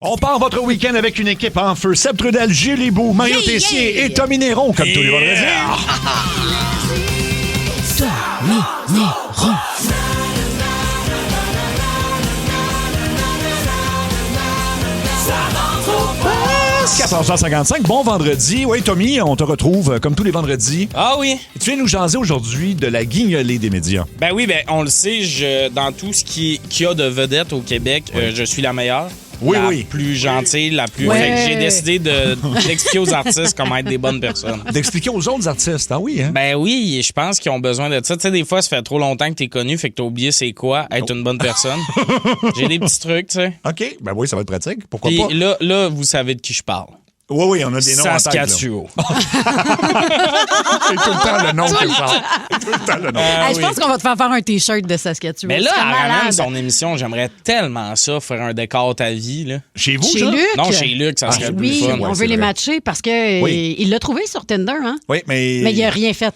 On part votre week-end avec une équipe en feu. Seb Trudel, Gilles Hibou, Mario Tessier et Tommy Néron, comme tous les vendredis. Tommy Néron. 14h55, bon vendredi. Oui, Tommy, on te retrouve comme tous les vendredis. Ah oui. Et tu viens nous jaser aujourd'hui de la guignolée des médias. Ben oui, on le sait, dans tout ce qu'il y a de vedettes au Québec, je suis la meilleure. Oui, la oui. plus gentille, la plus... Ouais. Fait que j'ai décidé d'expliquer aux artistes comment être des bonnes personnes. D'expliquer aux autres artistes, ah oui, hein? Ben oui, je pense qu'ils ont besoin de ça. Tu sais, des fois, ça fait trop longtemps que t'es connu, fait que t'as oublié c'est quoi être une bonne personne. J'ai des petits trucs, tu sais. OK, ben oui, ça va être pratique. Pourquoi Puis pas? là, vous savez de qui je parle. Oui, oui, on a des noms en tête. Saskatchewan. C'est tout le temps le nom que ça. Tout le temps le nom. Hey, je oui. pense qu'on va te faire faire un T-shirt de Saskatchewan. Mais là, C'est elle ramène malade. son émission. J'aimerais tellement ça, faire un décor ta vie, là. Chez vous, Chez ça? Luc. Non, chez Luc, ça serait plus Oui, fun. on c'est veut les vrai. matcher parce que Oui. il l'a trouvé sur Tinder, hein? Oui, mais... Mais il a rien fait.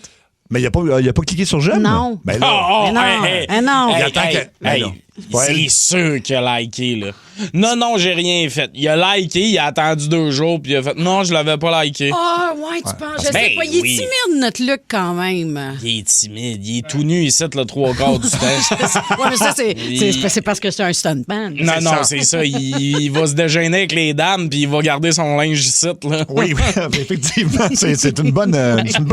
Mais il a pas cliqué sur j'aime? Non. Ben là... Oh, Mais non, non. Il attend que- Ben non. Ouais. C'est sûr qu'il a liké, là. Non, j'ai rien fait. Il a liké, il a attendu 2 jours, puis il a fait non, je l'avais pas liké. Ah, ouais, tu penses. Je sais Ben pas, il est oui. timide, notre Luc, quand même. Il est timide, il est tout nu ici, le 3/4 du temps. Ouais, mais ça, c'est parce que c'est un stuntman. Non, c'est ça. Il va se déjeuner avec les dames, puis il va garder son linge ici, là. Oui, effectivement, c'est une bonne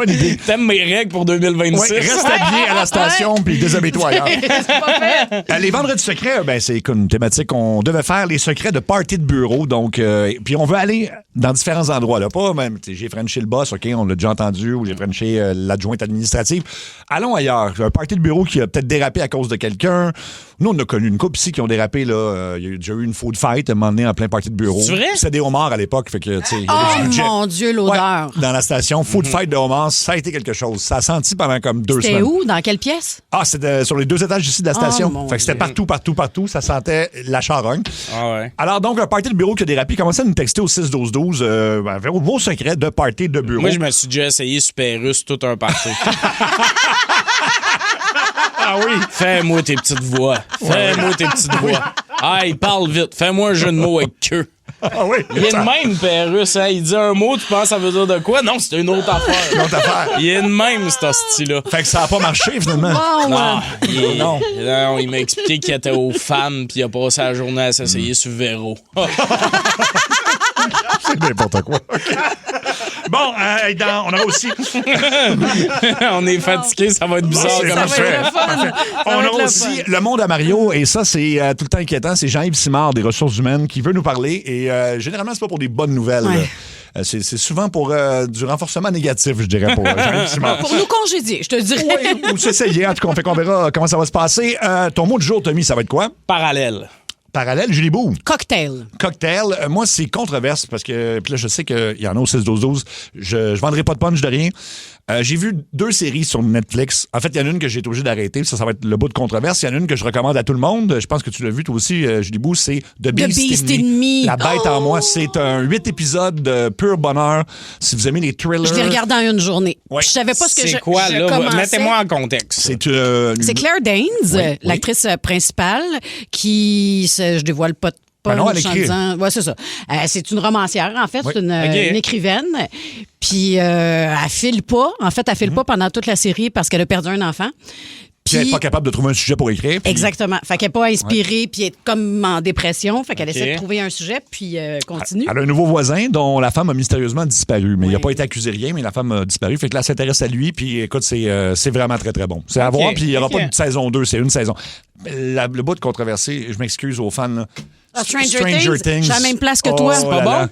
idée. T'aimes mes règles pour 2026? Oui, reste habillé à la station puis déshabille-toi ailleurs. C'est pas fait. Les vendredis secrets, ben c'est comme une thématique qu'on devait faire les secrets de party de bureau. Donc, puis on veut aller dans différents endroits. Là. Pas même, j'ai frenché le boss, OK, on l'a déjà entendu, ou j'ai frenché l'adjointe administrative. Allons ailleurs. Un party de bureau qui a peut-être dérapé à cause de quelqu'un. Nous, on a connu une couple ici qui ont dérapé. Là. Il y a déjà eu une faute fight à un moment donné en plein party de bureau. C'est vrai? C'était des homards à l'époque. Fait que, tu sais, il y avait Oh, du budget. mon Dieu, l'odeur. Ouais, dans la station, food fight de homards, ça a été quelque chose. Ça a senti pendant comme 2 C'était semaines. où? Dans quelle pièce? Ah, c'était sur les 2 étages ici de la station. mon Fait que c'était Dieu. partout. Ça sentait la charogne. Ah ouais. Alors, donc, un party de bureau qui a dérapé. Commencez à nous texter au 6-12-12 vos secrets de party de bureau. Moi, je me suis déjà essayé Super Russe tout un party. Ah oui? Fais-moi tes petites voix. Fais-moi tes petites voix. Hey, parle vite. Fais-moi un jeu de mots avec queue. Ah oui? Il est de même, Père Russe. Hein? Il dit un mot, tu penses que ça veut dire de quoi? Non, c'est une autre affaire. Une autre affaire. Il est de même, ce style-là. Fait que ça a pas marché, finalement. Oh, Non, ouais. non, il m'a expliqué qu'il était aux femmes puis il a passé la journée à s'essayer sur Véro. C'est n'importe quoi. OK. Bon, on a aussi... On est fatigué, ça va être bizarre C'est comme parfait. va être le fun. Parfait. Ça On va a être le aussi fun. le monde à Mario, et ça, c'est tout le temps inquiétant. C'est Jean-Yves Simard, des ressources humaines, qui veut nous parler. Et généralement, c'est pas pour des bonnes nouvelles. Ouais. là. C'est souvent pour du renforcement négatif, je dirais, pour Jean-Yves Simard. Pour nous congédier, je te dirais. Oui, ou s'essayer. En tout cas, on verra comment ça va se passer. Ton mot du jour, Tommy, ça va être quoi? Parallèle. Parallèle, Julie Bou. Cocktail. Cocktail. Moi, c'est controverse parce que, puis là, je sais qu'il y en a au 6-12-12. Je vendrai pas de punch de rien. J'ai vu 2 séries sur Netflix. En fait, il y en a une que j'ai été obligé d'arrêter. Ça va être le bout de controverse. Il y en a une que je recommande à tout le monde. Je pense que tu l'as vu toi aussi, Julie Bou. C'est The Beast in Me. La bête en moi. C'est un 8 épisodes de pur bonheur. Si vous aimez les thrillers. Je l'ai regardé en une journée. Ouais. Je savais pas ce que C'est quoi, je là? commençais. Mettez-moi en contexte. C'est C'est Claire Danes, Oui. l'actrice principale, qui je dévoile pas Ben non, elle en écrit. disant- ouais, c'est ça. C'est une romancière, en fait. Oui. C'est une, Ok. une écrivaine. Puis elle file pas. En fait, elle file pas pendant toute la série parce qu'elle a perdu un enfant. Puis elle n'est pas capable de trouver un sujet pour écrire. Puis Exactement. Fait qu'elle n'est pas inspirée, puis elle est comme en dépression. Fait qu'elle Ok. essaie de trouver un sujet, puis continue. Elle a un nouveau voisin dont la femme a mystérieusement disparu. Mais il n'a pas été accusé rien, mais la femme a disparu. Fait que là, elle s'intéresse à lui. Puis écoute, c'est vraiment très, très bon. C'est à Ok, voir. Puis il n'y aura ok. pas de saison 2, c'est une saison. Le bout de controversé, je m'excuse aux fans. Là. Ah, Stranger Things, j'ai la même place que toi. C'est pas là bon? là.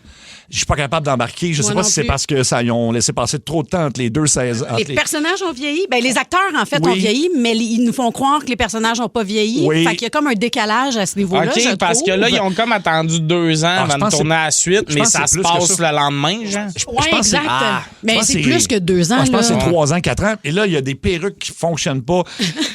Je suis pas capable d'embarquer. Je sais Moi pas non si c'est plus. parce que ça, ils ont laissé passer trop de temps entre les 2 saisons. Les personnages ont vieilli. Ben, les acteurs, en fait, Oui. ont vieilli, mais ils nous font croire que les personnages n'ont pas vieilli. Oui. Fait qu'il y a comme un décalage à ce niveau-là, je OK, parce trouve. que là, ils ont comme attendu 2 ans je avant pense de que tourner à la suite, je mais pense ça que se c'est plus que passe ça. le lendemain, genre. Oui, je pense exact. que Mais je pense c'est que plus que 2 ans. Je pense que là. c'est 3 ans, 4 ans. Et là, il y a des perruques qui fonctionnent pas.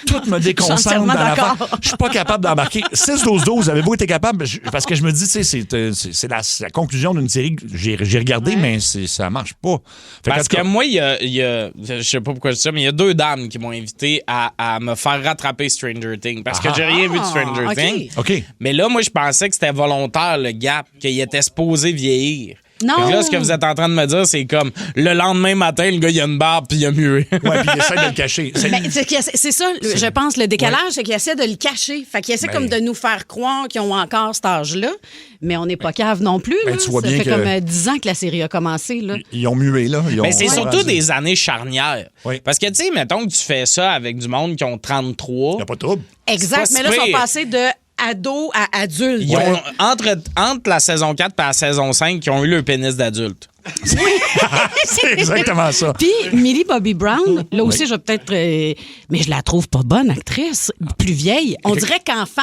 Tout me déconcentre dans entièrement l'affaire. d'accord. Je suis pas capable d'embarquer. 6-12-12, avez-vous été capable? Parce que je me dis, tu sais, c'est la conclusion d'une série j'ai regardé, mais ça marche pas. Parce que moi, il y a je sais pas pourquoi je dis ça, mais il y a 2 dames qui m'ont invité à me faire rattraper Stranger Things. Parce que j'ai rien vu de Stranger Things. OK. Mais là, moi, je pensais que c'était volontaire, le gap, qu'il était supposé vieillir. Non. Fait que là, ce que vous êtes en train de me dire, c'est comme le lendemain matin, le gars, il a une barbe puis il a mué. Ouais, puis il essaie de le cacher. Ben, c'est ça, je pense, le décalage, c'est qu'il essaie de le cacher. Fait qu'il essaie comme de nous faire croire qu'ils ont encore cet âge-là, mais on n'est pas cave non plus. Là. Tu vois ça bien fait que comme 10 ans que la série a commencé. Là. Ils ont mué, là. Mais c'est surtout des années charnières. Oui. Parce que, tu sais, mettons que tu fais ça avec du monde qui ont 33. Il n'y a pas de trouble. Exact, C'est mais pas là, ils si sont pire. passés de ado à adulte. Ils ont, entre la saison 4 et la saison 5, ils ont eu le pénis d'adulte. C'est exactement ça. Puis Millie Bobby Brown, là aussi, je vais peut-être... mais je la trouve pas bonne actrice, plus vieille. On dirait qu'enfant,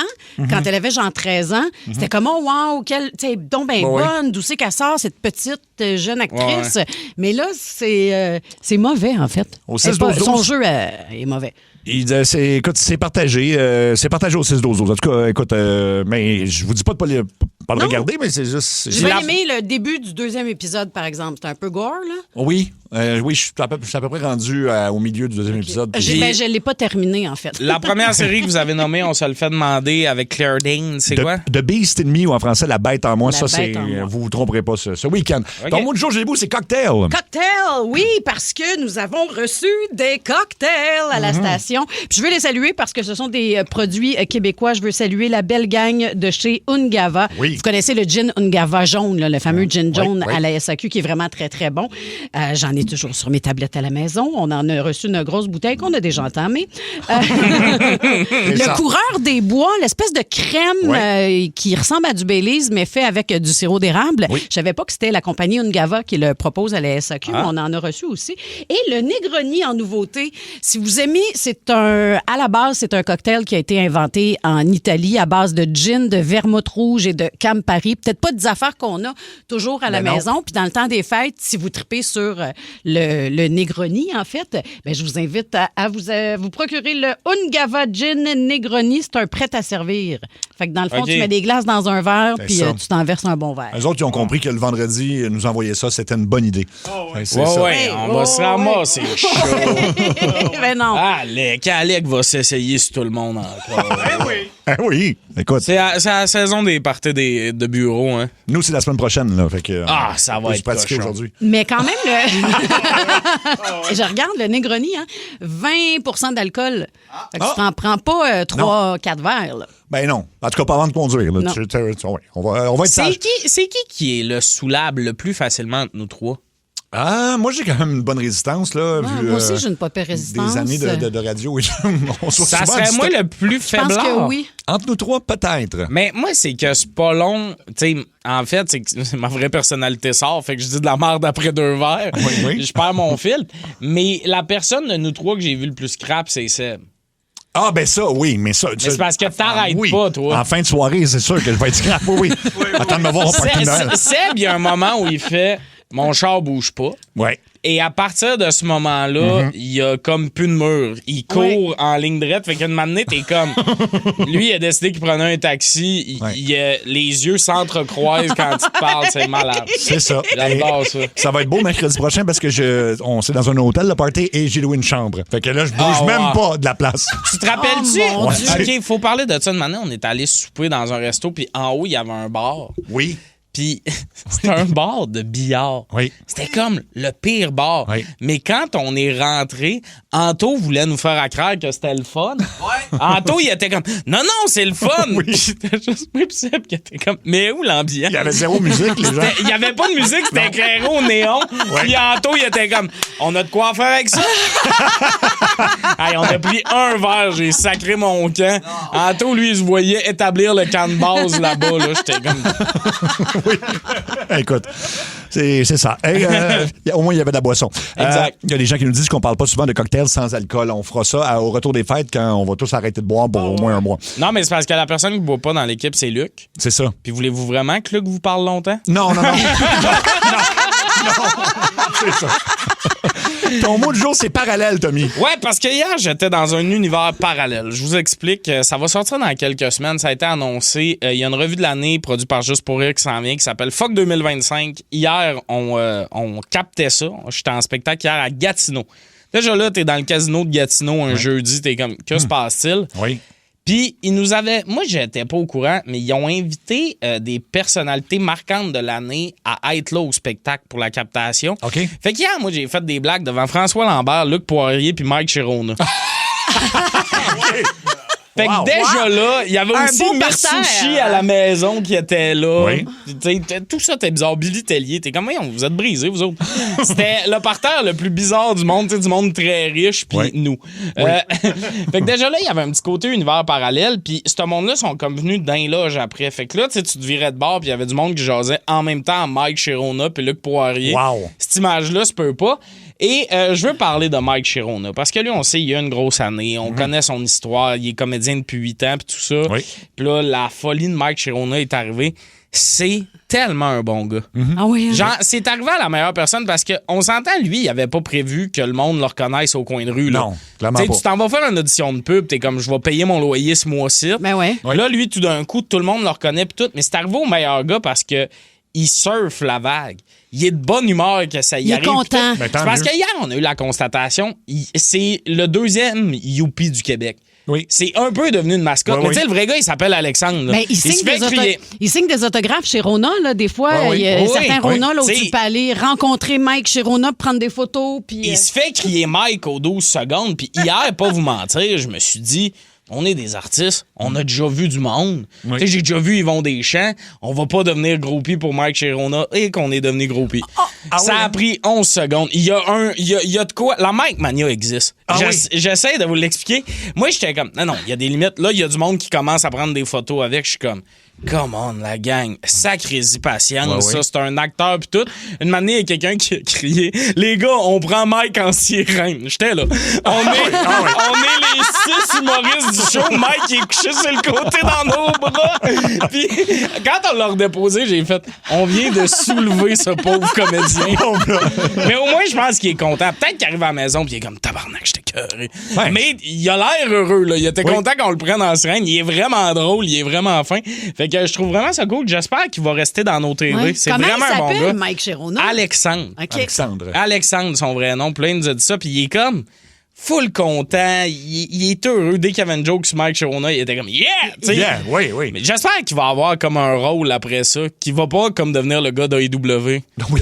quand elle avait genre 13 ans, c'était comme, oh wow, quelle... Tu sais, donc ben Ouais, bonne, d'où c'est qu'elle sort, cette petite jeune actrice. Mais là, c'est mauvais, en fait. Au 6-12-12. Son jeu est mauvais. Écoute, c'est partagé. C'est partagé au 6-12-12. En tout cas, écoute, mais je vous dis pas de pas le regarder, mais c'est juste... J'ai bien aimé le début du 2e épisode, par exemple. C'était un peu gore, là. Oui, je suis à peu près rendu au milieu du 2e épisode. Je ne l'ai pas terminé, en fait. La première série que vous avez nommée, on se le fait demander avec Claire Danes, c'est quoi? The Beast in Me, ou en français, La Bête en moi. La Ça, c'est... Bête en moi. Vous vous tromperez pas, ce week-end. OK. Ton mot du jour, j'ai beau, c'est cocktail. Cocktail, oui, parce que nous avons reçu des cocktails à la station. Puis je veux les saluer parce que ce sont des produits québécois. Je veux saluer la belle gang de chez Ungava. Oui. Vous connaissez le gin Ungava jaune, là, le fameux gin jaune oui. à la SAQ qui est vraiment très, très bon. J'en ai toujours sur mes tablettes à la maison. On en a reçu une grosse bouteille qu'on a déjà entamée. Le coureur des bois, l'espèce de crème qui ressemble à du Baileys, mais fait avec du sirop d'érable. Oui. Je savais pas que c'était la compagnie Ungava qui le propose à la SAQ. On en a reçu aussi. Et le Negroni en nouveauté, si vous aimez, à la base, c'est un cocktail qui a été inventé en Italie à base de gin, de vermouth rouge et de Campari. Peut-être pas des affaires qu'on a toujours à la maison. Puis dans le temps des fêtes, si vous tripez sur le Negroni, en fait, ben, je vous invite à vous procurer le Ungava Gin Negroni. C'est un prêt à servir. Fait que dans le fond, tu mets des glaces dans un verre C'est puis ça. tu t'en verses un bon verre. Eux autres, ils ont compris que le vendredi, nous envoyer ça, c'était une bonne idée. C'est ça. Ouais, on va se ramasser chaud. Ben non. Alec va s'essayer sur tout le monde encore. Ah oui, écoute, C'est la saison des parties de bureau, hein? nous, c'est la semaine prochaine. Là, fait que, Ça on va peut se être pratiquer cochon. aujourd'hui. Mais quand même, je regarde le Negroni, hein, 20 d'alcool. Fait que tu t'en prends pas 3-4 verres. Là. Ben non. En tout cas, pas avant de conduire. Là. Non. On va être sage. C'est qui est le soulable le plus facilement entre nous trois? Ah, moi, j'ai quand même une bonne résistance. Là, vu, moi aussi, j'ai une pas pire résistance. Des années de radio. On se Ça souvent serait dit moi le plus Je pense faiblard. que oui. Entre nous trois, peut-être. Mais moi, c'est que c'est pas long. Tu sais, en fait, c'est que ma vraie personnalité sort. Fait que je dis de la merde après 2 verres. Oui. Je perds mon fil. Mais la personne de nous trois que j'ai vu le plus crap, c'est Seb. Ah, ben ça, oui, mais ça... Mais c'est parce que t'arrêtes pas, toi. En fin de soirée, c'est sûr que je vais être scrap. Oui. Attends de me voir au party de Noël. Seb, il y a un moment où il fait « Mon char bouge pas ». Ouais. Et à partir de ce moment-là, il y a comme plus de mur. Il court en ligne droite. Fait qu'une matinée, t'es comme... Lui, il a décidé qu'il prenait un taxi. Il a les yeux s'entrecroisent quand il te parle. C'est malade. C'est ça. J'adore ça. Ça va être beau mercredi prochain parce que on c'est dans un hôtel, le party, et j'ai loué une chambre. Fait que là, je bouge même pas de la place. Tu te rappelles-tu? Oh, mon Dieu. OK, il faut parler de ça une manière. On est allé souper dans un resto, puis en haut, il y avait un bar. Oui. Puis c'était un bar de billard. Oui. C'était comme le pire bar. Oui. Mais quand on est rentré, Anto voulait nous faire accroire que c'était le fun. Anto, il était comme « Non, non, c'est le fun! Oui. Puis c'était juste moi pis Seb qui était comme « Mais où l'ambiance? » Il y avait zéro musique, les gens. Il y avait pas de musique, c'était éclairé au néon. Puis Anto, il était comme « On a de quoi faire avec ça? » Hey, on a pris un verre, j'ai sacré mon camp. Anto, lui, il se voyait établir le camp de base là-bas. Là. J'étais comme... Oui. Écoute, c'est ça. Hey, au moins, il y avait de la boisson. Exact. Il y a des gens qui nous disent qu'on parle pas souvent de cocktails sans alcool. On fera ça au retour des fêtes quand on va tous arrêter de boire pour au moins un mois. Non, mais c'est parce que la personne qui ne boit pas dans l'équipe, c'est Luc. C'est ça. Puis voulez-vous vraiment que Luc vous parle longtemps? Non. Non. C'est ça. Ton mot du jour, c'est parallèle, Tommy. Ouais, parce que hier, j'étais dans un univers parallèle. Je vous explique. Ça va sortir dans quelques semaines. Ça a été annoncé. Il y a une revue de l'année produite par Juste pour rire qui s'en vient, qui s'appelle Fuck 2025. Hier, on captait ça. J'étais en spectacle hier à Gatineau. Déjà là, t'es dans le casino de Gatineau un jeudi. T'es comme, que se passe-t-il? Oui. Puis, ils nous avaient... Moi, j'étais pas au courant, mais ils ont invité des personnalités marquantes de l'année à être là au spectacle pour la captation. OK. Fait qu'hier, moi, j'ai fait des blagues devant François Lambert, Luc Poirier puis Mike Chirona. Fait que déjà là, il y avait aussi Mitsushi à la maison qui était là. Oui. Tout ça, t'es bizarre. Billy Tellier, t'es comme, voyons, vous êtes brisés, vous autres. C'était le parterre le plus bizarre du monde, du monde très riche, puis nous. Fait que déjà là, il y avait un petit côté univers parallèle, puis ce monde-là sont comme venus d'un loge après. Fait que là, tu te virais de bord, puis il y avait du monde qui jasait en même temps à Mike Chirona puis Luc Poirier. Wow. Cette image-là se peut pas. Et je veux parler de Mike Chirona, parce que lui, on sait, il a une grosse année. On connaît son histoire. Il est comédien depuis 8 ans, puis tout ça. Oui. Puis là, la folie de Mike Chirona est arrivée. C'est tellement un bon gars. Ah oui. Genre, c'est arrivé à la meilleure personne parce qu'on s'entend, lui, il avait pas prévu que le monde le reconnaisse au coin de rue. Là. Non, clairement pas. Tu t'en vas faire une audition de pub, t'es comme, je vais payer mon loyer ce mois-ci. Ben ouais. Là, lui, tout d'un coup, tout le monde le reconnaît, puis tout. Mais c'est arrivé au meilleur gars parce que il surfe la vague. Il est de bonne humeur que ça y il arrive. Il est content. Ben, C'est parce qu'hier, on a eu la constatation, c'est le deuxième youpi du Québec. Oui. C'est un peu devenu une mascotte. Oui, Mais oui. tu sais, le vrai gars, il s'appelle Alexandre. Là. Ben, il se fait crier. signe des autographes chez Rona, là, des fois. Oui, oui. Il y a Oui, certains oui. Rona là, où T'sais, tu peux aller rencontrer Mike chez Rona, prendre des photos. Puis, Il se fait crier Mike aux 12 secondes. Puis hier, pas vous mentir, je me suis dit, on est des artistes, on a déjà vu du monde. Oui. Tu sais, j'ai déjà vu Yvon Deschamps. On va pas devenir groupie pour Mike Chirona et qu'on est devenu groupie. Ça a pris 11 secondes. Il y a de quoi. La Mike Mania existe. J'essaie de vous l'expliquer. Moi, j'étais comme, non, il y a des limites. Là, il y a du monde qui commence à prendre des photos avec. Je suis comme, come on, la gang. Sacré-y patience. Ça, c'est un acteur pis tout. Une manière, il y a quelqu'un qui a crié, les gars, on prend Mike en sirène. J'étais là. On est les 6 humoristes du show. Mike, il est couché sur le côté dans nos bras. Puis, quand on l'a redéposé, j'ai fait, on vient de soulever ce pauvre comédien. Mais au moins, je pense qu'il est content. Peut-être qu'il arrive à la maison pis il est comme, tabarnak, j'étais cœuré. Ouais. Mais il a l'air heureux, là. Il était content qu'on le prenne en sirène. Il est vraiment drôle, il est vraiment fin. Fait que je trouve vraiment ça cool. J'espère qu'il va rester dans nos TV. ouais. C'est Comment vraiment il un bon s'appelle, gars. Mike Chirona? Alexandre. OK. Alexandre, son vrai nom. Puis là, il nous a dit ça, puis il est comme full content. Il est heureux. Dès qu'il y avait une joke sur Mike Chirona, il était comme yeah! T'sais. Yeah, oui. Mais j'espère qu'il va avoir comme un rôle après ça, qu'il va pas comme devenir le gars d'AEW. Oui,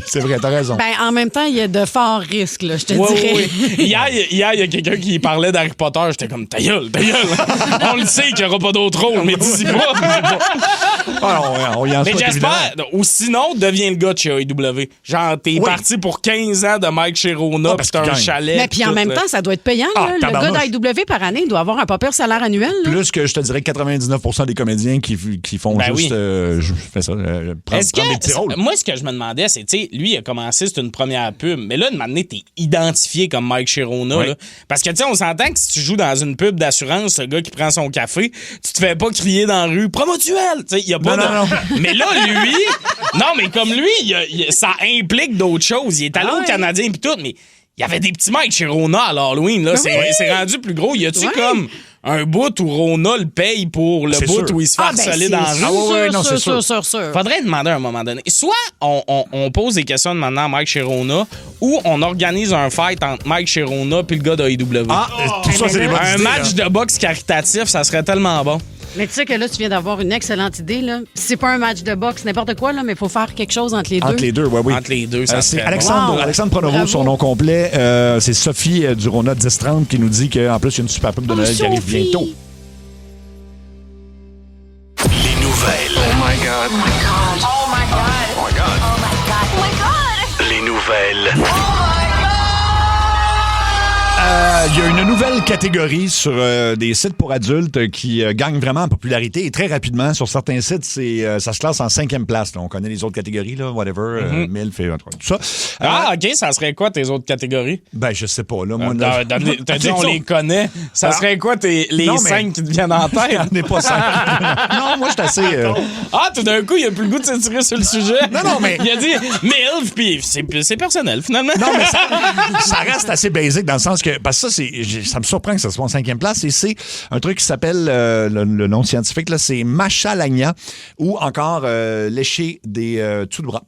c'est vrai, t'as raison. Ben, en même temps, il y a de forts risques, là, je te dirais. Oui. Hier, il y a quelqu'un qui parlait d'Harry Potter. J'étais comme, ta gueule. On le sait qu'il n'y aura pas d'autre rôle, mais dis pas. On y en Mais souhaite, j'espère. évidemment. Ou sinon, deviens le gars de chez AEW. Genre, t'es parti pour 15 ans de Mike Chirona, parce pis t'as qu'il un gagne. chalet. Mais puis en même temps, ça doit être payant. Ah, là. Le tabarnouche. gars d'AEW par année, il doit avoir un pas pire salaire annuel. Là. Plus que je te dirais 99% des comédiens qui font Ben juste oui. je fais ça, prendre Est-ce des petits rôles. que, moi, ce que je me demandais, c'est, tu sais, lui, il a commencé, c'est une première pub, mais là, de m'amener, t'es identifié comme Mike Chirona, Oui. là. Parce que, tu sais, on s'entend que si tu joues dans une pub d'assurance, le gars qui prend son café, tu te fais pas crier dans la rue, promotuel! Tu sais, il y a pas Non. Mais là, lui, non, mais comme lui, ça implique d'autres choses. Il est allé au Canadien pis tout, mais il y avait des petits Mike Chirona à l'Halloween, là. C'est rendu plus gros. Y a-tu comme un bout où Rona le paye pour le C'est bout sûr. où il se fait harceler dans la rue? sûr. Faudrait demander à un moment donné. Soit on pose des questions demandant à Mike Chirona, ou on organise un fight entre Mike Chirona puis le gars d'AEW. Tout ça, c'est des bonnes Un idées, match là. de boxe caritatif, ça serait tellement bon. Mais tu sais que là, tu viens d'avoir une excellente idée. Là. C'est pas un match de boxe, n'importe quoi, là, mais il faut faire quelque chose entre les deux. Entre les deux, oui. Entre les deux, ça c'est serait Alexandre, bon. Alexandre Pronovo, Bravo. son nom complet. C'est Sophie du Rona 1030 qui nous dit qu'en plus, il y a une super pub de Noël qui arrive Sophie. bientôt. Les nouvelles. Oh my God. Oh my God. Oh my God. Oh my God. Oh my God. Oh my God. Les nouvelles. Il y a une nouvelle catégorie sur des sites pour adultes qui gagne vraiment en popularité et très rapidement. Sur certains sites, ça se classe en 5e place. Là. On connaît les autres catégories, là, whatever, MILF et tout ça. OK, ça serait quoi tes autres catégories? Ben, je sais pas. Là, moi, T'as dit on les connaît. Ça serait quoi les 5 qui te viennent en tête? J'en ai pas 5. Non, moi, je suis assez... Tout d'un coup, il a plus le goût de s'étirer sur le sujet. Non, mais... Il a dit MILF, puis c'est personnel, finalement. Non, mais ça reste assez basique dans le sens que... Parce que ça me surprend que ça soit en 5e place. Et c'est un truc qui s'appelle, le nom scientifique, là, c'est machalagna, ou encore lécher des dessous de bras.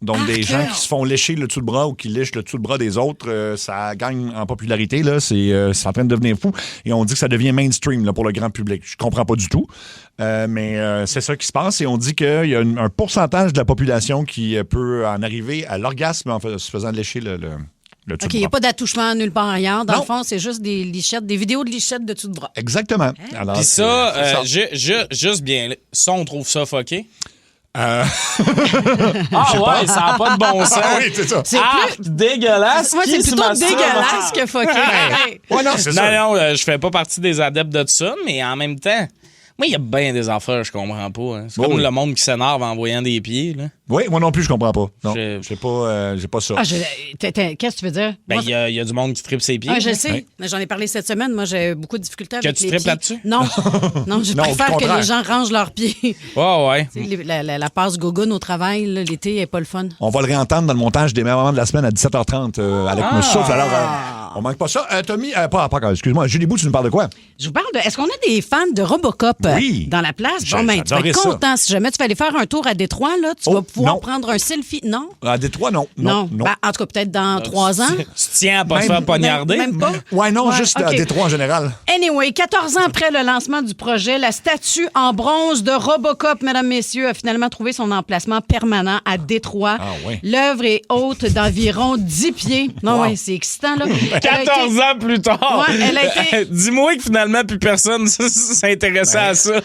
Donc, des gens qui se font lécher le dessous de bras ou qui lèchent le dessous de bras des autres, ça gagne en popularité. Là, c'est en train de devenir fou. Et on dit que ça devient mainstream là, pour le grand public. Je comprends pas du tout. Mais c'est ça qui se passe. Et on dit qu'il y a un pourcentage de la population qui peut en arriver à l'orgasme en se faisant lécher le OK, il n'y a pas d'attouchement nulle part ailleurs. Dans le fond, c'est juste des lichettes, des vidéos de lichettes de dessous de bras. Exactement. Alors, puis ça, juste bien, ça, on trouve ça fucké? Ouais, ça n'a pas de bon sens. oui, c'est ça. C'est plus... dégueulasse. Moi, c'est plutôt dégueulasse que fucké. Ouais, non, c'est ça. Non, je fais pas partie des adeptes de ça, mais en même temps, moi, il y a bien des affaires, je comprends pas. Hein. C'est comme le monde qui s'énerve en voyant des pieds. Là. Oui, moi non plus, je comprends pas. Non, j'ai pas ça. Qu'est-ce que tu veux dire? Ben, il y a du monde qui tripe ses pieds. Je le sais. Mais j'en ai parlé cette semaine. Moi, j'ai beaucoup de difficultés avec les pieds. Que tu tripes là-dessus? Non. Non, je préfère que les gens rangent leurs pieds. Ouais. La passe gogoune au travail, là, l'été, n'est pas le fun. On va le réentendre dans le montage des meilleurs moments de la semaine à 17h30 avec me souffle. Alors, on manque pas ça. Tommy, excuse-moi, Julie Bou, tu nous parles de quoi? Je vous parle de... Est-ce qu'on a des fans de Robocop dans la place? Bon, ben, tu vas être content. Si jamais tu vas aller faire un tour à Détroit, là, tu vas pouvoir prendre un selfie. Non? À Détroit, non. Ben, en tout cas, peut-être dans 3 ans. Tu tiens à pas te faire poignarder? Même pas? Juste à Détroit en général. Anyway, 14 ans après le lancement du projet, la statue en bronze de Robocop, mesdames, messieurs, a finalement trouvé son emplacement permanent à Détroit. L'œuvre est haute d'environ 10 pieds. Non, c'est excitant, là. 14 ans plus tard! Ouais, elle a été... Dis-moi que finalement, plus personne s'intéressait à ça.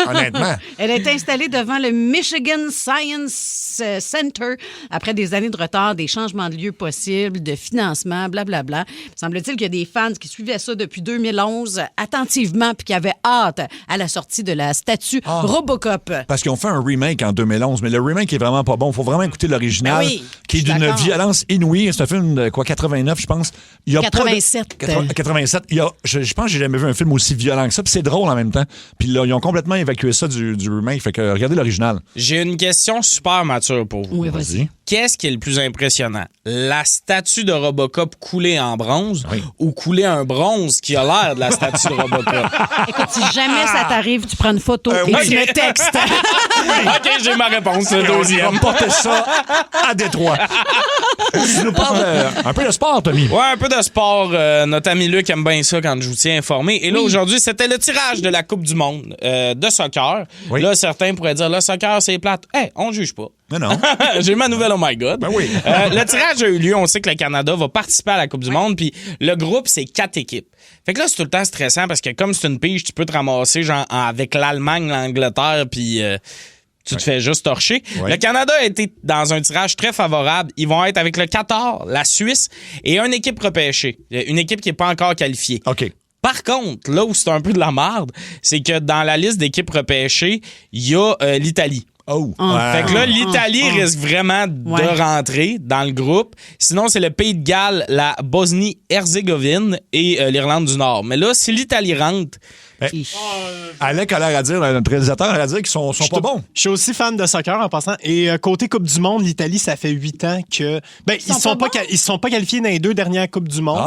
Honnêtement. Elle a été installée devant le Michigan Science Center après des années de retard, des changements de lieu possibles, de financement, blablabla. Semble-t-il qu'il y a des fans qui suivaient ça depuis 2011 attentivement puis qui avaient hâte à la sortie de la statue Robocop. Parce qu'ils ont fait un remake en 2011, mais le remake est vraiment pas bon. Il faut vraiment écouter l'original, qui est d'une violence inouïe. C'est un film de 89, je pense. 87. 87. Je pense que j'ai jamais vu un film aussi violent que ça. Puis c'est drôle en même temps. Puis là, ils ont complètement évacué ça du remake. Fait que regardez l'original. J'ai une question super mature pour vous. Oui, vas-y. Qu'est-ce qui est le plus impressionnant? La statue de Robocop coulée en bronze ou couler un bronze qui a l'air de la statue de Robocop? Écoute, si jamais ça t'arrive, tu prends une photo et tu me textes. OK, j'ai ma réponse. Le deuxième. On va porter ça à Détroit. Tu nous parles un peu de sport, Tommy. Ouais, un peu de sport. Notre ami Luc aime bien ça quand je vous tiens informé. Et là, aujourd'hui, c'était le tirage de la Coupe du monde de soccer. Oui. Là, certains pourraient dire, le soccer, c'est plate. On juge pas. Non. J'ai ma nouvelle, oh my God. Ben oui. Le tirage a eu lieu. On sait que le Canada va participer à la Coupe du monde. Puis le groupe, c'est 4 équipes. Fait que là, c'est tout le temps stressant parce que comme c'est une pige, tu peux te ramasser genre avec l'Allemagne, l'Angleterre, puis... tu te fais juste torcher. Oui. Le Canada a été dans un tirage très favorable. Ils vont être avec le Qatar, la Suisse et une équipe repêchée. Une équipe qui n'est pas encore qualifiée. OK. Par contre, là où c'est un peu de la merde, c'est que dans la liste d'équipes repêchées, il y a l'Italie. Fait que là, l'Italie risque vraiment de rentrer dans le groupe. Sinon, c'est le Pays de Galles, la Bosnie-Herzégovine et l'Irlande du Nord. Mais là, si l'Italie rentre... Alec a l'air à dire, notre réalisateur a l'air à dire qu'ils sont pas bons. Je suis aussi fan de soccer en passant. Et côté Coupe du monde, l'Italie, ça fait 8 ans que... ils se sont pas qualifiés dans les 2 dernières Coupes du monde.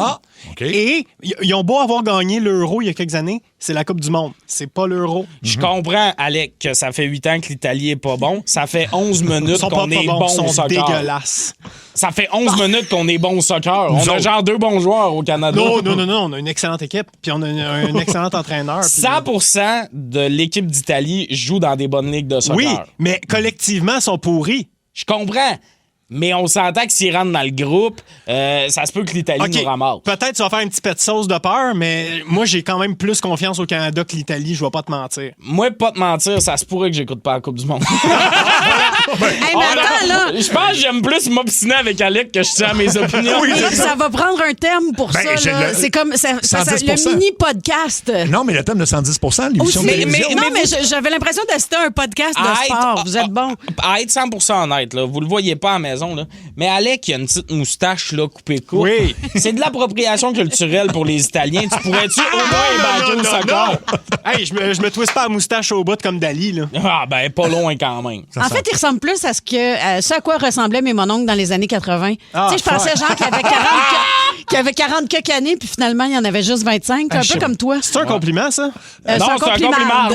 OK. Et ils ont beau avoir gagné l'Euro il y a quelques années, c'est la Coupe du monde. C'est pas l'Euro. Je comprends, Alec, que ça fait 8 ans que l'Italie est pas bon. Ça fait 11 minutes qu'on est bon au soccer. Ils sont dégueulasses. Ça fait 11 minutes qu'on est bon au soccer. On a genre 2 bons joueurs au Canada. Non. On a une excellente équipe. Puis on a un excellent entraîneur. 100% de l'équipe d'Italie joue dans des bonnes ligues de soccer. Oui, mais collectivement, ils sont pourris. Je comprends. Mais on s'entend que s'ils rentrent dans le groupe, ça se peut que l'Italie OK. nous ramasse. Peut-être tu vas faire un petit peu de sauce de peur, mais moi, j'ai quand même plus confiance au Canada que l'Italie, je vais pas te mentir. Moi, pas te mentir, ça se pourrait que j'écoute pas la Coupe du Monde. Hey, mais attends, là. Je pense que j'aime plus m'obstiner avec Alec que je tiens à mes opinions. Oui, Hey, ça va prendre un terme pour Ben, j'ai ça. Là. le- C'est comme le 110%. mini-podcast. Non, mais le thème de 110 l'émission de mais- télévision. Non, mais j'avais l'impression d'assister à un podcast de sport. Vous êtes bon. À être 100% honnête, là, vous le voyez pas à la maison, là, mais Alec, il a une petite moustache là, coupée courte. Oui. C'est de l'appropriation culturelle pour les Italiens. Tu pourrais-tu au moins embarquer au soccer? Hey, je me twiste pas la moustache au bout comme Dali, là. Ah, ben, pas loin quand même. En fait, il ressemble plus à ce à quoi ressemblaient mes mononcles dans les années 80. Ah, tu sais, je pensais genre qu'il avait 40 quelques années, puis finalement, il y en avait juste 25. Un peu comme toi. C'est un compliment, ça? Non, c'est un compliment.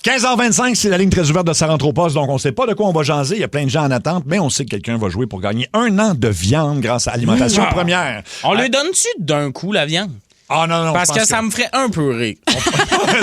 15h25, c'est la ligne très ouverte de Ça rentre au poste, donc on sait pas de quoi on va jaser. Il y a plein de gens en attente, mais on sait que quelqu'un va jouer pour gagner 1 an de viande grâce à Alimentation Ah. Première. On lui donne-tu d'un coup la viande? Ah non, Parce je pense que ça me ferait un peu rire.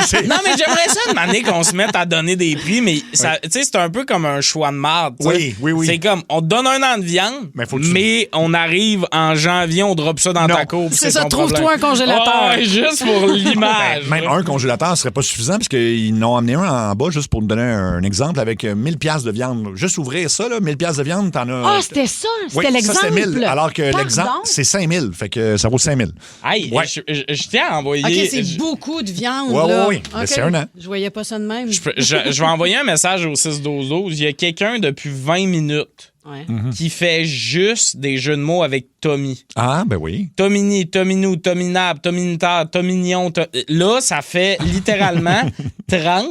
C'est- Non, mais j'aimerais ça une année qu'on se mette à donner des prix, mais ça, tu sais, c'est un peu comme un choix de marde. tu sais. Oui, oui, oui. C'est comme, on te donne 1 an de viande, Mais faut que tu- mais on arrive en janvier, on drop ça dans Non. ta cour. puis C'est ça, ton trouve-toi problème. un congélateur. Ah ouais, juste pour l'image. Ben, même un congélateur serait pas suffisant parce qu'ils n'ont amené un en bas juste pour nous donner un exemple avec 1000 piastres de viande. Juste ouvrir ça, là, 1000 piastres de viande, t'en as... Ah, c'était ça. C'était Oui, ça, l'exemple. c'était 1000, alors que Pardon? l'exemple, c'est 5000. Fait que ça vaut 5000. Hey, Ouais. je tiens à envoyer. OK, c'est je- beaucoup de viande. Ouais, là. ouais, mais OK. c'est 1 an. Je voyais pas ça de même. je vais envoyer un message au 6-12-12. Il y a quelqu'un depuis 20 minutes Ouais. qui fait juste des jeux de mots avec Tommy. Ah, ben oui. Tomini, Tominou, Tominab, Tominita, Tomignon. Là, ça fait littéralement 30.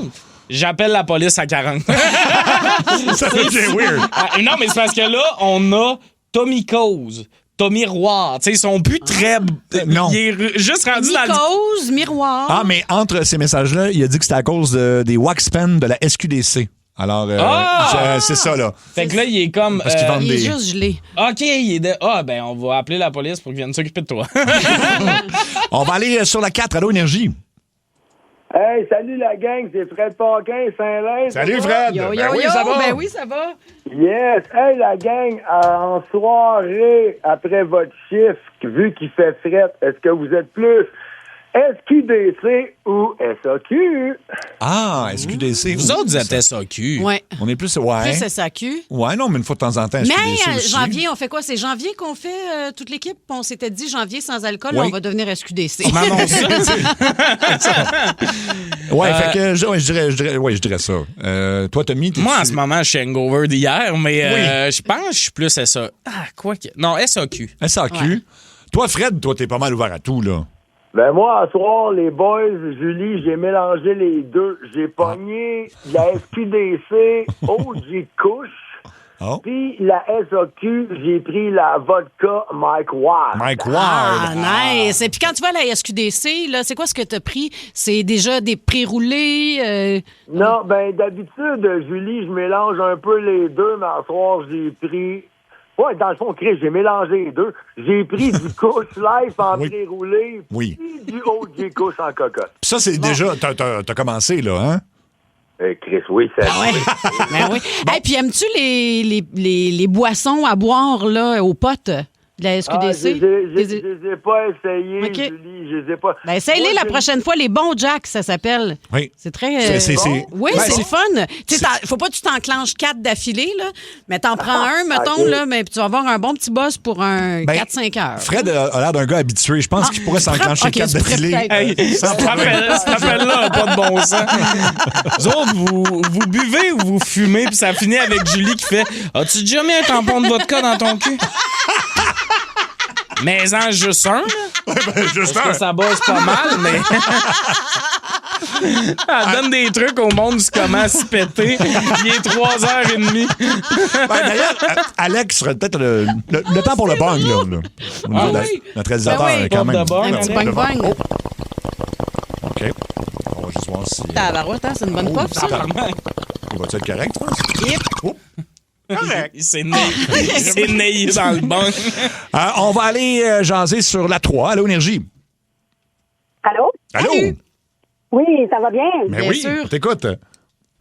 J'appelle la police à 40. Ça devient weird. Ah, non, mais c'est parce que là, on a Tommy Cause, Tommy Roy. Tu sais, ils sont plus très. Non. Il est juste rendu dans le. Mycose, miroir. Ah, mais entre ces messages-là, il a dit que c'était à cause des wax pens de la SQDC. Alors, c'est ça, là. Fait que là, il est comme. Parce qu'ils vendent Il est des... juste gelé. OK, il est de. Ah, ben, on va appeler la police pour qu'ils viennent s'occuper de toi. On va aller sur la 4, Allô Énergie. Hey, salut la gang, c'est Fred Paquin, Saint-Lin. Salut, Fred. Yo, yo, Ben oui, yo. ça va. Ben oui, ça va. Yes. Hey, la gang, en soirée, après votre chiffre, vu qu'il fait fret, est-ce que vous êtes plus SQDC ou SAQ? Ah, SQDC. Vous autres, vous êtes SAQ. Ouais. On est plus... Ouais. Plus SAQ. Ouais, non, mais une fois de temps en temps, Mais SQDC hey, aussi. janvier, on fait quoi? C'est janvier qu'on fait toute l'équipe? On s'était dit janvier sans alcool, Oui. on va devenir SQDC. Tu m'annonces ça? Ouais, fait que je dirais ça. Toi, Tommy, t'es Moi, en ce moment, je suis hangover d'hier, mais Oui. je pense que je suis plus SA. Ah, quoi que. Non, SAQ. SAQ. Ouais. Toi, Fred, toi, t'es pas mal ouvert à tout, là. Ben moi, ce soir, les boys, Julie, j'ai mélangé les deux. J'ai pogné la SQDC OG Couche, Oh. puis la SAQ, j'ai pris la vodka Mike Ward. Mike Ward. Ah, nice. Et puis quand tu vas à la SQDC, là, c'est quoi ce que tu as pris? C'est déjà des pré-roulés? Non, ben d'habitude, Julie, je mélange un peu les deux, mais ce soir, j'ai pris... Ouais, dans le fond, Chris, j'ai mélangé les deux. J'ai pris du Couche Life en Oui. pré-roulé, Oui. puis du OG Couche en cocotte. Puis ça, c'est déjà... T'as commencé, là, hein? Chris, oui, ça... Ben oui. Et puis aimes-tu les boissons à boire là, aux potes de la SQDC? Je les ai pas essayés, OK. Julie, je les ai pas... Ben, essaye-les Moi, la j'ai- prochaine fois, les bons Jack, ça s'appelle. Oui. C'est très. C'est- Oui, Ben, c'est le fun. Tu sais, faut pas que tu t'enclenches 4 d'affilée, là. Mais t'en prends un, mettons, OK. là, mais puis tu vas avoir un bon petit boss pour un Ben, 4-5 heures. Fred a l'air d'un gars habitué. Je pense qu'il pourrait s'enclencher OK, 4 tu pourrais d'affilée. peut-être. Hey, cet appel-là n'a pas de bon sens. Vous autres, vous buvez ou vous fumez, puis ça finit avec Julie qui fait « As-tu déjà mis un tampon de vodka dans ton cul? » Mais en juste un, là. Juste Parce que ça bosse pas mal, mais... Elle donne des trucs au monde du comment se péter. Il est 3h30. Ben, d'ailleurs, Alex serait peut-être le temps pour le bang, là. Au niveau de oui. notre réalisateur, Ben oui. quand même. Pompe de bang, Un petit Alex. bang-bang. OK. On va juste voir si... Tabarouette, hein, c'est une bonne puff, ça. Il va-tu être correct, tu penses? Oh. Il s'est naillé dans le banc. On va aller jaser sur la 3. Allô, Énergie. Allô? Allô? Salut. Oui, ça va bien. Ben Bien oui, sûr. on t'écoute.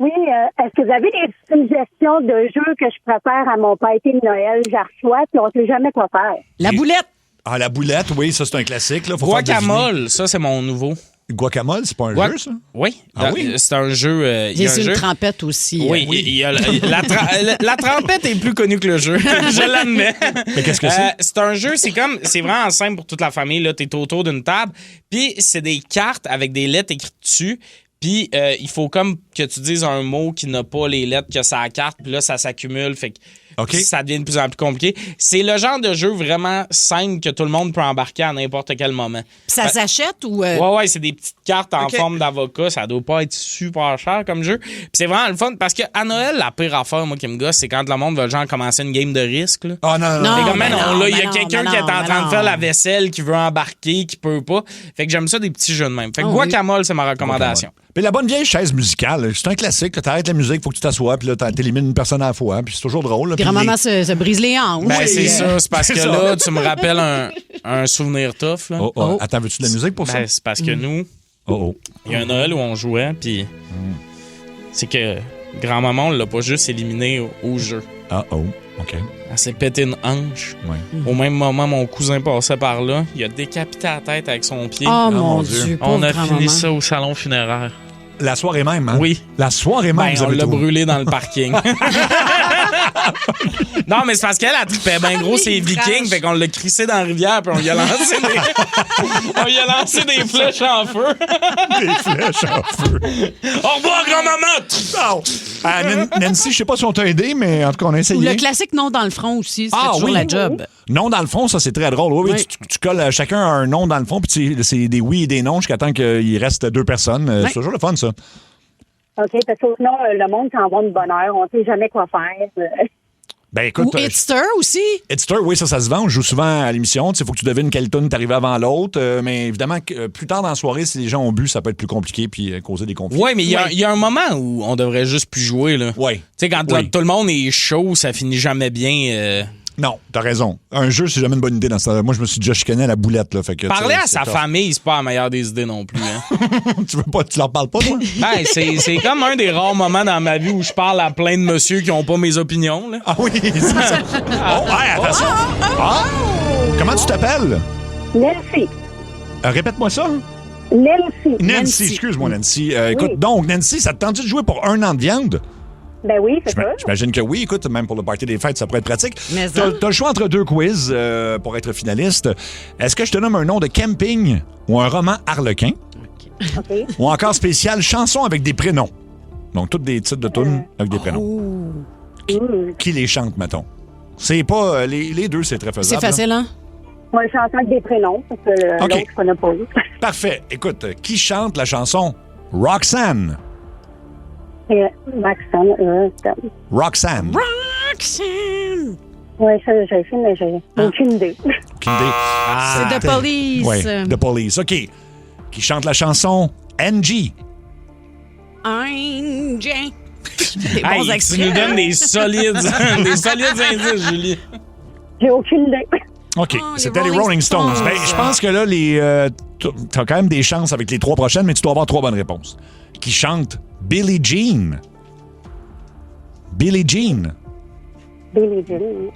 Oui, est-ce que vous avez des suggestions de jeux que je prépare à mon party de Noël? J'en reçois, puis on ne sait jamais quoi faire. La boulette. Ah, la boulette, oui, ça, c'est un classique. Là. Faut faire deviner. Guacamole, ça, c'est mon nouveau. Guacamole, c'est pas un jeu, ça? Oui. Ah oui? C'est un jeu. Il y a un J'ai une jeu. trempette aussi. Oui, il y a la trempette est plus connue que le jeu. Je l'admets. Mais qu'est-ce que c'est? C'est un jeu, c'est vraiment simple pour toute la famille. Là, t'es autour d'une table, puis c'est des cartes avec des lettres écrites dessus. Puis il faut comme que tu dises un mot qui n'a pas les lettres que ça a la carte, puis là, ça s'accumule. Fait que ça devient de plus en plus compliqué. C'est le genre de jeu vraiment simple que tout le monde peut embarquer à n'importe quel moment. Ça s'achète ou... Ouais, c'est des petites cartes en forme d'avocat. Ça doit pas être super cher comme jeu. Puis c'est vraiment le fun parce qu'à Noël, la pire affaire, moi, qui me gosse, c'est quand le monde veut genre commencer une game de risque. Là. Ah non. C'est comme, mais non, non, là, il y a mais quelqu'un non, qui est en mais train non. de faire la vaisselle, qui veut embarquer, qui peut pas. Fait que j'aime ça des petits jeux de même. Fait que Guacamole, c'est ma recommandation. Puis la bonne vieille chaise musicale, c'est un classique. T'arrêtes la musique, faut que tu t'assoies, puis là, t'élimines une personne à la fois, puis c'est toujours drôle. Là, puis Grand-maman se brise les hanches. Ben, c'est ça. C'est parce C'est que ça. là, tu me rappelles un souvenir tough. Là. Oh. Attends, veux-tu de la musique pour ça? Ben, c'est parce que nous, Oh. il y a un Noël où on jouait, puis c'est que grand-maman, on l'a pas juste éliminé au jeu. Oh. OK. Elle s'est pété une hanche. Ouais. Au même moment, mon cousin passait par là. Il a décapité la tête avec son pied. Oh, mon mon Dieu. Dieu. On a pauvre fini grand-maman. ça au salon funéraire. La soirée même, hein? Oui. La soirée même, Ben, vous on avez l'a tout. brûlé dans le parking. Non, mais c'est parce qu'elle a trippé bien gros ses Vikings, fait qu'on l'a crissé dans la rivière, puis on lui a lancé des flèches en feu. Des flèches en feu. Au revoir, grand-maman! Oh. Nancy, je sais pas si on t'a aidé, mais en tout cas, on a Ou essayé. le classique nom dans le front aussi, c'est toujours oui. la job. Non dans le fond, ça, c'est très drôle. Oui, Oui. tu colles chacun un nom dans le fond, puis c'est des oui et des non jusqu'à temps qu'il reste deux personnes. C'est toujours le fun, ça. OK, parce que sinon, le monde s'en va de bonne heure. On ne sait jamais quoi faire. Ben écoute, Ou Hitster aussi. Hitster, oui, ça se vend. On joue souvent à l'émission. Il faut que tu devines quelle tune t'arrive avant l'autre. Mais évidemment, plus tard dans la soirée, si les gens ont bu, ça peut être plus compliqué puis causer des conflits. Ouais, mais il y a un moment où on devrait juste plus jouer, là. Ouais. Tu sais, quand Oui. tout le monde est chaud, ça finit jamais bien. Non, t'as raison. Un jeu, c'est jamais une bonne idée dans ce Moi, je me suis déjà chicané à la boulette. Là, fait que, Parler à c'est sa tough. famille, c'est pas la meilleure des idées non plus. Hein. Tu leur parles pas, toi? Ben, c'est comme un des rares moments dans ma vie où je parle à plein de monsieur qui ont pas mes opinions. Là. Ah oui, c'est ça. Oh, hey, attention. Ah! Comment tu t'appelles? Nancy. Répète-moi ça. Nancy. Excuse-moi, Nancy. Écoute, donc, Nancy, ça te tente de jouer pour 1 an de viande? Ben oui, c'est ça. J'imagine que oui. Écoute, même pour le party des fêtes, ça pourrait être pratique. Mais T'as le choix entre 2 quiz pour être finaliste. Est-ce que je te nomme un nom de camping ou un roman harlequin? OK. Ou encore spécial chanson avec des prénoms? Donc, toutes des titres de tunes avec des prénoms. Qui les chante, mettons? C'est pas... les deux, c'est très faisable. C'est facile, hein? Moi, je chante avec des prénoms, parce que OK. l'autre, je connais pas. Parfait. Écoute, qui chante la chanson Roxanne? Maxime, Roxanne. Roxanne! oui, ça, j'ai fait, mais j'ai aucune idée. Aucune idée. C'est The Police. Oui, The Police. OK. Qui chante la chanson Angie? Angie. Des Hey, bons tu extraits. nous donnes des solides indices, Julie. J'ai aucune idée. OK. Oh, les C'était les Rolling Rolling Stones. Stones. Ben, je pense que là, t'as quand même des chances avec les 3 prochaines, mais tu dois avoir 3 bonnes réponses. Qui chante Billie Jean? Billie Jean. Billie Jean.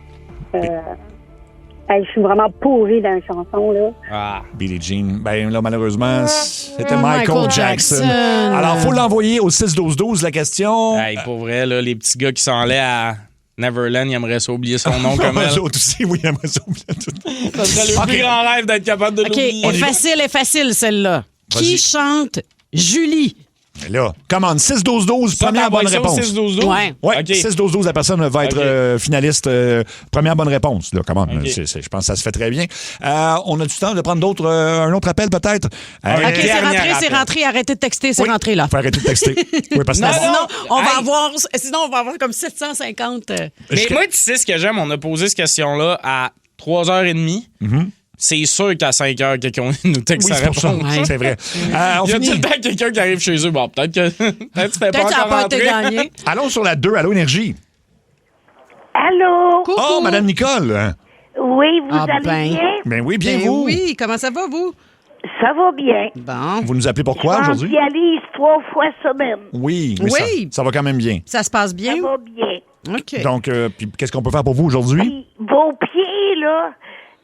Je suis vraiment pourrie dans la chanson, là. Ah. Billie Jean. Ben là, malheureusement, c'était Michael Michael Jackson. Jackson. Alors, faut l'envoyer au 6-12-12, la question. Hey, pour vrai, là, les petits gars qui sont allés à Neverland, ils aimeraient ça oublier son nom comme elle. Eux autres aussi, oui, j'aimerais ça oublier tout. Ça serait le OK. plus grand rêve d'être capable de OK, l'oublier. est facile, celle-là. Vas-y. Qui chante Julie? Mais là, commande 6-12-12, Ça, première bonne t'envoies ça au réponse. 6-12-12? Ouais. Oui, OK. 6-12-12, la personne va être OK. finaliste. Première bonne réponse. Là, comment? OK. Je pense que ça se fait très bien. On a du temps de prendre un autre appel, peut-être? OK, c'est Dernier rentré, appel. Arrêtez de texter, c'est Oui. rentré, là. Faut arrêter de texter. Oui, parce que Non, Sinon, on va Hey. avoir comme 750. Mais moi, tu sais ce que j'aime? On a posé cette question-là à 3h30. C'est sûr qu'à 5h, quelqu'un nous texte Oui, sa c'est pour ça. réponse. Ouais. C'est vrai. On Il y a tout finit. le temps quelqu'un qui arrive chez eux. Bon, peut-être que tu fais pas Peut-être que ça n'a encore pas été rentrer. gagné. Allons sur la 2. Allô, Énergie. Allô? Coucou. Oh, Madame Nicole. Oui, vous Ah allez ben. bien? Ben oui, bien Ben vous. oui, comment ça va, vous? Ça va bien. Bon. Vous nous appelez pourquoi Je aujourd'hui? dialyse 3 fois semaine. Oui, mais Oui. ça va quand même bien. Ça se passe bien? Ça va bien. OK. Donc, puis qu'est-ce qu'on peut faire pour vous aujourd'hui? Puis, vos pieds, là,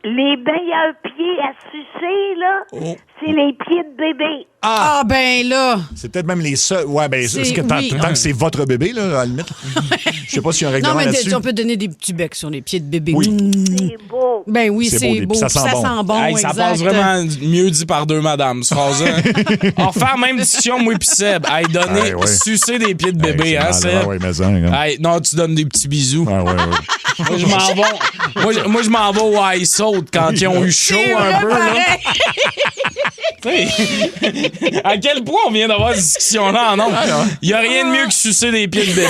les meilleurs pieds à sucer, là, Oh. c'est les pieds de bébé. Ah, ben là. C'est peut-être même les seuls. Ouais, ben, C'est- est-ce que tant que c'est votre bébé, là, à la limite? Je sais pas s'il y a un règlement Non, mais là-dessus. on peut donner des petits becs sur les pieds de bébé. Oui. C'est beau. Ben oui, C'est c'est beau, beau. puis ça sent bon. Hey, ça exact. passe vraiment mieux dit par deux madames, ce phrase-là. On va refaire même discussion, moi pis Seb. Hey, donner, Hey, ouais. sucer des pieds de bébé, Hey, hein, c'est Seb? mal, ouais, mais ça, regarde. Hey, non, tu donnes des petits bisous. Ouais, ouais, ouais. Moi, je m'en vais. Moi, je m'en vais au Ice Out quand ils ont eu chaud C'est un vrai, peu, là. pareil. T'sais, à quel point on vient d'avoir cette discussion-là en nombre? Il n'y a rien de mieux que sucer des pieds de bébé.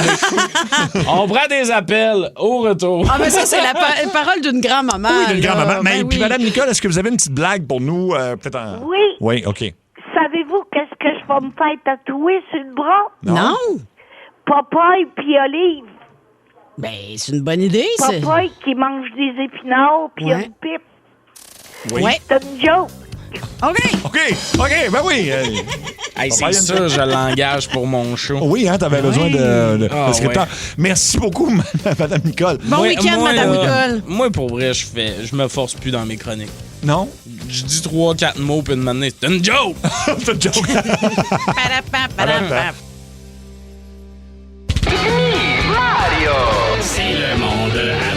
On prend des appels au retour. Ah, mais ça, c'est la parole d'une grand-maman. Oui, d'une là. grand-maman. Mais Ben puis, oui. Madame Nicole, est-ce que vous avez une petite blague pour nous? Peut-être en... Oui. Oui, OK. Savez-vous qu'est-ce que je vais me faire tatouer sur le bras? Non? Papaye puis Olive. Ben, c'est une bonne idée, ça. Papaye qui mange des épinards puis Ouais. une pipe. Oui. Ouais. C'est une joke. OK. OK, ben oui. Hey, c'est ça, je l'engage pour mon show. Oui, hein, t'avais besoin de Ah, secrétaire. ouais. Merci beaucoup, Madame Nicole. Bon week-end, Madame Nicole. Moi, pour vrai, je me force plus dans mes chroniques. Non? Je dis 3-4 mots, puis une manée, c'est une joke! C'est une joke. Parapam. C'est le monde à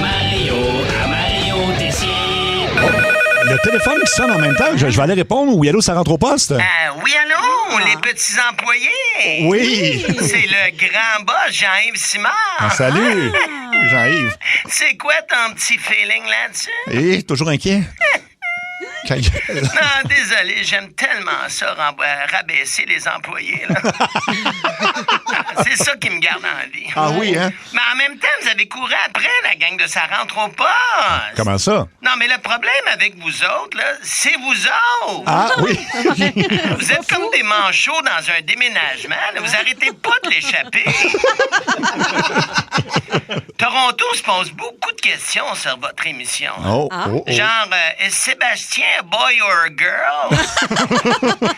Mario Tessier. Le téléphone qui sonne en même temps, je vais aller répondre. Oui, allô, ça rentre au poste? Oui, allô, les petits employés? Oui. C'est le grand boss, Jean-Yves Simard. Ah, salut, Jean-Yves. C'est quoi ton petit feeling là-dessus? Et toujours inquiet? Ta gueule. Non, désolé, j'aime tellement ça, rabaisser les employés. Là. C'est ça qui me garde en vie. Ah oui, hein? Mais en même temps, vous avez couru après la gang de Ça rentre au poste. Comment ça? Non, mais le problème avec vous autres, là, c'est vous autres. Ah oui. Vous êtes comme des manchots dans un déménagement. Là. Vous arrêtez pas de l'échapper. Toronto se pose beaucoup de questions sur votre émission. Oh, oh, oh. Genre, est Sébastien a boy or a girl?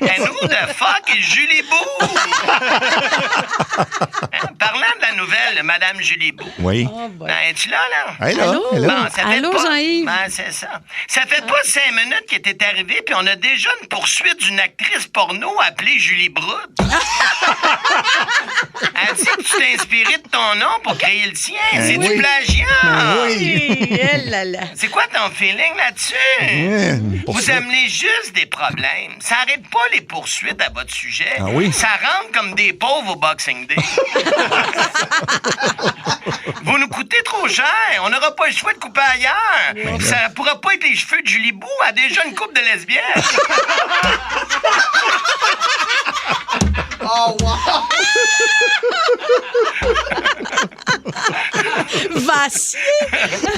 And who the fuck is Julie Bou? Parlant de la nouvelle de Madame Julie Bou. Oui. Es-tu là? Hey, là, Allô? elle est là. Bon, ça fait Allô, pas... Jean-Yves? Ben, c'est ça. Ça fait pas 5 minutes qu'il était arrivé, puis on a déjà une poursuite d'une actrice porno appelée Julie Brood. Elle dit que tu t'es inspiré de ton nom pour créer le tien. C'est oui. du plagiat. Oui. Eh là là. C'est quoi ton feeling là-dessus? Vous amenez juste des problèmes. Ça arrête pas les poursuites à votre sujet. Ah oui? Ça rentre comme des pauvres au Boxing Day. Vous nous coûtez trop cher. On n'aura pas le choix de couper ailleurs. Ça pourra pas être les cheveux de Julie Bou. Elle a déjà une couple de lesbiennes. Vacier.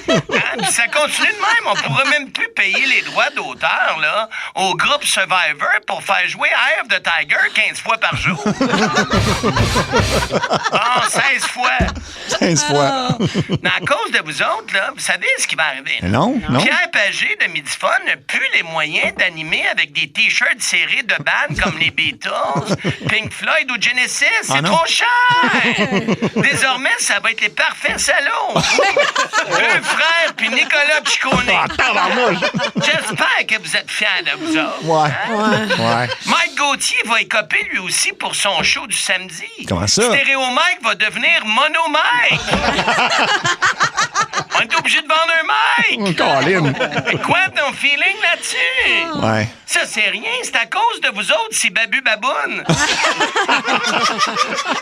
Hein? Puis ça continue de même. On pourra même plus payer les droits d'auteur là, au groupe Survivor pour faire jouer Eye of the Tiger 15 fois par jour. Bon, 16 fois. 15 fois. Mais à cause de vous autres, là, vous savez ce qui va arriver. Non, non. Pierre Pagé de Midifone n'a plus les moyens d'animer avec des t-shirts serrés de bandes comme les Beatles, Pink Floyd ou Genesis. C'est non? trop cher! Désormais, ça va être les parfaits salons. Deux frères puis Nicolas Ciccone. J'espère que vous êtes fiers de vous autres. Ouais. Hein? Ouais. Mike Gauthier va écoper lui aussi pour son show du samedi. Comment ça? Stéréo Mike va devenir Mono Mike. On est obligé de vendre un Mike. Colin. Quoi ton feeling là-dessus? Ouais. Ça, c'est rien. C'est à cause de vous autres, c'est Babu Baboune.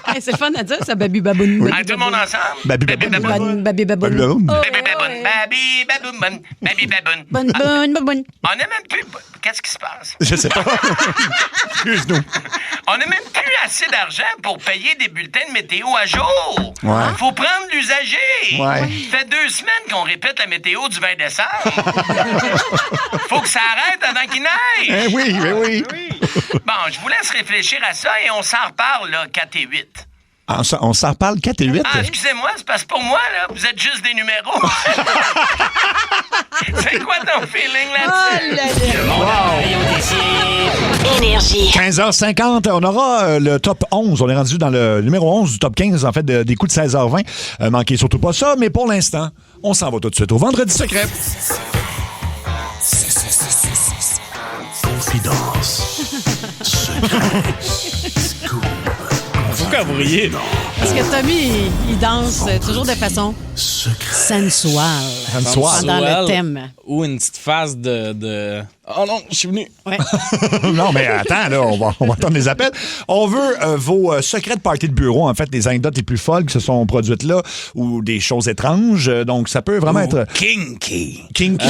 Hey, c'est le fun à dire, ça, baby baboune. Tout le monde ensemble? Babu Baboune. Baby baboune. Babu Baboune. Oh, Baby Baboune. Baby Baboune. Baby Baboune. bonne, bonne, bonne. On n'a même plus... Qu'est-ce qui se passe? Je sais pas. Excuse-nous. On n'a même plus assez d'argent pour payer des bulletins de météo à jour. Ouais. Faut prendre l'usager. Ouais. Ça fait 2 semaines qu'on répète la météo du 20 décembre. Faut que ça arrête avant qu'il neige. Eh oui, eh oui. Bon, je vous laisse réfléchir à ça et on s'en reparle, là, 4 et 8. On s'en reparle 4 et 8. Ah, excusez-moi, c'est parce que pour moi, là, vous êtes juste des numéros. C'est quoi ton feeling là-dessus? Énergie. 15h50, on aura le top 11. On est rendu dans le numéro 11 du top 15, en fait, des coups de 16h20. Manquez surtout pas ça, mais pour l'instant, on s'en va tout de suite au Vendredi secret. Confidence. Pourquoi vous riez? Parce que Tommy, il danse toujours de façon sensuelle. Pendant le thème. Ou une petite phase de... Oh non, je suis venu. Ouais. Non, mais attends, là, on va attendre les appels. On veut vos secrets de party de bureau, en fait, les anecdotes les plus folles qui se sont produites là, ou des choses étranges. Donc, ça peut vraiment être... Kinky. Kinky.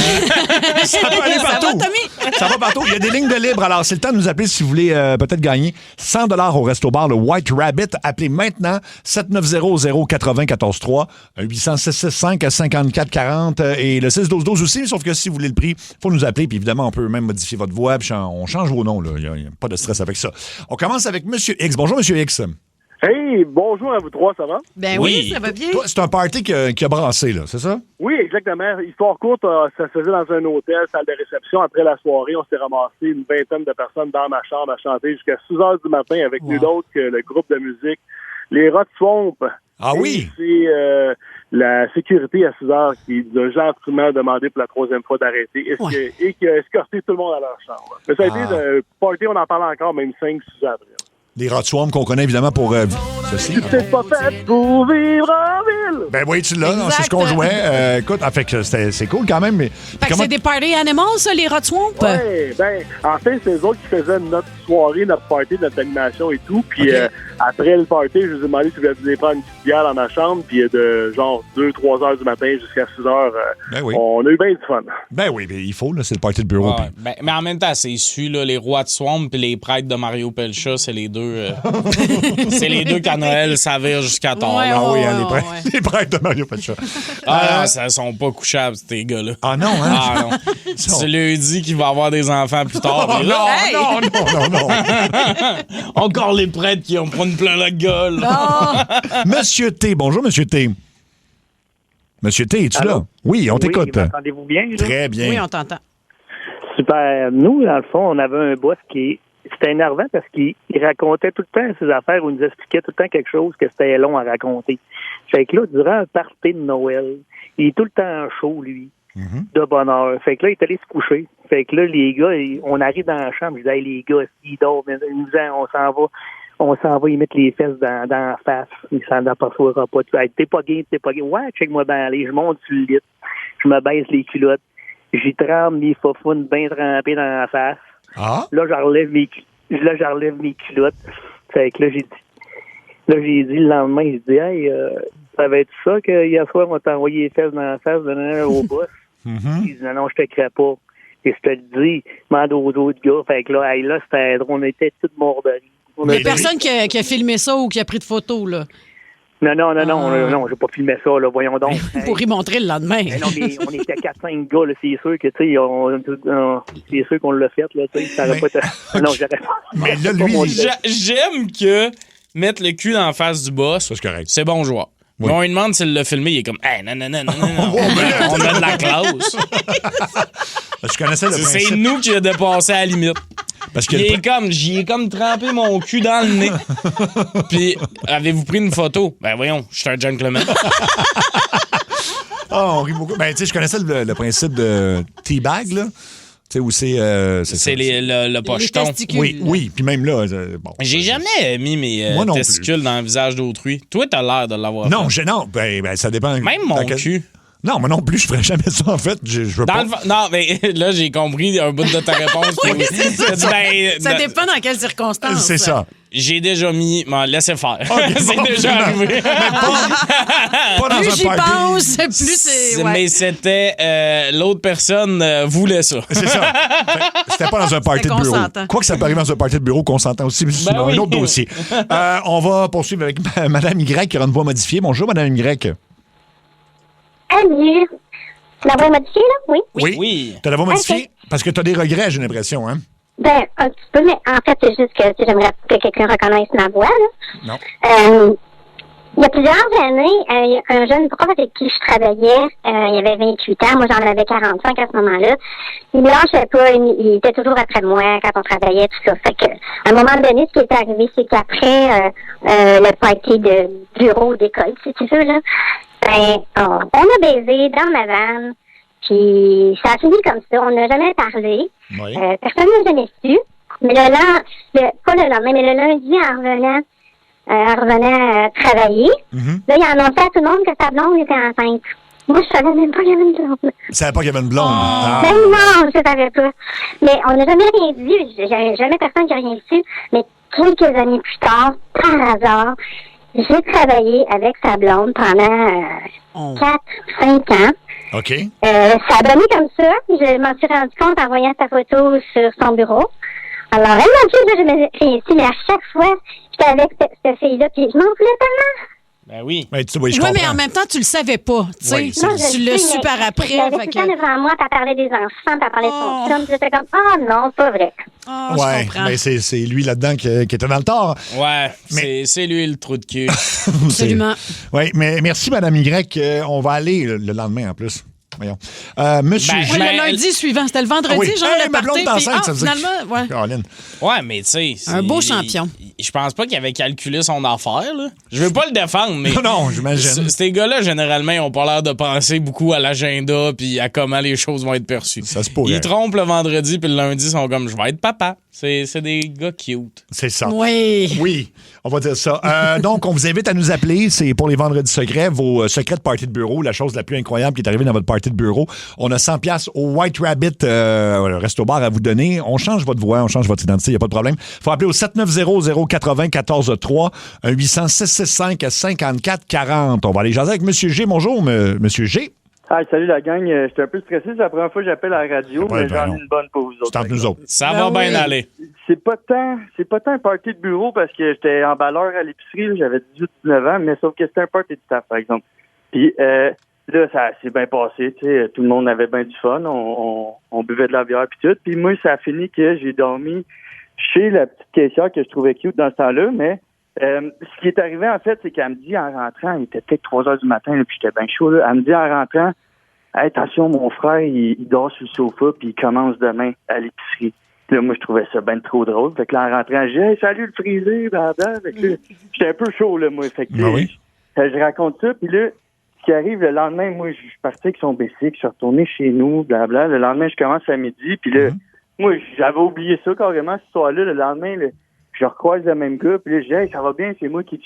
Ça peut aller partout. Ça va, Tommy? Ça va partout. Il y a des lignes de libre. Alors, c'est le temps de nous appeler si vous voulez peut-être gagner 100 $ au Resto-Bar, le White Rabbit. Appelez maintenant 7900-80-14-3, 800-665-5440 et le 6-12-12 aussi, sauf que si vous voulez le prix, il faut nous appeler, puis évidemment, on peut même modifier votre voix, puis on change vos noms. Il n'y a pas de stress avec ça. On commence avec M. X. Bonjour, M. X. Hey, bonjour à vous trois, ça va? Ben oui, ça va bien. Toi, c'est un party qui a brassé, là, c'est ça? Oui, exactement. Histoire courte, ça se faisait dans un hôtel, salle de réception. Après la soirée, on s'est ramassé une vingtaine de personnes dans ma chambre à chanter jusqu'à 6 h du matin avec nul autre que le groupe de musique Les Rats Swamp. Ah oui? C'est la sécurité à 6 h qui nous a gentiment demandé pour la 3e fois d'arrêter et qui a escorté tout le monde à leur chambre. Mais ça a été le party, on en parle encore, même 5-6 ans après. Les Rats Swamp qu'on connaît évidemment pour ceci. C'est pas fait pour vivre en ville! Ben oui, tu l'as, c'est ce qu'on jouait. Écoute, en fait, c'est cool quand même. Mais fait que c'est des party animals, ça, les Rats Swamp? Oui, ben, en fait, c'est eux autres qui faisaient notre soirée, notre party, notre animation et tout. Puis après le party, je vous ai demandé si vous alliez prendre une petite bière dans ma chambre. Puis de genre 2-3 heures du matin jusqu'à 6 h, on a eu bien du fun. Ben oui, mais il faut, là, c'est le party de bureau. Ouais, mais en même temps, c'est issu, là, les Rois de Swamp et les prêtres de Mario Pelcha, c'est les deux. C'est les deux qu'à Noël, ça vire jusqu'à tard. Ouais, oui, les prêtres de Mario Pelcha. Non, ça sont pas couchables, ces gars-là. Ah non, hein? Ah non. Tu lui dis qu'il va avoir des enfants plus tard. Non. Encore les prêtres qui ont pris plein la gueule. Monsieur T, bonjour, Monsieur T. Monsieur T, es-tu là? Oui, on t'écoute. Oui, m'entendez-vous bien? Là? Très bien. Oui, on t'entend. Super. Nous, dans le fond, on avait un boss qui... C'était énervant parce qu'il racontait tout le temps ses affaires ou il nous expliquait tout le temps quelque chose que c'était long à raconter. Fait que là, durant un party de Noël, il est tout le temps chaud, lui, de bonne heure. Fait que là, il est allé se coucher. Fait que là, les gars, on arrive dans la chambre, je dis, hey, les gars, s'ils dorment, on s'en va y mettre les fesses dans la face. Il s'en aperçoira pas. Hey, t'es pas game. Ouais, check-moi bien aller. Je monte sur le lit. Je me baisse les culottes. J'y trempe mes faufounes bien trempées dans la face. Ah. Là, j'en relève mes culottes. Fait que là, j'ai dit le lendemain, j'ai dit, hey, ça va être ça que hier soir, on t'a envoyé les fesses dans la face au boss. Il dit, non, je te crée pas. Et je te le dis, demande aux autres gars. Fait que là, hey, là, c'était drôle. On était tous morts de rire. Il y a personne qui a filmé ça ou qui a pris de photos, là. Non, j'ai pas filmé ça, là, voyons donc. Pour y montrer le lendemain. Non, mais on était 4-5 gars, là, c'est sûr que, tu sais, c'est sûr qu'on l'a fait, là, tu sais, ça aurait pas été... Non, j'aurais pas... Mais là, lui... J'aime que mettre le cul dans la face du boss, c'est correct. C'est bon joueur. Oui. On lui demande s'il l'a filmé, il est comme, hey, non. On a de la classe. Je connaissais le principe. C'est nous qui a dépassé à la limite. Parce que j'y ai comme trempé mon cul dans le nez. Puis, avez-vous pris une photo? Ben voyons, je suis un gentleman. On rit beaucoup. Ben, tu sais, je connaissais le principe de teabag, là. Tu sais, où c'est le pocheton. Oui, puis même là, bon. J'ai jamais mis mes testicules dans le visage d'autrui. Toi, t'as l'air de l'avoir fait. Non, ça dépend. Même mon cul. Non, moi non plus, je ferais jamais ça, en fait. Je veux pas. Non, mais là, j'ai compris un bout de ta réponse. Oui, ça dépend dans quelles circonstances. C'est ça. J'ai déjà mis... laissez faire. Okay, c'est déjà arrivé. Pas dans plus un j'y party. pense, plus c'est... Ouais. Mais c'était... l'autre personne voulait ça. C'est ça. C'était pas dans un party de bureau. Quoi que ça peut arriver dans un party de bureau, qu'on s'entend aussi, mais c'est un autre dossier. On va poursuivre avec Mme Y qui aura une voix modifiée. Bonjour, Mme Y. Salut. La voix modifiée, là? Oui. T'as la voix modifiée? Parce que t'as des regrets, j'ai l'impression, hein? Ben, un petit peu, mais en fait, c'est juste que j'aimerais que quelqu'un reconnaisse ma voix, là. Non. Il y a plusieurs années, il y a un jeune prof avec qui je travaillais, il avait 28 ans, moi j'en avais 45 à ce moment-là. Il ne lâchait pas, il était toujours après moi quand on travaillait, tout ça. Fait que, à un moment donné, ce qui est arrivé, c'est qu'après le party de bureau d'école, si tu veux, là, ben, on a baisé dans ma vanne, puis ça a fini comme ça. On n'a jamais parlé. Oui. Personne n'a jamais su. Mais pas le lendemain, mais le lundi, en revenant travailler, là, il a annoncé à tout le monde que sa blonde était enceinte. Moi, je savais même pas qu'il y avait une blonde. Tu savais pas qu'il y avait une blonde? Ben non, je savais pas. Mais on n'a jamais rien dit. Jamais personne qui a rien su. Mais quelques années plus tard, par hasard, j'ai travaillé avec sa blonde pendant 4-5 ans. OK. Ça a donné comme ça. Je m'en suis rendu compte en voyant sa photo sur son bureau. Alors, elle m'a dit que je me suis mais à chaque fois, j'étais avec cette fille-là, puis je m'en voulais tellement. Ben oui. Oui, mais en même temps, tu le savais pas. Tu sais, tu l'as su par après. Elle avait tout le temps devant moi, t'as parlé des enfants, t'as parlé de son chum, j'étais comme, non, pas vrai. Ouais, mais c'est lui là-dedans qui était dans le tort. Ouais, c'est lui le trou de cul. Absolument. Oui, mais merci, Mme Y. On va aller le lendemain en plus. Voyons. Monsieur G. Le lundi suivant, c'était le vendredi, genre le ma blonde party. enceinte, ça veut dire finalement, Ouais, mais tu sais... Un beau champion. Je pense pas qu'il avait calculé son affaire, là. Je veux pas le défendre, mais... Non, j'imagine. Ces gars-là, généralement, ils ont pas l'air de penser beaucoup à l'agenda puis à comment les choses vont être perçues. Ça se pourrait. Ils trompent le vendredi puis le lundi, ils sont comme, je vais être papa. C'est des gars cute. C'est ça. Oui, on va dire ça. Donc, on vous invite à nous appeler. C'est pour les vendredis secrets, vos secrets de party de bureau, la chose la plus incroyable qui est arrivée dans votre party de bureau. On a 100$ au White Rabbit le resto-bar à vous donner. On change votre voix, on change votre identité, il n'y a pas de problème. Il faut appeler au 790-080-14-3, 800-665-5440. On va aller jaser avec M. G. Bonjour, M. G. Hi, salut la gang. J'étais un peu stressé. C'est la première fois que j'appelle à la radio, mais j'en ai une bonne pour vous autres. C'est entre nous autres. Ça va bien aller. C'est pas tant un party de bureau parce que j'étais emballeur à l'épicerie. Là, j'avais 18-19 ans, mais sauf que c'était un party de staff, par exemple. Puis là, ça s'est bien passé. Tu sais, tout le monde avait bien du fun. On buvait de la bière puis tout. Puis moi, ça a fini que j'ai dormi chez la petite caissière que je trouvais cute dans ce temps-là, mais ce qui est arrivé, en fait, c'est qu'elle me dit en rentrant, il était peut-être 3 heures du matin, là, puis j'étais bien chaud, là. Elle me dit en rentrant, hey, attention, mon frère, il dort sur le sofa, puis il commence demain à l'épicerie. Puis là, moi, je trouvais ça bien trop drôle. Fait que là, en rentrant, j'ai dit, hey, salut le frisé, blablabla. Fait que là, j'étais un peu chaud, là, moi. Fait que là, je raconte ça, puis là, ce qui arrive le lendemain, moi, je suis parti avec son bicycle, je suis retourné chez nous, blablabla. Le lendemain, je commence à midi, puis là, moi, j'avais oublié ça carrément, cette histoire-là. Le lendemain, là, je recroise le même gars, puis là, je dis, hey, ça va bien, c'est moi qui te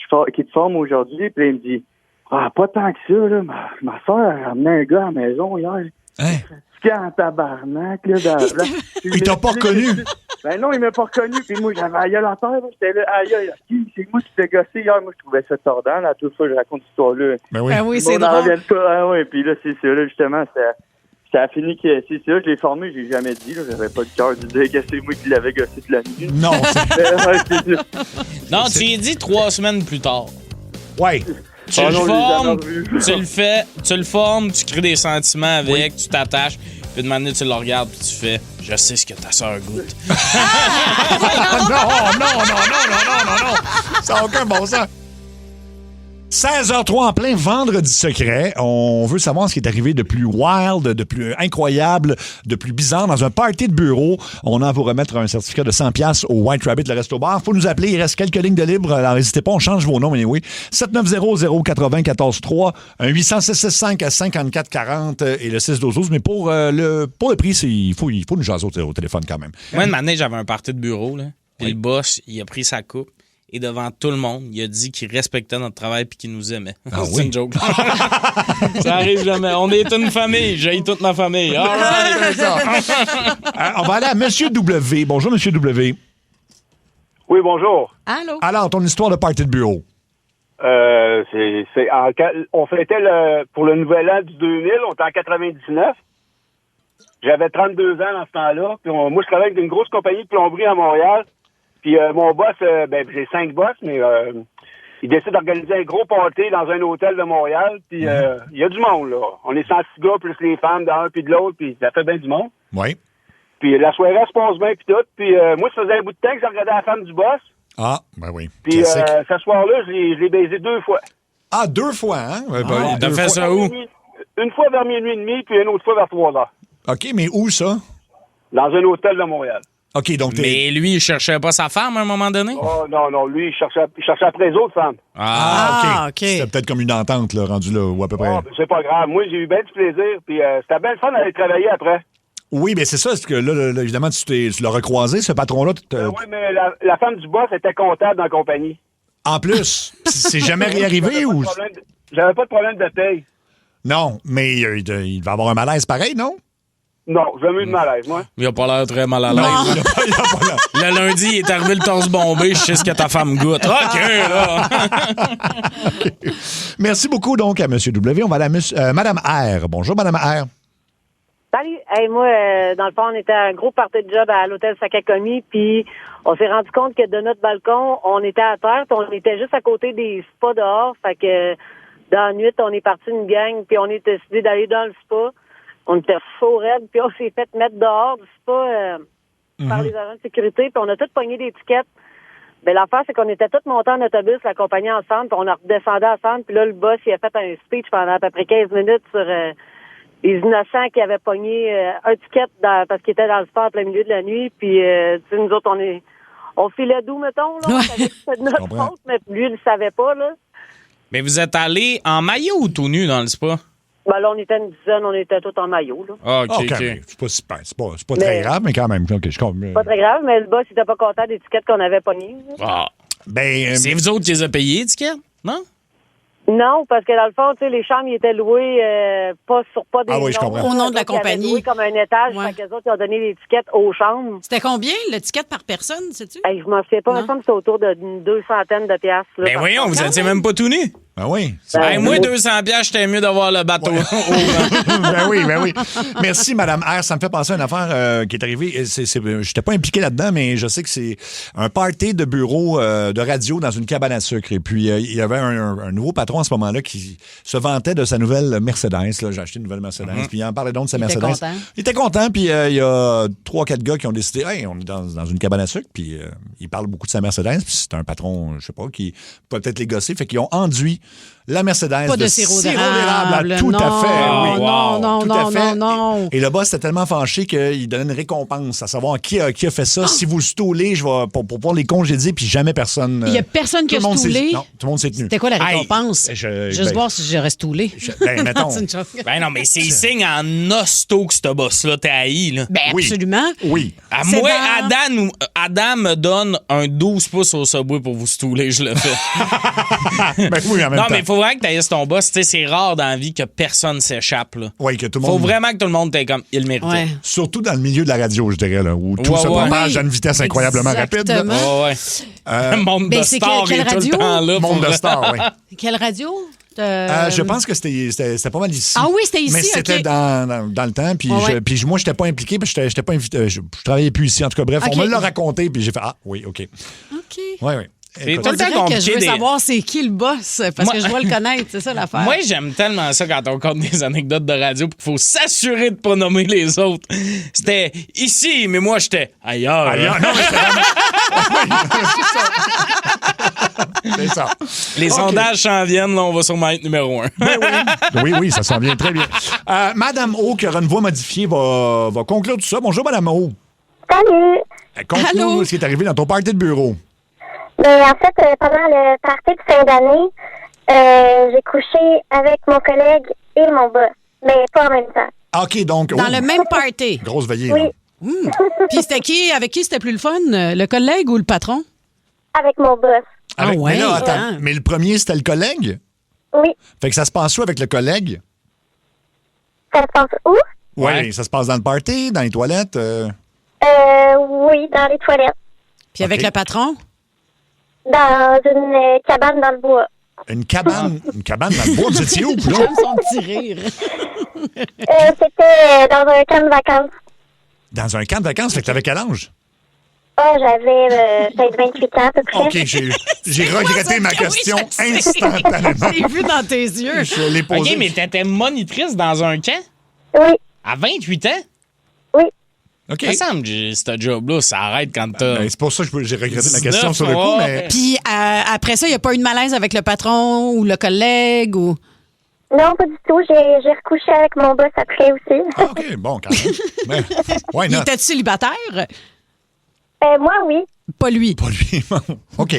forme aujourd'hui. Puis là, il me dit, pas tant que ça, là. Ma soeur a ramené un gars à la maison hier. C'est en tabarnak, là. Il t'a pas reconnu? Ben non, il m'a pas reconnu. Puis moi, j'avais aïe à l'enterre. J'étais là, aïe, c'est moi qui t'ai gossé hier. Moi, je trouvais ça tordant. Là, toute fois, je raconte cette histoire-là. Ben oui. Ah oui, c'est drôle. Ah oui, puis là, c'est ça, là, justement, ça a fini que c'est ça, je l'ai formé, j'ai jamais dit, là, j'avais pas de cœur de dire que c'est moi qui l'avais gossé de la nuit. Non. Non, tu y dit 3 semaines plus tard. Ouais. Tu le formes, tu le formes, tu crées des sentiments avec, tu t'attaches, puis de manière tu le regardes, puis tu fais « Je sais ce que ta sœur goûte. » Non. Ça n'a aucun bon sens. 16h03 en plein vendredi secret. On veut savoir ce qui est arrivé de plus wild, de plus incroyable, de plus bizarre dans un party de bureau. On a à vous remettre un certificat de 100$ au White Rabbit, le resto-bar. Faut nous appeler. Il reste quelques lignes de libre. Alors, n'hésitez pas. On change vos noms, mais oui. 790-080-14-3, un 800-665-5440 et le 612-12. Mais pour le prix, il faut nous jaser au téléphone quand même. Moi, une année, j'avais un party de bureau, là. Puis le boss, il a pris sa coupe. Et devant tout le monde, il a dit qu'il respectait notre travail et qu'il nous aimait. C'est une joke. Ça arrive jamais. On est une famille. J'ai toute ma famille. All right. On va aller à M. W. Bonjour, M. W. Oui, bonjour. Allô? Alors, ton histoire de party de bureau. On fêtait pour le nouvel an du 2000. On était en 99. J'avais 32 ans dans ce temps-là. Puis moi, je travaillais avec une grosse compagnie de plomberie à Montréal. Puis mon boss, j'ai 5 boss, mais il décide d'organiser un gros party dans un hôtel de Montréal. Puis il y a du monde, là. On est 106 gars, plus les femmes d'un puis de l'autre, puis ça fait bien du monde. Oui. Puis la soirée se passe bien, puis tout. Puis moi, ça faisait un bout de temps que je regardais la femme du boss. Ah, ben oui. Puis ce soir-là, je l'ai baisé 2 fois. Ah, 2 fois, hein? T'as fait ça où? Une fois vers minuit et demi, puis une autre fois vers 3 heures. OK, mais où ça? Dans un hôtel de Montréal. OK, donc Mais lui, il cherchait pas sa femme à un moment donné? Oh, non, lui, il cherchait après les autres femmes. OK. C'était peut-être comme une entente, là, rendu là, ou à peu près. Oh, c'est pas grave. Moi, j'ai eu bien du plaisir, puis c'était bien le fun d'aller travailler après. Oui, mais c'est ça, parce que là, évidemment, tu l'as recroisé, ce patron-là. Oui, mais la femme du boss était comptable dans la compagnie. En plus, c'est jamais réarrivé ou... J'avais pas de problème de paye. Non, mais il va avoir un malaise pareil, non? Non, j'ai jamais eu de malaise, moi. Il a pas l'air très mal à l'aise. Le lundi, il est arrivé le torse bombé, je sais ce que ta femme goûte. OK, là! Okay. Merci beaucoup, donc, à M. W. On va aller à Mme R. Bonjour, Mme R. Salut! Hey, moi, dans le fond, on était à un gros party de job à l'hôtel Sakakomi, puis on s'est rendu compte que de notre balcon, on était à terre, puis on était juste à côté des spas dehors. Fait que dans la nuit, on est parti une gang, puis on est décidé d'aller dans le spa. On était chaud raide, puis on s'est fait mettre dehors du spa par les agents de sécurité, puis on a tous pogné des tickets. Ben, l'affaire, c'est qu'on était tous montés en autobus, la compagnie ensemble, puis on a redescendu ensemble, puis là, le boss, il a fait un speech pendant à peu près 15 minutes sur les innocents qui avaient pogné un ticket parce qu'ils étaient dans le sport en plein milieu de la nuit, puis nous autres, on filait doux, mettons, là. On savait que c'était de notre faute, mais lui, il le savait pas, là. Mais vous êtes allé en maillot ou tout nu dans le spa? Ben là, on était une dizaine, on était tous en maillot, là. Ah, OK. C'est pas très grave, mais quand même. Okay, pas très grave, mais le boss, il était pas content des tickets qu'on avait pognés. Ah. C'est vous autres qui les avez payés, les tickets? Non? Non, parce que dans le fond, tu sais, les chambres, ils étaient loués pas des je comprends. Au nom de la compagnie. Loués comme un étage, fait que les autres, ils ont donné les tickets aux chambres. C'était combien, le ticket par personne, sais-tu? Je m'en souviens pas, il me semble que c'était autour de 200 de piastres. Ben voyons, vous étiez même pas tout nus. Ben oui. Moi, 200 piastres, j'étais mieux d'avoir le bateau. Ben oui. Merci, Mme R. Ça me fait penser à une affaire qui est arrivée. Je n'étais pas impliqué là-dedans, mais je sais que c'est un party de bureau de radio dans une cabane à sucre. Et puis, il y avait un nouveau patron à ce moment-là qui se vantait de sa nouvelle Mercedes. Là, j'ai acheté une nouvelle Mercedes. Puis, il en parlait donc de sa Mercedes. Il était content. Puis, il y a 3-4 gars qui ont décidé, hey, on est dans une cabane à sucre. Puis, il parle beaucoup de sa Mercedes. Puis, c'est un patron, je sais pas, qui peut peut-être les gosser. Fait qu'ils ont enduit la Mercedes pas de sirop d'érable. Tout à fait. Oui. Non. Et le boss était tellement fâché qu'il donnait une récompense à savoir qui a fait ça. Si vous le stoulez, je vais pour pouvoir les congédier, puis jamais personne. Il n'y a personne qui a stoulé. Non, tout le monde s'est tenu. C'était quoi la récompense? Juste voir si j'aurais stoulé. Mettons. Ben non, mais c'est signe en hosto que ce boss-là t'es haï, là. Ben absolument. Oui. À moi, Adam me donne un 12 pouces au Subway pour vous stouler, je le fais. Ben oui, en même temps. Non, mais il faut vraiment que t'ailles ton boss. Tu sais, c'est rare dans la vie que personne s'échappe, là. Oui, que tout le monde. Faut vraiment que tout le monde t'ait comme, il le méritait. Ouais. Surtout dans le milieu de la radio, je dirais, là, où tout se propage à une vitesse incroyablement rapide. Monde de star est tout le temps là. Monde de star, oui. Quelle radio? Je pense que c'était pas mal ici. Ah oui, c'était ici, mais c'était dans le temps. Puis moi, je n'étais pas impliqué, puis je n'étais pas invité. Je travaillais plus ici. En tout cas, bref, on me l'a raconté, puis j'ai fait oui, OK. Oui. C'est tout le temps que je veux savoir c'est qui le boss, parce que je dois le connaître, c'est ça l'affaire. Moi, j'aime tellement ça quand on compte des anecdotes de radio puis qu'il faut s'assurer de pas nommer les autres. C'était ici, mais moi, j'étais ailleurs. Non, mais c'est ça. Les sondages s'en viennent, là, on va sûrement être numéro 1. Oui, ça s'en vient très bien. Madame O, qui aura une voix modifiée, va conclure tout ça. Bonjour, Madame O. Salut. Conclure ce qui est arrivé dans ton party de bureau. Ben, en fait, pendant le party de fin d'année, j'ai couché avec mon collègue et mon boss, mais pas en même temps. OK, donc... Dans le même party. Grosse veillée, oui. Là. Puis c'était avec qui c'était plus le fun? Le collègue ou le patron? Avec mon boss. Ouais. Mais là, attends, mais le premier, c'était le collègue? Oui. Fait que ça se passe où avec le collègue? Ça se passe où? Oui, ça se passe dans le party, dans les toilettes? Oui, dans les toilettes. Puis avec le patron? Dans une cabane dans le bois. Une cabane dans le bois? Vous étiez où? J'aime son petit rire. C'était dans un camp de vacances. Dans un camp de vacances? Fait que t'avais quel âge? J'avais peut-être 28 ans à peu près. OK, j'ai regretté ma question instantanément. J'ai vu dans tes yeux. Je l'ai posé. OK, mais t'étais monitrice dans un camp? Oui. À 28 ans? Oui. OK. Ça semble que ce job-là, ça arrête quand t'as... Ben, c'est pour ça que j'ai regretté ma 19 question sur le coup, mais... Puis après ça, il n'y a pas eu de malaise avec le patron ou le collègue ou... Non, pas du tout. J'ai recouché avec mon boss après aussi. Ah, OK, bon, quand même. Ben, why Il not? était célibataire? Moi, oui. Pas lui. Pas lui. OK.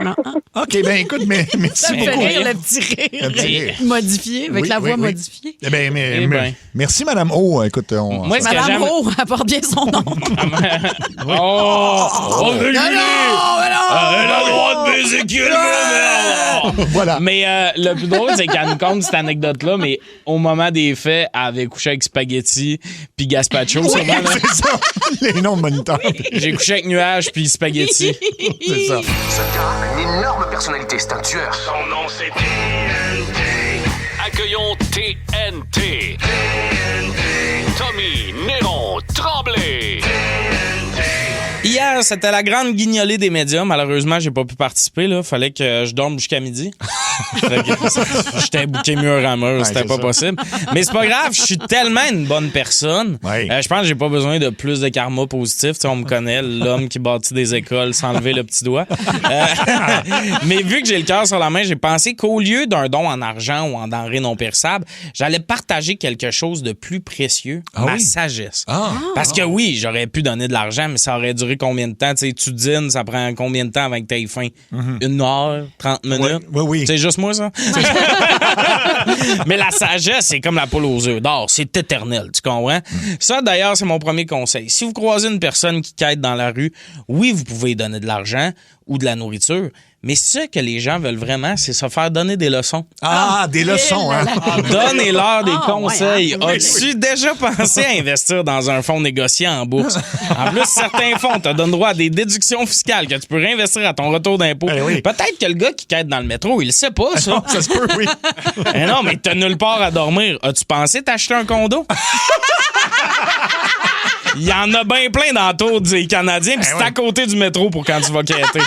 Non. OK, ben écoute, merci Ça me fait beaucoup. rire, le petit rire. Le petit rire. Modifié, avec Oui, la voix oui. modifiée. Eh ben, Eh ben. merci, Madame O. Écoute, Moi, ce que Madame j'aime... Rowe, elle porte bien son nom. Oh, régulé! Elle a le droit de baiser qui elle veut, Voilà. Mais le plus drôle, c'est qu'elle nous compte cette anecdote-là, mais au moment des faits, elle avait couché avec Spaghetti puis Gaspacho. sûrement, là. C'est ça, les noms de moniteurs. J'ai couché avec Nuage puis Spaghetti. C'est ça. Ce gars a une énorme personnalité, c'est un tueur. Son nom c'est TNT. Accueillons TNT. Tommy Néron Tremblay. Hier, c'était la grande guignolée des médias. Malheureusement, j'ai pas pu participer. Là. Fallait que je dorme jusqu'à midi. J'étais bouqué mur à mur. C'était pas possible. Mais c'est pas grave. Je suis tellement une bonne personne. Ouais. Je pense que j'ai pas besoin de plus de karma positif. Tu sais, on me connaît, l'homme qui bâtit des écoles sans lever le petit doigt. Mais vu que j'ai le cœur sur la main, j'ai pensé qu'au lieu d'un don en argent ou en denrées non périssables, j'allais partager quelque chose de plus précieux, ma sagesse. Parce que oui, j'aurais pu donner de l'argent, mais ça aurait duré combien de temps? Tu sais, tu dînes, ça prend combien de temps avec tes faim? 1 heure, 30 minutes? Oui. C'est juste moi, ça? Mais la sagesse, c'est comme la poule aux œufs d'or. C'est éternel, tu comprends? Ça, d'ailleurs, c'est mon premier conseil. Si vous croisez une personne qui quête dans la rue, oui, vous pouvez lui donner de l'argent ou de la nourriture, mais ce que les gens veulent vraiment, c'est se faire donner des leçons. Des leçons, hein? Donnez-leur des conseils. Ouais, hein? As-tu déjà pensé à investir dans un fonds négocié en bourse? En plus, certains fonds te donnent droit à des déductions fiscales que tu peux réinvestir à ton retour d'impôt. Peut-être que le gars qui quête dans le métro, il le sait pas, ça. Ça se peut, oui. Mais non, mais t'as nulle part à dormir. As-tu pensé t'acheter un condo? Il y en a bien plein dans le tour des Canadiens, puis c'est à côté du métro pour quand tu vas quêter.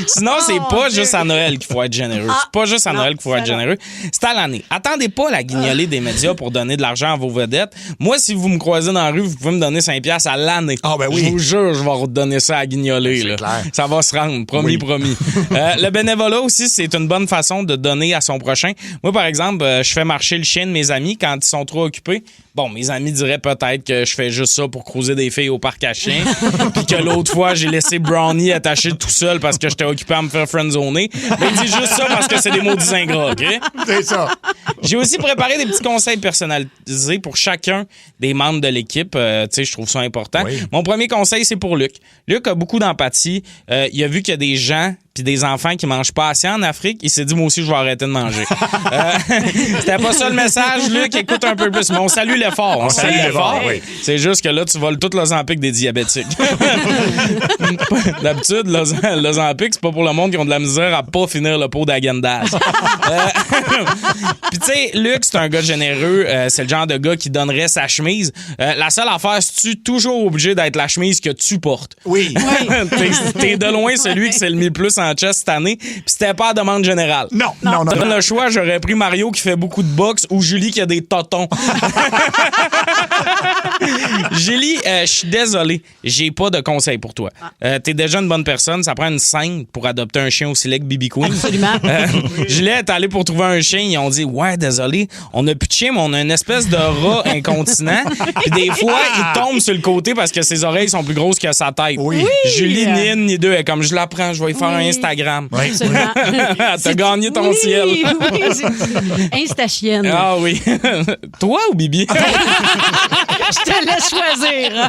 Sinon, c'est pas juste à Noël qu'il faut être généreux. C'est pas juste à Noël qu'il faut être généreux. C'est à l'année. Attendez pas la guignolée des médias pour donner de l'argent à vos vedettes. Moi, si vous me croisez dans la rue, vous pouvez me donner 5$ à l'année. Je vous jure, je vais redonner ça à guignoler. Là. Ça va se rendre. Promis. Le bénévolat aussi, c'est une bonne façon de donner à son prochain. Moi, par exemple, je fais marcher le chien de mes amis quand ils sont trop occupés. Bon, mes amis diraient peut-être que je fais juste ça pour cruiser des filles au parc à chiens, puis que l'autre fois, j'ai laissé Brownie attaché tout seul parce que j'étais occupé à me faire friendzoner. Mais il dit juste ça parce que c'est des maudits ingrats, OK? C'est ça. J'ai aussi préparé des petits conseils personnalisés pour chacun des membres de l'équipe. Tu sais, je trouve ça important. Mon premier conseil, c'est pour Luc. Luc a beaucoup d'empathie. Il a vu qu'il y a des gens puis des enfants qui mangent pas assez en Afrique. Il s'est dit, moi aussi, je vais arrêter de manger. C'était pas ça le message, Luc. Écoute un peu plus. Mais on salue l'effort. On salue l'effort. Oui. C'est juste que là, tu voles tout l'Ozempic des diabétiques. D'habitude, l'Ozempic, c'est pas pour le monde qui ont de la misère à pas finir le pot d'Agendaz. Puis tu sais, Luc, c'est un gars généreux. C'est le genre de gars qui donnerait sa chemise. La seule affaire, c'est que tu es toujours obligé d'être la chemise que tu portes. Oui. T'es de loin celui qui s'est mis le plus en chest cette année, puis c'était pas à demande générale. Non. Dans le choix, j'aurais pris Mario qui fait beaucoup de boxe ou Julie qui a des totons. Julie, je suis désolé, j'ai pas de conseil pour toi. T'es déjà une bonne personne, ça prend une scène pour adopter un chien aussi laid que Bibi Queen. Absolument. Julie est allée pour trouver un chien, ils ont dit, ouais, désolé, on a plus de chien, mais on a une espèce de rat incontinent, puis des fois, il tombe sur le côté parce que ses oreilles sont plus grosses que sa tête. Oui. Julie, ni une ni deux, elle est comme, je la prends, je vais y faire un Instagram. Absolument. T'as gagné ton ciel. Oui, Insta-chienne. Ah oui. Toi ou Bibi? Je te laisse choisir.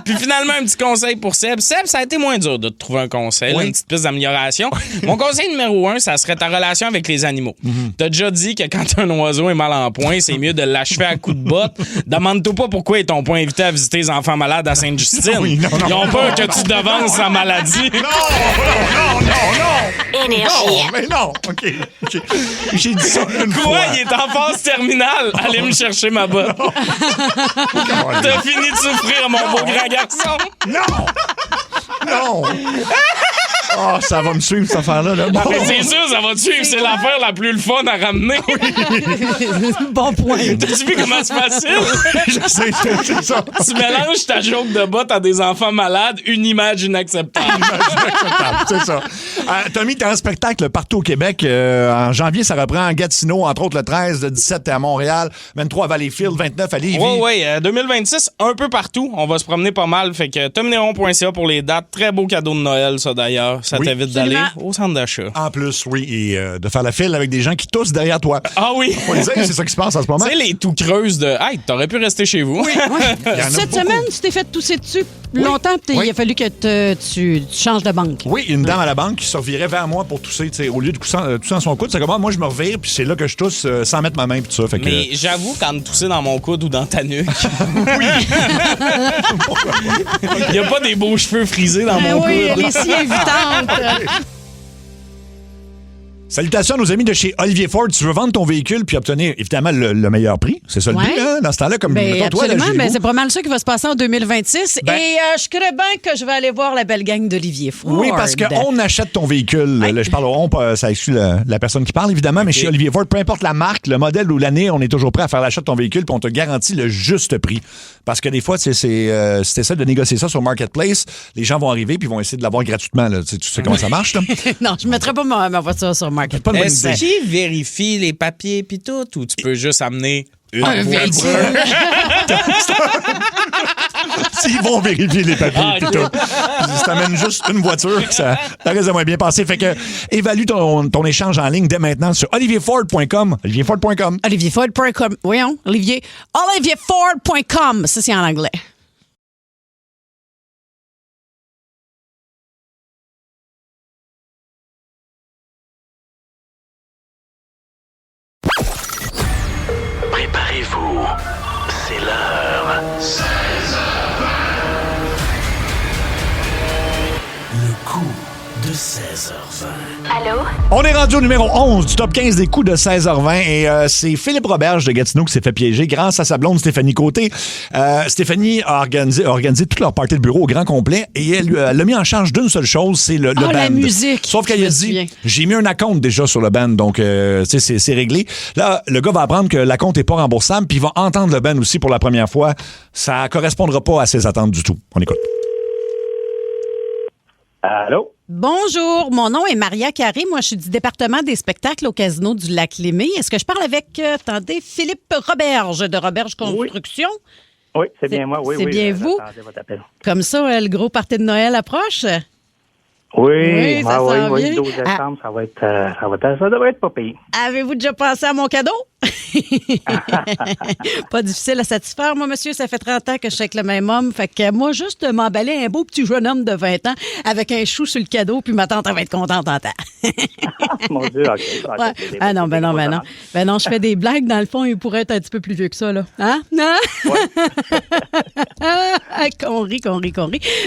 Puis finalement, un petit conseil pour Seb. Seb, ça a été moins dur de te trouver un conseil, une petite piste d'amélioration. Mon conseil numéro 1, ça serait ta relation avec les animaux. T'as déjà dit que quand un oiseau est mal en point, c'est mieux de l'achever à coups de botte. Demande-toi pas pourquoi ils t'ont pas invité à visiter les enfants malades à Sainte-Justine. Ils ont peur que tu devances sa maladie. Non! Énergie. Mais non! OK. J'ai dit ça une fois. Quoi? Il est en phase terminale. Allez me chercher ma botte. T'as fini de souffrir, mon beau grand garçon. Non! Oh, ça va me suivre, cette affaire-là. Là. Non, mais c'est sûr, ça va te suivre. C'est l'affaire la plus le fun à ramener. Bon point. T'as-tu vu comment c'est facile? Je sais, c'est ça. Tu mélanges ta joke de botte à des enfants malades, une image inacceptable. C'est ça. Tommy, t'as un spectacle partout au Québec. En janvier, ça reprend à Gatineau, entre autres le 13, le 17 à Montréal, 23 à Valleyfield, 29 à Lévis. Oui, 2026, un peu partout. On va se promener pas mal. Fait que tomneron.ca pour les dates. Très beau cadeau de Noël, ça d'ailleurs. Ça t'invite d'aller au centre d'achat. En plus, oui, et de faire la file avec des gens qui toussent derrière toi. Ah oui! Faut le dire, c'est ça qui se passe en ce moment. Tu sais, les tout creuses de « Hey, t'aurais pu rester chez vous. » Oui. Cette semaine, tu t'es fait tousser dessus longtemps, puis il a fallu que tu changes de banque. Oui, une dame à la banque qui se revirait vers moi pour tousser. Au lieu de tousser dans son coude, c'est comme moi, je me revire, puis c'est là que je tousse sans mettre ma main, puis tout ça. Fait que... Mais j'avoue, quand me tousser dans mon coude ou dans ta nuque, il n'y a pas des beaux cheveux frisés dans mon coude. Oui, elle est si invitante. Salutations à nos amis de chez Olivier Ford. Tu veux vendre ton véhicule puis obtenir, évidemment, le meilleur prix. C'est ça le but, hein? Dans ce temps-là, comme mettons, toi, absolument, là, c'est pas mal ça qui va se passer en 2026. Et je crois bien que je vais aller voir la belle gang d'Olivier Ford. Oui, parce qu'on achète ton véhicule. Là, je parle au on, ça exclut la personne qui parle, évidemment, mais chez Olivier Ford, peu importe la marque, le modèle ou l'année, on est toujours prêt à faire l'achat de ton véhicule puis on te garantit le juste prix. Parce que des fois, si tu essaies de négocier ça sur Marketplace, les gens vont arriver puis vont essayer de l'avoir gratuitement. Là. Tu sais comment ça marche, là? Non, je ne mettrais pas ma voiture sur Marketplace. Est-ce qu'ils vérifient les papiers puis tout, ou tu peux juste amener un véhicule? S'ils vont vérifier les papiers puis tout. Si t'amènes juste une voiture, ça risque de moins bien passer. Fait que évalue ton échange en ligne dès maintenant sur olivierford.com. olivierford.com. olivierford.com. Voyons, Olivier. olivierford.com. Ça, c'est en anglais. Préparez-vous, c'est l'heure. 16h20. Le coup de 16h20. Allô? On est rendu au numéro 11 du top 15 des coups de 16h20 et c'est Philippe Roberge de Gatineau qui s'est fait piéger grâce à sa blonde Stéphanie Côté. Stéphanie a organisé toute leur party de bureau au grand complet et elle l'a mis en charge d'une seule chose, c'est le band. La musique. Sauf qu'elle a dit, j'ai mis un acompte déjà sur le band, donc c'est réglé. Là, le gars va apprendre que l'acompte n'est pas remboursable puis il va entendre le band aussi pour la première fois. Ça correspondra pas à ses attentes du tout. On écoute. Allô? Bonjour, mon nom est Maria Carré. Moi, je suis du département des spectacles au Casino du Lac-Lémé. Est-ce que je parle avec, attendez, Philippe Roberge de Roberge Construction? Oui, c'est bien moi. Oui, c'est bien vous? Votre appel. Comme ça, le gros party de Noël approche? Oui, ça s'en vient. Le 12 décembre, ça devrait être pas payé. Avez-vous déjà pensé à mon cadeau? Pas difficile à satisfaire, moi, monsieur. Ça fait 30 ans que je suis avec le même homme. Fait que moi, juste m'emballer un beau petit jeune homme de 20 ans avec un chou sur le cadeau, puis ma tante, elle va être contente en temps. Mon Dieu, OK. Ouais. Ah non, ben non. Ben non, je fais des blagues. Dans le fond, il pourrait être un petit peu plus vieux que ça, là. Hein? Non? Ouais. Qu'on rit.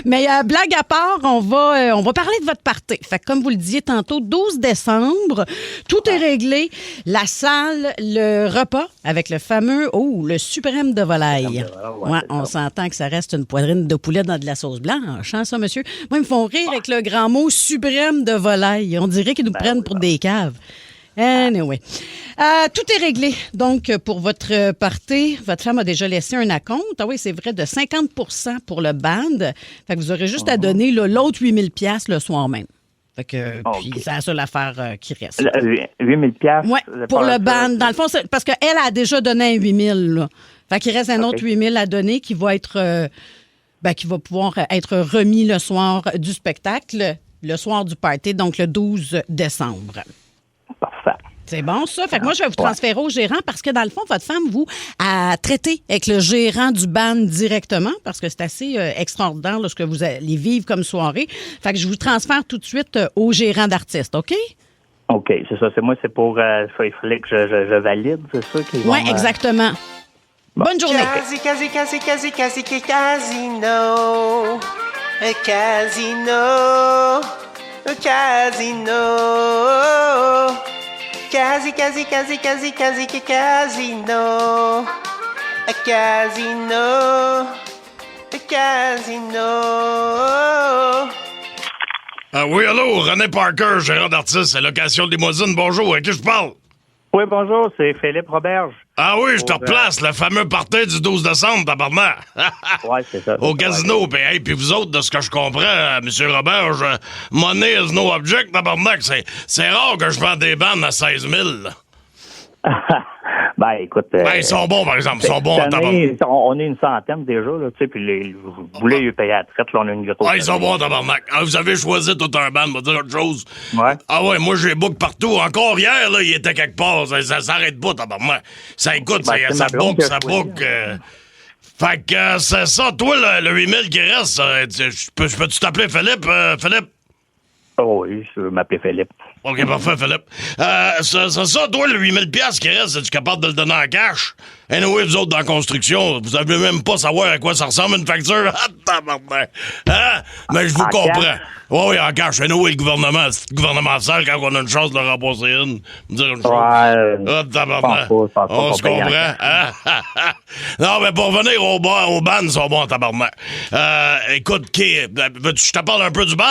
Mais blague à part, on va parler de votre party. Fait que comme vous le disiez tantôt, 12 décembre, tout est réglé. La salle, le repas avec le fameux, le suprême de volaille. Ouais, on s'entend que ça reste une poitrine de poulet dans de la sauce blanche, hein, ça, monsieur? Moi, ils me font rire avec le grand mot suprême de volaille. On dirait qu'ils nous prennent pour des caves. Anyway. Tout est réglé. Donc, pour votre party, votre femme a déjà laissé un acompte. Ah oui, c'est vrai, de 50% pour le band. Fait que vous aurez juste à donner l'autre 8 000 $ le soir même. Fait que, puis c'est la seule affaire qui reste. 8 000 $? Oui, pour le band. Dans le fond, parce qu'elle a déjà donné un 8 000 là. Fait qu'il reste un autre 8 000 à donner qui va être, qui va pouvoir être remis le soir du spectacle, le soir du party, donc le 12 décembre. Parfait. C'est bon, ça. Fait que moi, je vais vous transférer au gérant parce que, dans le fond, votre femme, vous, a traité avec le gérant du band directement parce que c'est assez extraordinaire là, ce que vous allez vivre comme soirée. Fait que je vous transfère tout de suite au gérant d'artiste, OK? OK, c'est ça. C'est pour... il fallait que je valide, c'est ça? Oui, exactement. Bon. Bonne journée. Oui, allô, René Parker, gérant d'artiste à Location de Limousine. Bonjour, à qui je parle? Oui, bonjour, c'est Philippe Roberge. Ah oui, je te replace, le fameux party du 12 décembre, tabarnak. Ouais, c'est ça. Au casino, puis vous autres, de ce que je comprends, M. Roberge, money is no object, tabarnak. C'est rare que je vende des bandes à 16 000. Ben, écoute... ils sont bons, par exemple, ils sont bons. On est une centaine déjà, là, tu sais, puis vous voulez les payer à la traite, là, on a une grosse... Ah, ils sont bons, tabarnak. Ah, vous avez choisi tout un band, me dire autre chose. Ouais. Ah ouais, moi, j'ai book partout. Encore hier, là, il était quelque part. Ça s'arrête pas, tabarnak. Ça écoute, ça book. Fait que c'est ça, toi, le 8000 qui reste, peux-tu t'appeler Philippe, Philippe? Oh oui, je veux m'appeler Philippe. OK, parfait, Philippe. C'est ça, toi, le 8000 $ qui reste, es-tu capable de le donner en cash? Anyway, vous autres, dans la construction, vous avez même pas savoir à quoi ça ressemble une facture. Ah, tabarnak! Hein? Mais je vous comprends. Oui, en cash. Anyway, le gouvernement sale, quand on a une chance de le rembourser une. Me dire une chose. Ah, tabarnak. On se comprend. Hein? Non, mais pour revenir au ban, ils sont bons, tabarnak. Écoute, veux-tu je te parle un peu du ban?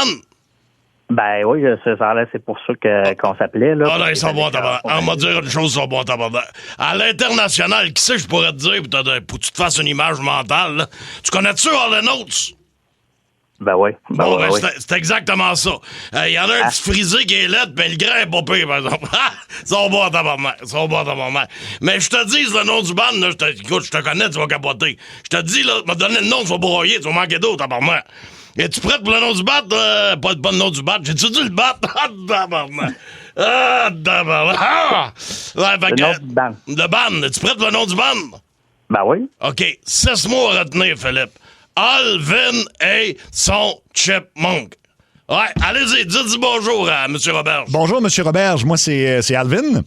Ben oui, c'est pour ça qu'on s'appelait. Là, ah non, ils sont bons tabarnak. On va dire une chose, ils sont bons tabarnak. À l'international, qui sait que je pourrais te dire pour que tu te fasses une image mentale, là? Tu connais-tu Hall & Oates? Ben oui. C'est exactement ça. Il y en a un petit frisé qui est laid, ben le grand est pas pire, par exemple. Ils sont bons tabarnak. Mais je te dis le nom du band, là, écoute, je te connais, tu vas capoter. Je te dis, là, m'a donné le nom, tu vas broyer, tu vas manquer d'eau, tabarnak. Es-tu prête pour le nom du bat? Pas le nom du bat. J'ai-tu dit le bat? Ah, tabarnak! Ah, tabarnak! Ah! Ouais, le nom du band. Le band. Es-tu prête pour le nom du band? Ben oui. OK. 6 mots à retenir, Philippe. Alvin et son chipmunk. Ouais, allez-y, dites bonjour à M. Roberge. Bonjour, M. Roberge. Moi, c'est Alvin.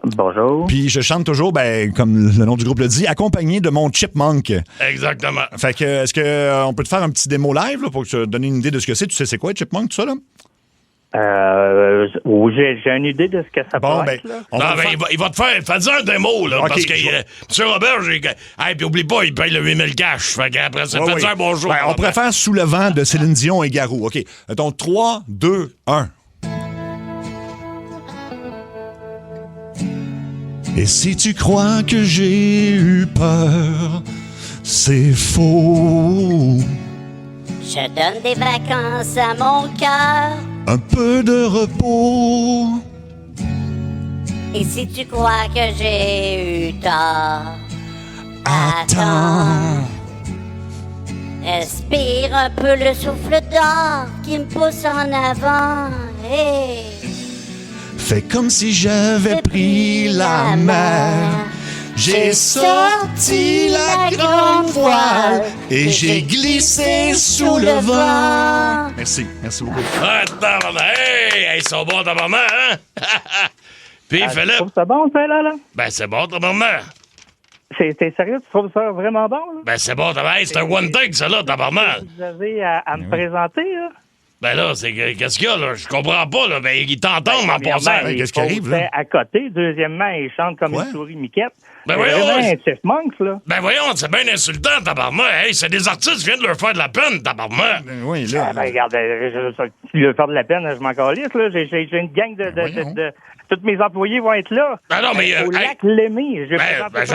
Bonjour. Puis je chante toujours, comme le nom du groupe le dit, accompagné de mon chipmunk. Exactement. Fait que, est-ce qu'on peut te faire un petit démo live là, pour te donner une idée de ce que c'est? Tu sais c'est quoi, chipmunk, tout ça, là? Oui, j'ai une idée de ce que ça peut être. Là. Il va te faire... Fais-y un démo, là, okay, parce que M. Robert, puis oublie pas, il paye le 8000 cash. Fait qu'après ça, fais-y un bonjour. On préfère Sous le vent de Céline Dion et Garou. OK. Mettons 3, 2, 1. Et si tu crois que j'ai eu peur, c'est faux. Je donne des vacances à mon cœur. Un peu de repos. Et si tu crois que j'ai eu tort, attends. Respire un peu le souffle d'or qui me pousse en avant. Hey. Fais comme si j'avais pris la mer. J'ai sorti la grande voile et j'ai glissé sous le vent. Merci beaucoup. Hey, ils sont bons tabarnak, hein? Puis Philippe. Tu trouves ça bon, ça, là? Ben, c'est bon tabarnak. T'es sérieux? Tu trouves ça vraiment bon, là? Ben, c'est bon tabarnak. C'est un one take, ça, là, tabarnak. Vous avez à me présenter, là? Ben là, qu'est-ce qu'il y a, là? Je comprends pas, là. Ben, ils t'entendent en passant. Qu'est-ce qui arrive, là? À côté. Deuxièmement, ils chantent comme une souris miquette. Ben voyons! Un chipmunk, là. Ben voyons, c'est bien insultant, tabarnak. Hey, c'est des artistes qui viennent de leur faire de la peine, tabarnak. Ben oui, là. Regarde, tu veux faire de la peine, je m'en calisse, là. J'ai une gang de tous mes employés vont être là. Ben non, mais... Au lac Lémy. Je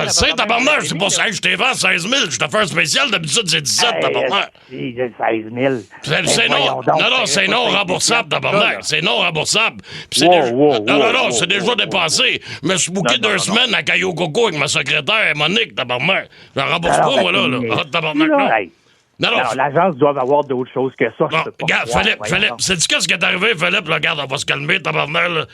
le sais, tabarnak. C'est pas ça que je t'ai vendu 16 000. Je te fais un spécial. D'habitude, c'est 17, tabarnak. 16 000. C'est non. Non, c'est non remboursable, tabarnak. C'est non remboursable. Non, c'est déjà dépassé. Je me suis booké 2 semaines à Caillou Coco avec ma secrétaire, Monique, tabarnak. Je la rembourse pas, moi, là. Ah, tabarnak, non. Non, l'agence doit avoir d'autres choses que ça. Non, regarde, Philippe, sais-tu qu'est-ce qui est arrivé, Philippe? Là, regarde, on va se calmer, tabarnak, là.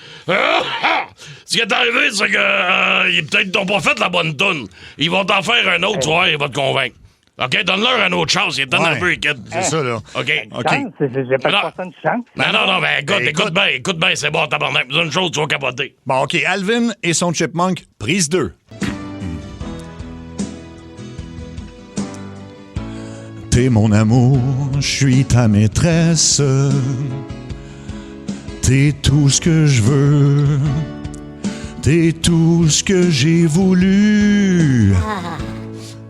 Ce qui est arrivé, c'est que peut-être t'ont pas fait la bonne toune. Ils vont t'en faire un autre, tu vois, ils vont te convaincre. OK, donne-leur une autre chance. Il est nerveux, kid. C'est ça, là. OK. J'ai pas personne de chance. Non, ben écoute bien, c'est bon, tabarnak. Mais une chose, tu vas capoter. Bon, OK, Alvin et son chipmunk, prise 2. T'es mon amour, je suis ta maîtresse. T'es tout ce que je veux. T'es tout ce que j'ai voulu.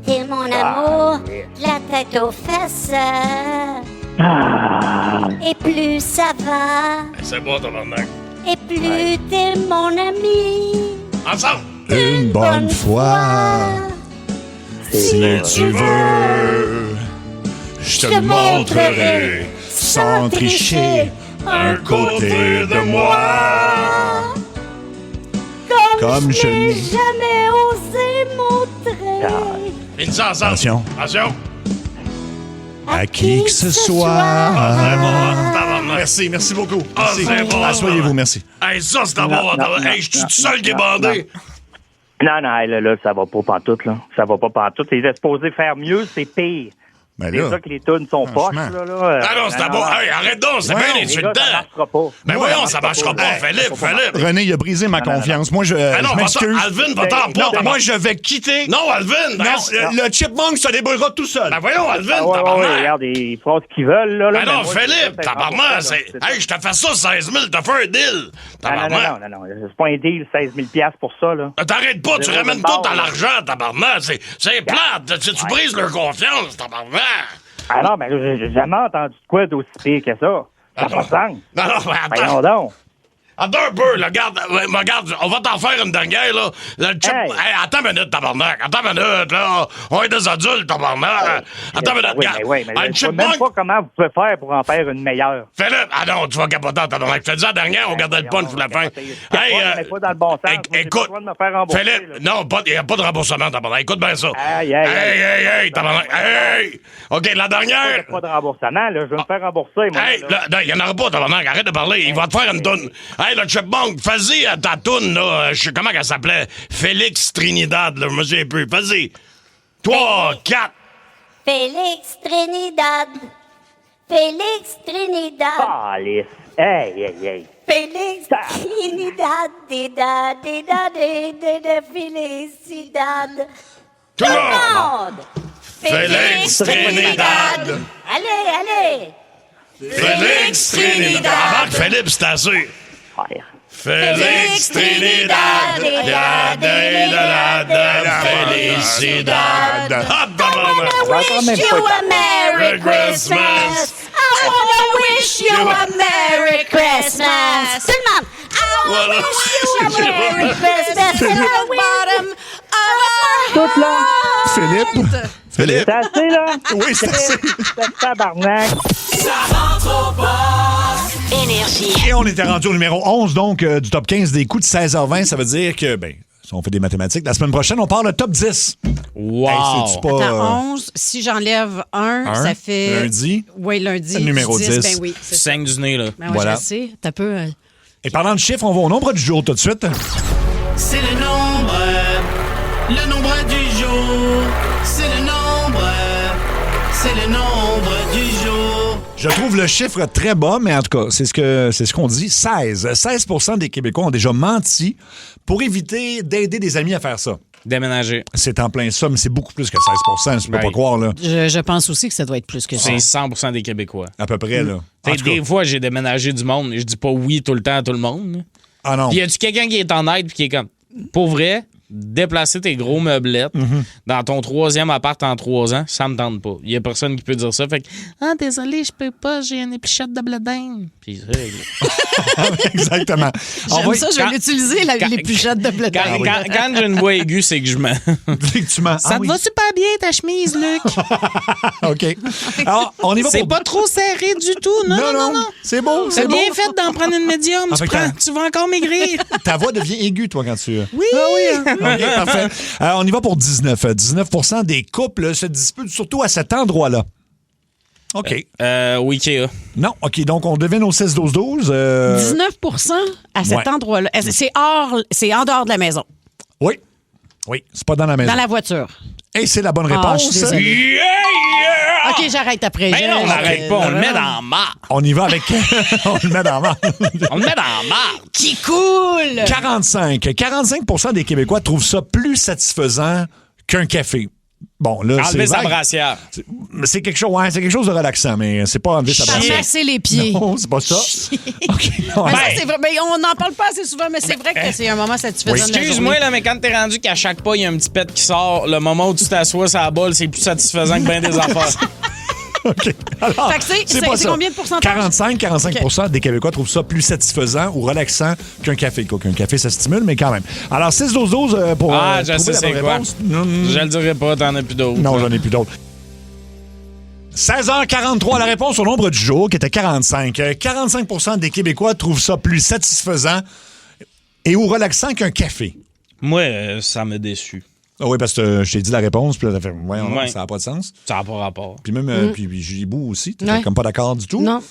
T'es mon amour, la tête aux fesses. Et plus ça va, C'est bon, tabarnak. et plus t'es mon ami. Ensemble! Une bonne fois, si tu veux, je te montrerai, sans tricher, un côté de moi. Comme je n'ai jamais osé montrer Finis ça ensemble. Attention. Attention. À qui que ce soit. Merci beaucoup. Ah, Merci. c'est bon. Asseyez-vous, merci. Hey, ça, c'est bon. Hey, je suis tout seul qui est bandé. Non, là, ça va pas pantoute, là. Ça va pas pantoute. Il est supposé faire mieux, c'est pire. Ben C'est là, ça que les tunes sont poches, là. Ah non, c'est bon. Hey, arrête donc, c'est bien Les insultant. gars, ça marchera pas. Mais voyons, ça marchera pas. Philippe. René, il a brisé ma confiance. Moi, je m'excuse. Alvin, va-t'en pas. Non, moi, je vais quitter. Non, Alvin. Non, le chipmunk se débrouillera tout seul. Ben voyons, Alvin, Ouais, tabarnak. regarde, ils feront ce qu'ils veulent, là. Ben non, moi, Philippe, c'est tabarnak. c'est ça. Hey, je te fais ça 16 000, t'as fait un deal. Tabarnak. Non, c'est pas un deal, 16 000 pour ça, là. T'arrêtes pas, tu Zéro ramènes de tout bord, à là. l'argent, tabarnak. C'est plate. Tu brises leur confiance, tabarnak. Ah non, mais j'ai jamais entendu de quoi d'aussi pire que ça. Ça n'a pas de sens. Non, mais attends. Voyons donc. Attends un peu, là, regarde, on va t'en faire une dernière, là. Le chip... Hey, attends une minute, tabarnak. Attends une minute, là. On est des adultes, tabarnak. Attends une minute, regarde. Oui, mais le je sais même pas comment vous pouvez faire pour en faire une meilleure. Fais-le. Ah non, tu vas capoter, tabarnak. Je te dis la dernière, on gardait le punch pour la fin. Mais pas dans le bon sens. Écoute, Philippe, non, il n'y a pas de remboursement, tabarnak. Écoute bien ça. Hey, tabarnak. Hey! OK, la dernière. Pas de remboursement, là. Je vais me faire rembourser, moi. Hey, il n'y en aura pas, tabarnak. Arrête de parler. Il va te faire une toune. Hey, le chipmunk, fais-y à ta toune, là. Je sais comment elle s'appelait. Félix Trinidad, là. Je me souviens plus. Vas-y. 3, 4. Félix Trinidad. Félix Trinidad. Alice. Hey. Félix Trinidad. Dida, Felicidad. Tout le monde. Félix Trinidad. Allez. Félix Trinidad. Remarque, Philippe, c'est assez. Félix Trinidad. Felicidad. Wish you a Merry Christmas. I wanna wish you a Merry Christmas. Tout le monde. I wanna wish you a Merry Christmas. To the bottom of our Tout là. Philippe. C'est assez, là? Oui, c'est assez. C'est tabarnak. Ça rentre au poste. Énergie. Et on était rendu au numéro 11, donc, du top 15 des coups de 16h20. Ça veut dire que, si on fait des mathématiques, la semaine prochaine, on part le top 10. Wow! Hey, c'est-tu pas, Attends, 11. Si j'enlève un, ça fait... Lundi. Oui, lundi. Le numéro 10. Ben oui, c'est ça. 5 du nez, là. Ben oui, Voilà. je sais. T'as peu... Et parlant de chiffres, on va au nombre du jour tout de suite. C'est le nombre du jour. C'est le nombre du jour. Je trouve le chiffre très bas, mais en tout cas, c'est ce qu'on dit. 16 des Québécois ont déjà menti pour éviter d'aider des amis à faire ça. Déménager. C'est en plein ça, mais c'est beaucoup plus que 16 tu peux pas croire, là. Je pense aussi que ça doit être plus que ça. C'est 100% des Québécois. À peu près, là. En tout cas. Des fois, j'ai déménagé du monde. Je dis pas oui tout le temps à tout le monde. Ah non. Puis y a-tu quelqu'un qui est en aide puis qui est comme, pour vrai, déplacer tes gros meublettes dans ton 3e appart en 3 ans, ça me tente pas. Il y a personne qui peut dire ça. Fait que, désolé, je peux pas, j'ai une épluchette de blé d'Inde. Puis c'est réglé. Exactement. J'aime ça, je vais l'utiliser, l'épluchette de blé d'Inde. Quand j'ai une voix aiguë, c'est que je mens. Tu mens. Ça te va super bien, ta chemise, Luc. OK. Alors, on y va C'est pour... pas trop serré du tout. Non. C'est beau, C'est bien fait d'en prendre une médium. Ah, Tu vas encore maigrir. Ta voix devient aiguë, toi, quand tu... Oui. Ah oui, hein? OK, parfait. On y va pour 19. 19% des couples se disputent surtout à cet endroit-là. OK. Au Ikea. Non, OK, donc on devine au 16-12-12. 19% à cet endroit-là. C'est en dehors de la maison. Oui. Oui, c'est pas dans la maison. Dans la voiture. Et c'est la bonne Ah, réponse. je suis désolée. OK, j'arrête après. Mais non, on n'arrête pas. On le met dans la marre. On y va avec... on le met dans la marre. On le met dans la marre. Qui coule! 45% des Québécois trouvent ça plus satisfaisant qu'un café. Bon, là, Enlever c'est sa vague. brassière. C'est quelque chose de relaxant, mais c'est pas enlever sa brassière. Masser les pieds. Non, c'est pas ça. OK. Mais ça, c'est vrai. Mais on n'en parle pas assez souvent, mais c'est vrai que c'est un moment satisfaisant. de la Excuse-moi, journée. là, mais quand t'es rendu qu'à chaque pas, il y a un petit pet qui sort, le moment où tu t'assois sur la bolle, c'est plus satisfaisant que bien des affaires. OK. Alors, Fait que c'est pas ça. combien de pourcentage? 45 des Québécois trouvent ça plus satisfaisant ou relaxant qu'un café. Qu'un café, ça stimule, mais quand même. Alors, 6-12-12 pour je trouver sais la c'est bonne quoi. réponse. Je le dirai pas, t'en as plus d'autres. Non, j'en ai plus d'autres. 16h43, la réponse au nombre du jour, qui était 45. 45 des Québécois trouvent ça plus satisfaisant et ou relaxant qu'un café. Moi, ça m'a déçu. Ah oui, parce que je t'ai dit la réponse, puis là, t'as fait, Ouais. ça n'a pas de sens. Ça n'a pas rapport. Puis même, puis Julie Bou aussi, t'es Ouais. comme pas d'accord du tout. Non.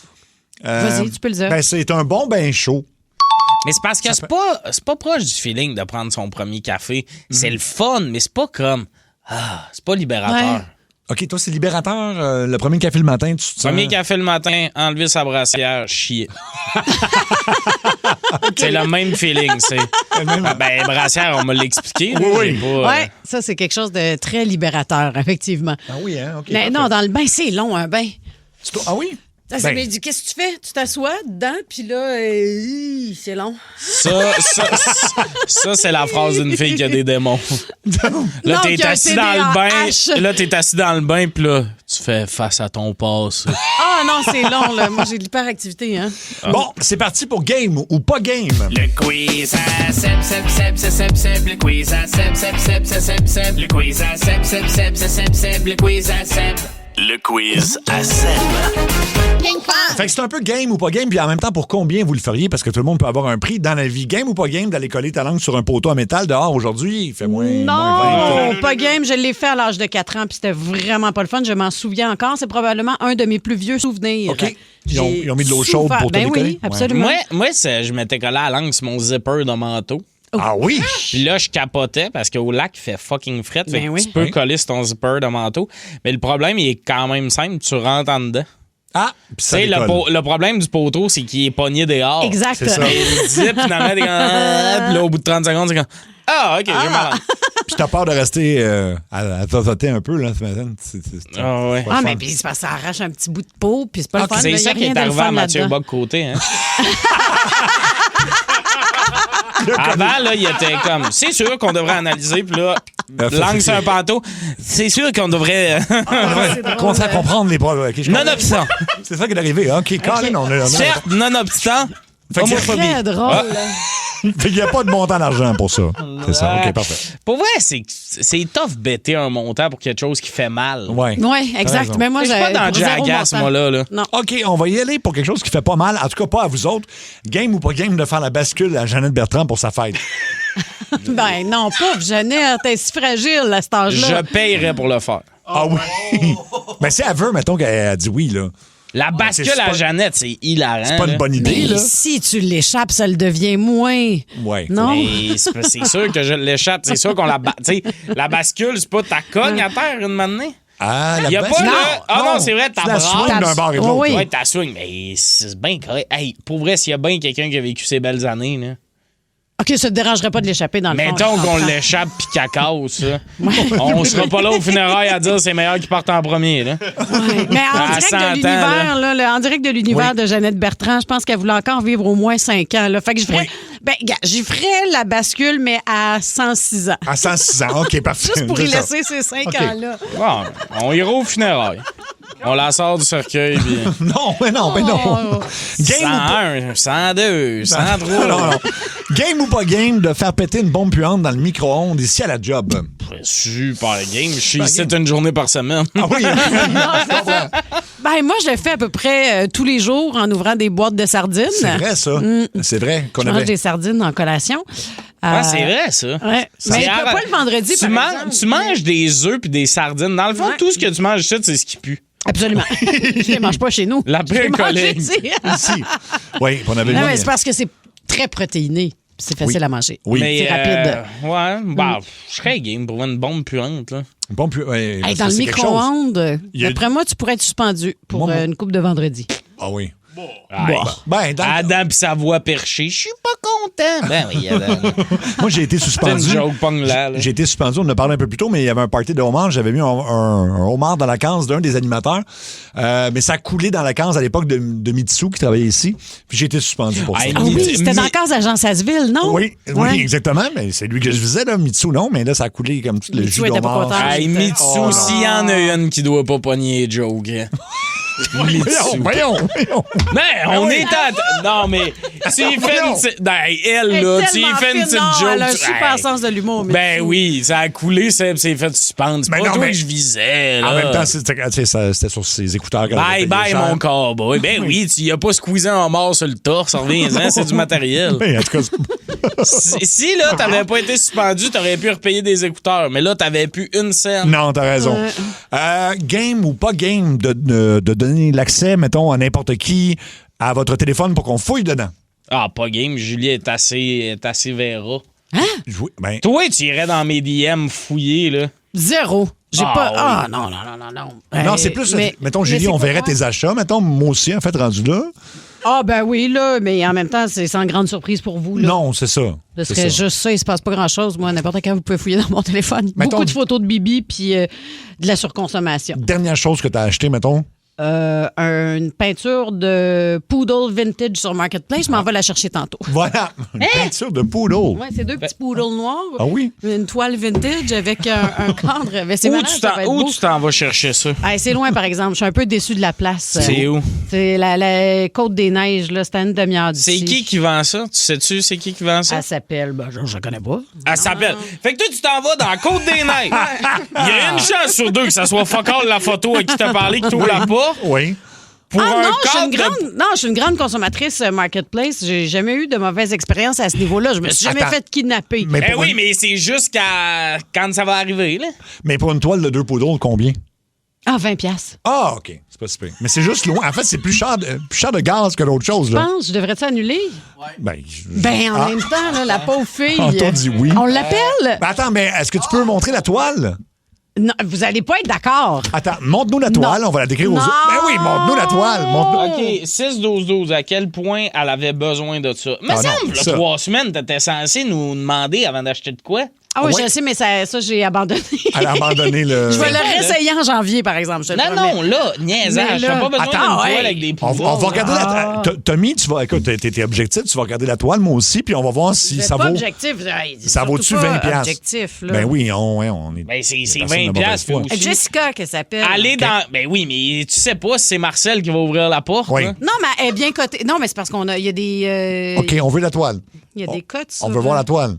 Vas-y, tu peux le dire. Ben, c'est un bon bain chaud. Mais c'est parce que c'est pas proche du feeling de prendre son premier café. C'est le fun, mais c'est pas comme... c'est pas libérateur. Ouais. OK, toi, c'est libérateur. Le premier café le matin, tu te sens... Premier café le matin, enlever sa brassière, chier. C'est le même feeling, c'est... Ben, brassière, on me l'a expliqué. là, Oui. j'ai pas, Ouais, ça, c'est quelque chose de très libérateur, effectivement. Ah oui, hein? OK. Mais non, dans le bain, c'est long, un bain. Ah oui? Ça veut dire, qu'est-ce que tu fais? Tu t'assois dedans, puis là, c'est long. Ça, c'est la phrase d'une fille qui a des démons. Là, Non, t'es qui a un assis dans le bain. TDAH. Là, t'es assis dans le bain, puis là, tu fais face à ton passé. Ah non, c'est long, là. Moi, j'ai de l'hyperactivité, hein. Bon, c'est parti pour game ou pas game. Le quiz à Seb, le quiz à Seb, le quiz à Seb, le quiz à Seb. Le quiz à Seb. Fait que c'est un peu game ou pas game, puis en même temps, pour combien vous le feriez? Parce que tout le monde peut avoir un prix dans la vie. Game ou pas game d'aller coller ta langue sur un poteau en métal dehors aujourd'hui? Il fait moins 20. Non, pas game. Je l'ai fait à l'âge de 4 ans, puis c'était vraiment pas le fun. Je m'en souviens encore. C'est probablement un de mes plus vieux souvenirs. OK. Ils ont mis de l'eau chaude pour te Ben décoller? oui, absolument. Moi, je m'étais collé à la langue sur mon zipper de manteau. Ah oui? Puis là, je capotais parce qu'au lac, il fait fucking fret. Fait Ben que oui. tu peux coller sur ton zipper de manteau. Mais le problème, il est quand même simple. Tu rentres en dedans. Ah, puis Tu ça sais, décolle. le problème du poteau, c'est qu'il est pogné dehors. Exact. C'est ça. Et le zip, finalement, t'es comme... Puis là, au bout de 30 secondes, c'est comme... Ah, OK, j'ai mal. Puis t'as peur de rester à tototer un peu, là, ce matin. Ah, ouais. Ah, mais puis c'est parce que ça arrache un petit bout de peau, puis c'est pas le fun. C'est là, y a ça qui rien est de le arrivé fun à Mathieu là-dedans. Bock-Côté, hein? Avant, là, il était comme... C'est sûr qu'on devrait analyser, puis là, langue sur un panteau. C'est sûr qu'on devrait... Commencer à comprendre les problèmes. Okay, non-obstant. C'est ça qui est arrivé. OK, Colin, on a... Certes, non-obstant, Fait que c'est homophobie. Très drôle. Ah. là. Fait qu'il n'y a pas de montant d'argent pour ça. C'est ça. OK, parfait. Pour vrai, c'est tough bêter un montant pour quelque chose qui fait mal. Ouais. Oui, exact. raison. Mais moi, Je suis pas dans pour zéro Jackass, montant. moi, là. Non. OK, on va y aller pour quelque chose qui fait pas mal. En tout cas, pas à vous autres. Game ou pas game de faire la bascule à Jeannette Bertrand pour sa fête? Ben non, pauvre Jeannette, t'es si fragile à cet âge-là. Je payerais pour le faire. Ah oui? Mais si elle veut, mettons qu'elle a dit oui, là. La bascule c'est à pas- Jeannette, c'est hilarant. C'est pas une là. bonne idée, Mais là. si tu l'échappes, ça le devient moins. Ouais. Non? Mais c'est sûr que je l'échappe. C'est sûr qu'on la... Tu sais, la bascule, c'est pas ta cogne à terre une matinée. Ah, Il y a pas, là... Ah non, c'est vrai, ta la swing brasse. d'un bar et de l'autre. Oui. Ouais, ta swing. Mais c'est bien correct. Hey, pour vrai, s'il y a bien quelqu'un qui a vécu ces belles années, là... OK, ça te dérangerait pas de l'échapper dans le fond. Mettons je qu'on comprends. l'échappe pis qu'elle casse, là. On sera pas là au funérailles à dire c'est meilleur qu'ils partent en premier, là. Ouais. Mais en À direct 100 ans, de l'univers, là, en direct de l'univers Oui. de Jeannette Bertrand, je pense qu'elle voulait encore vivre au moins 5 ans. Là. Fait que je ferais, Oui. ben, gars, j'y ferais la bascule, mais à 106 ans. À 106 ans. OK, parfait. Juste pour y C'est ça. laisser ces 5 OK. ans-là. Bon, on ira au funérailles. On la sort du cercueil, puis... Non, mais non, mais non. Oh. Game ou pas... 101, 102, 103. Non. Game ou pas game de faire péter une bombe puante dans le micro-ondes ici à la job? Super game. Je suis ici une journée par semaine. Ah oui? Ben, moi, je le fais à peu près tous les jours en ouvrant des boîtes de sardines. C'est vrai, ça. C'est vrai qu'on Je mange avait... des sardines en collation. Ah, c'est vrai, ça. Ouais. C'est Mais avant- pas le vendredi, Tu, par exemple. tu manges des œufs puis des sardines. Dans le fond, Ouais. tout ce que tu manges ici, c'est ce qui pue. Absolument. Je les mange pas chez nous. La Je les mange collègue. ici. Ici. Oui, on avait Non, le mais c'est parce que c'est très protéiné. C'est facile à manger. Oui. Mais, C'est rapide. Ouais, bah, je serais game pour une bombe puante, là. Bon, puis, ouais, Hey, ça, dans le c'est quelque chose. micro-ondes, Il y a- d'après moi, tu pourrais être suspendu pour Moi, une coupe de vendredi. Ah oui. Adam pis sa voix perchée. Je suis pas content. Ben oui, Adam. Moi, j'ai été suspendu. C'est une joke, pogne là. J'ai été suspendu, on en a parlé un peu plus tôt, mais il y avait un party de homard. J'avais mis un homard dans la case d'un des animateurs. Mais ça coulait dans la case à l'époque de Mitsu qui travaillait ici. Puis j'ai été suspendu pour ça. Ah oui, c'était dans la case à Jean Sasseville, non? Oui, exactement. Mais c'est lui que je visais, là, Mitsu, non. Mais là, ça a coulé comme tout le jus d'homard. Mitsu, s'il y en a une qui doit pas pogner les jokes. Voyons. Mais on est à... Non, mais tu y fais une petite... Elle, là, tu y fais une petite joke. Elle a un super sens de l'humour. Ben oui, ça a coulé, c'est fait suspendre. C'est pas toi que je visais, là. En même temps, c'était sur ses écouteurs. Bye, mon cowboy. Ben oui, tu y as pas squeezé en mort sur le torse. Reviens-en, c'est du matériel. En tout cas, si, là, t'avais pas été suspendu, t'aurais pu repayer des écouteurs. Mais là, t'avais plus une scène. Non, t'as raison. Game ou pas game de donner l'accès, mettons, à n'importe qui à votre téléphone pour qu'on fouille dedans. Ah, pas game. Julie est assez Vera. Hein? Ben... Toi, tu irais dans mes DM fouiller, là. Zéro. J'ai pas... oui. Ah, non. Non, c'est plus... mettons, Julie, on verrait tes achats. Mettons, moi aussi, en fait, rendu là. Ah, ben oui, là, mais en même temps, c'est sans grande surprise pour vous, là. Non, c'est ça. Ce serait juste ça, il se passe pas grand-chose. Moi, n'importe quand, vous pouvez fouiller dans mon téléphone. Mettons... Beaucoup de photos de Bibi puis de la surconsommation. Dernière chose que tu as acheté, mettons? Une peinture de poodle vintage sur Marketplace. Je m'en vais la chercher tantôt. Voilà, une peinture de poodle. Oui, c'est deux petits poodles noirs. Ah oui? Une toile vintage avec un cadre. C'est malade, où tu t'en vas chercher ça? C'est loin, par exemple. Je suis un peu déçue de la place. C'est où? C'est la Côte-des-Neiges. Là. C'est à une demi-heure d'ici. C'est qui vend ça? Tu sais-tu c'est qui vend ça? Elle s'appelle... je la connais pas. Elle s'appelle... Fait que toi, tu t'en vas dans la Côte-des-Neiges. Il y a une chance sur deux que ça soit fuck all la photo à qui t'a parlé, que tu ouvres la porte. Oui. Non, je suis une grande consommatrice Marketplace. J'ai jamais eu de mauvaise expérience à ce niveau-là. Je me suis jamais fait kidnapper. Oui, mais c'est juste quand ça va arriver, là. Mais pour une toile de deux poodles, combien? 20$. Ah, OK. C'est pas super. Mais c'est juste loin. En fait, c'est plus cher de gaz que d'autres choses. Je pense. Je devrais-tu annuler? Ouais. En même temps, là, la pauvre fille. On dit oui. On l'appelle? Attends, mais est-ce que tu peux montrer la toile? Non, vous allez pas être d'accord. Attends, montre-nous la toile, on va la décrire aux autres. Ben oui, montre-nous la toile. OK, 6-12-12, à quel point elle avait besoin de ça? Mais semble, 3 semaines, t'étais censé nous demander avant d'acheter de quoi? Ah oui, je sais, mais ça j'ai abandonné. Elle a abandonné le... Je vais le réessayer en janvier, par exemple. Non, là, niaisage. T'as pas besoin d'une toile avec des poudres. On va regarder la... Tommy, tu vas... Écoute, t'es objectif, tu vas regarder la toile, moi aussi, puis on va voir si ça vaut... pas objectif. Ça vaut-tu 20$? Objectif, là. Ben oui, on est... Ben c'est 20$. Jessica, qu'elle s'appelle. Aller dans... Ben oui, mais tu sais pas si c'est Marcel qui va ouvrir la porte. Oui. Hein? Non, mais elle est bien cotée. Non, mais c'est parce qu'il y a des... OK, on veut la toile. Il y a des cotes sur... On veut voir la toile.